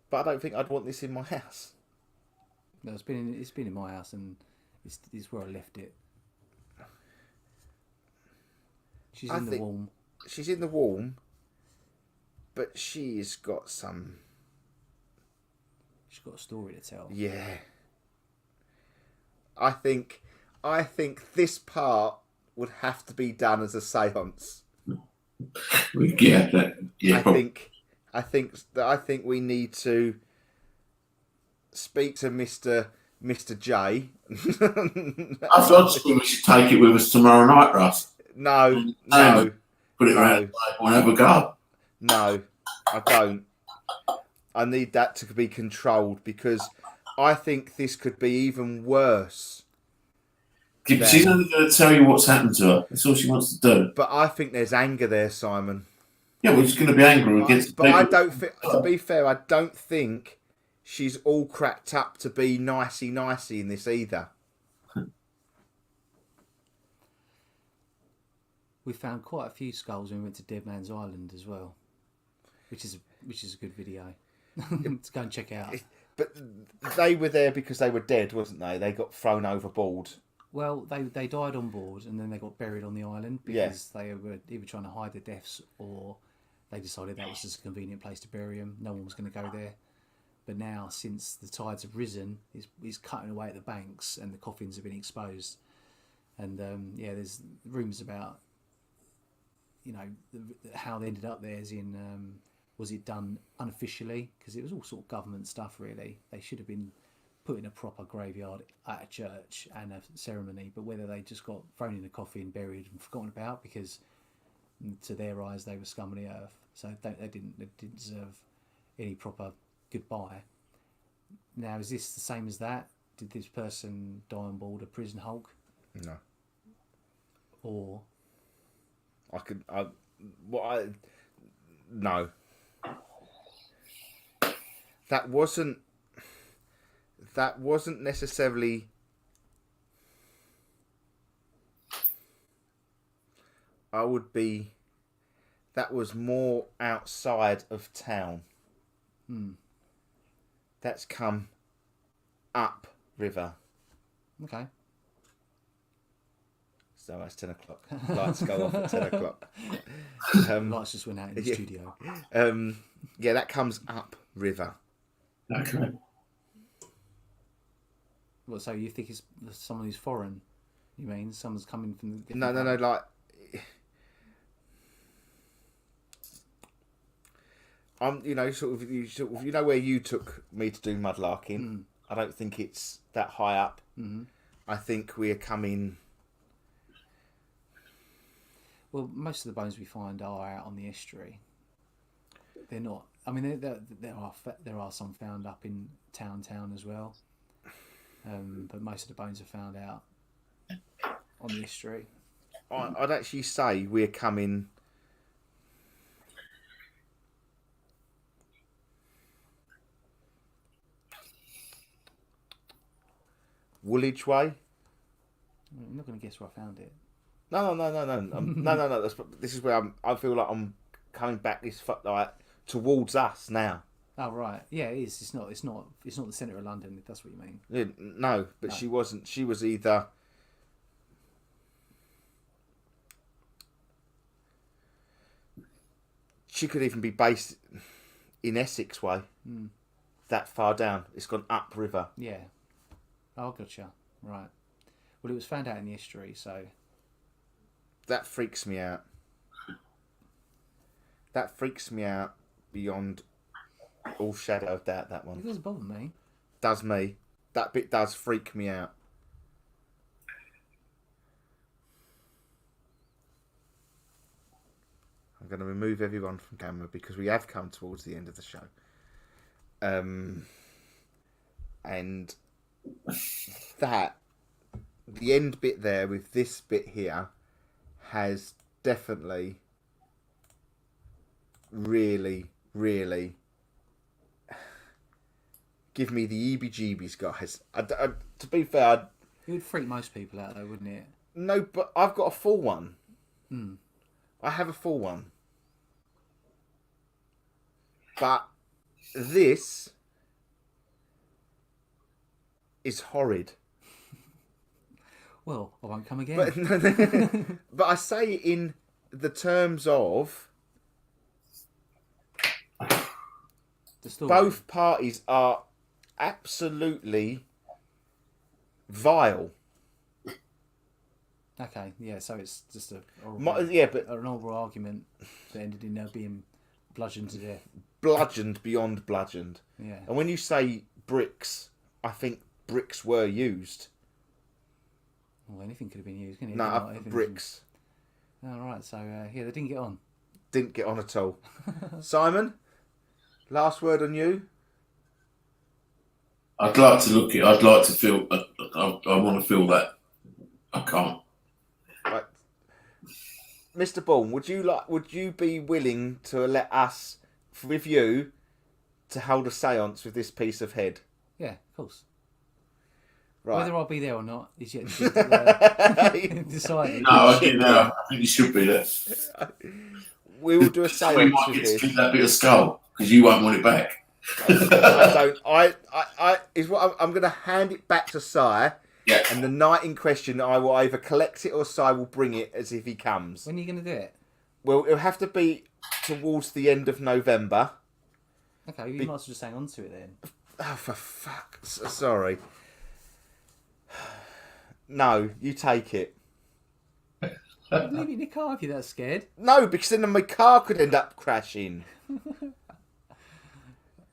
but I don't think I'd want this in my house. No, it's been in my house, and it's where I left it. She's in the warm. She's in the warm, but she's got some. She's got a story to tell. Yeah. I think this part would have to be done as a séance. Yeah. I think we need to speak to Mr. J. I thought we should take it with us tomorrow night, Russ. No. Put it around the table and have a go. No, I don't. I need that to be controlled because I think this could be even worse. She's only going to tell you what's happened to her. That's all she wants to do. But I think there's anger there, Simon. Yeah, we're just going to be angry against. But I don't think. To be fair, I don't think she's all cracked up to be nicey in this either. We found quite a few skulls when we went to Dead Man's Island as well, which is a good video. Let's go and check it out. But they were there because they were dead, wasn't they? They got thrown overboard. Well, they died on board and then they got buried on the island because they were either trying to hide their deaths or they decided that was just a convenient place to bury them. No one was going to go there. But now, since the tides have risen, it's cutting away at the banks and the coffins have been exposed. And there's rumours about, how they ended up there, as in, was it done unofficially? Because it was all sort of government stuff, really. They should have been put in a proper graveyard at a church and a ceremony, but whether they just got thrown in a coffin, buried and forgotten about because to their eyes they were scum of the earth, so they didn't deserve any proper goodbye. Now, is this the same as that? Did this person die on board a prison hulk? No. Or no. That wasn't necessarily. That was more outside of town. That's come up river. okay. So that's 10 o'clock. Lights go off at 10 o'clock. Lights just went out in the studio. Yeah, that comes up river. Okay. Well, so you think it's someone who's foreign? You mean someone's coming from the... No, like... sort of, where you took me to do mud larking. I don't think it's that high up. Mm-hmm. I think we're coming. Well, most of the bones we find are out on the estuary. They're not. I mean, there are some found up in town as well, but most of the bones are found out on the estuary. I'd actually say we're coming. Woolwich way. I'm not going to guess where I found it. No. No. This is where I feel like I'm coming back towards us now. Oh right, yeah, it is. It's not the centre of London, if that's what you mean. Yeah, no, but no. She wasn't. She was either. She could even be based in Essex way. That far down, it's gone up river. Yeah. Oh, gotcha. Right. Well, it was found out in the estuary, so... That freaks me out. That freaks me out beyond all shadow of doubt, that one. It doesn't bother me. Does me. That bit does freak me out. I'm going to remove everyone from camera because we have come towards the end of the show. And... that the end bit there with this bit here has definitely really give me the EBGBs, guys. To be fair, it would freak most people out though, wouldn't it? No, but I've got a full one. I have a full one. But this is horrid. Well, I won't come again. But I say it in the terms of The story. both parties are absolutely vile. Okay, yeah, so it's just a Yeah, but an oral argument that ended in being bludgeoned to death. bludgeoned beyond bludgeoned. Yeah. And when you say bricks, I think bricks were used. Well, anything could have been used, couldn't it? No, Not everything- bricks. Oh, right, so yeah, they didn't get on. Didn't get on at all. Simon, last word on you. I'd like to look at. I'd like to feel. I want to feel that. I can't. Right. Mr. Bourne, would you be willing to let us, with you, to hold a séance with this piece of head? Yeah, of course. Right. Whether I'll be there or not is yet to be decided. No, I think you should be there. We will do a We séance might with get to this. keep that bit of skull because you won't want it back. I don't. I is what I'm going to hand it back to Sire. Yeah. And the night in question, I will either collect it or Sire will bring it as if he comes. When are you going to do it? Well, it'll have to be towards the end of November. Okay, you might as well just hang on to it then. Oh, for fuck! Sorry. No, you take it. Leave it in the car if you're that scared. No, because then my car could end up crashing.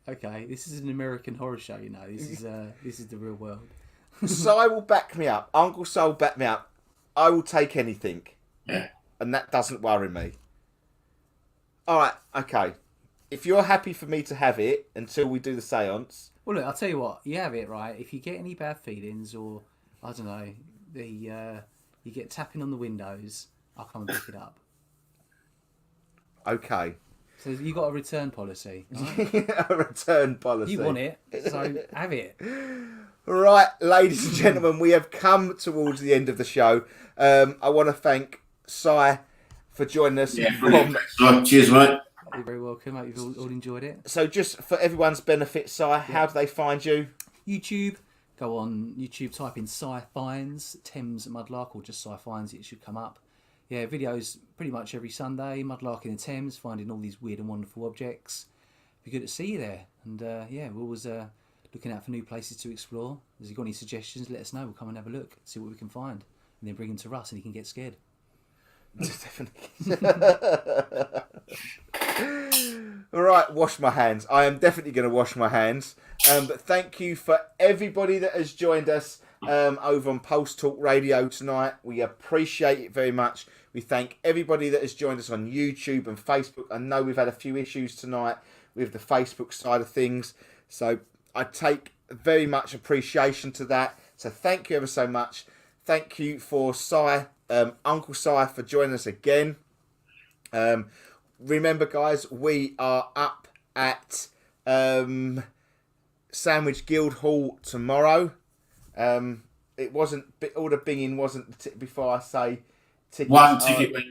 Okay, this is an American horror show, you know. This is the real world. Si will back me up. Uncle Si will back me up. I will take anything. Yeah. And that doesn't worry me. Alright, okay. If you're happy for me to have it until we do the séance... Well, look, I'll tell you what. You have it, right? If you get any bad feelings or, I don't know, you get tapping on the windows, I'll come and pick it up. Okay. So you got a return policy, right? A return policy. You want it, so have it. Right, ladies and gentlemen, we have come towards the end of the show. I want to thank Si for joining us. Yeah, brilliant. Cheers, mate. You're very welcome. Hope you've all enjoyed it. So just for everyone's benefit, Si, how do they find you? YouTube. Go on YouTube, type in Si Finds, Thames Mud Lark, or just Si Finds, it should come up. Yeah, videos pretty much every Sunday, mud larking in the Thames, finding all these weird and wonderful objects. Be good to see you there. And yeah, we're always looking out for new places to explore. If you've got any suggestions, let us know. We'll come and have a look, see what we can find. And then bring them to Russ and he can get scared. Definitely. All right, wash my hands. I am definitely going to wash my hands. But thank you for everybody that has joined us over on Pulse Talk Radio tonight. We appreciate it very much. We thank everybody that has joined us on YouTube and Facebook. I know we've had a few issues tonight with the Facebook side of things. So I take very much appreciation to that. So thank you ever so much. Thank you for Uncle Si for joining us again. Remember, guys, we are up at Sandwich Guild Hall tomorrow. It wasn't all the binging wasn't before I say tickets. One ticket.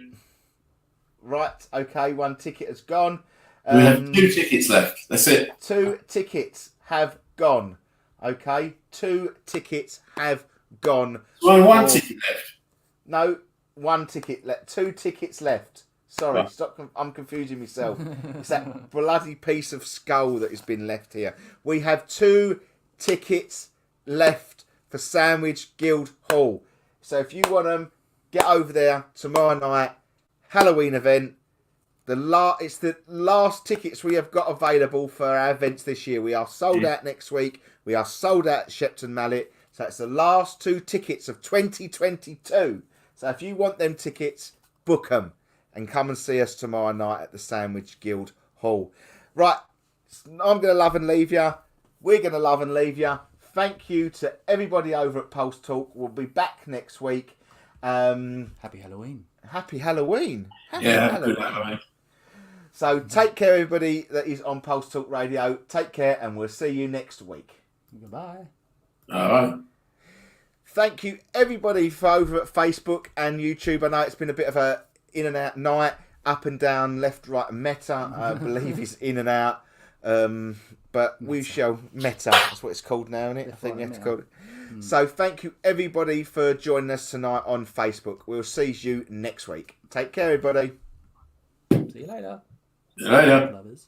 Right, okay, one ticket has gone. We have 2 tickets left. That's it. 2 tickets have gone. Okay, 2 tickets have gone. There's only one ticket left. No, 1 ticket left. 2 tickets left. Sorry, stop. I'm confusing myself. It's that bloody piece of skull that has been left here. We have 2 tickets left for Sandwich Guild Hall. So if you want them, get over there tomorrow night. Halloween event. It's the last tickets we have got available for our events this year. We are sold out next week. We are sold out at Shepton Mallet. So it's the last 2 tickets of 2022. So if you want them tickets, book them. And come and see us tomorrow night at the Sandwich Guild Hall. Right, I'm going to love and leave you. We're going to love and leave you. Thank you to everybody over at Pulse Talk. We'll be back next week. Happy Halloween. Happy Halloween. Happy Yeah, Halloween. good Halloween. So take care, everybody that is on Pulse Talk Radio. Take care, and we'll see you next week. Goodbye. All right. Thank you, everybody, for over at Facebook and YouTube. I know it's been a bit of a in and out night. up and down, left, right, and meta. I believe is in and out. But we shall meta. That's what it's called now, isn't it? I think you have to call it. So thank you everybody for joining us tonight on Facebook. We'll see you next week. Take care, everybody. See you later. See you later. Lovers.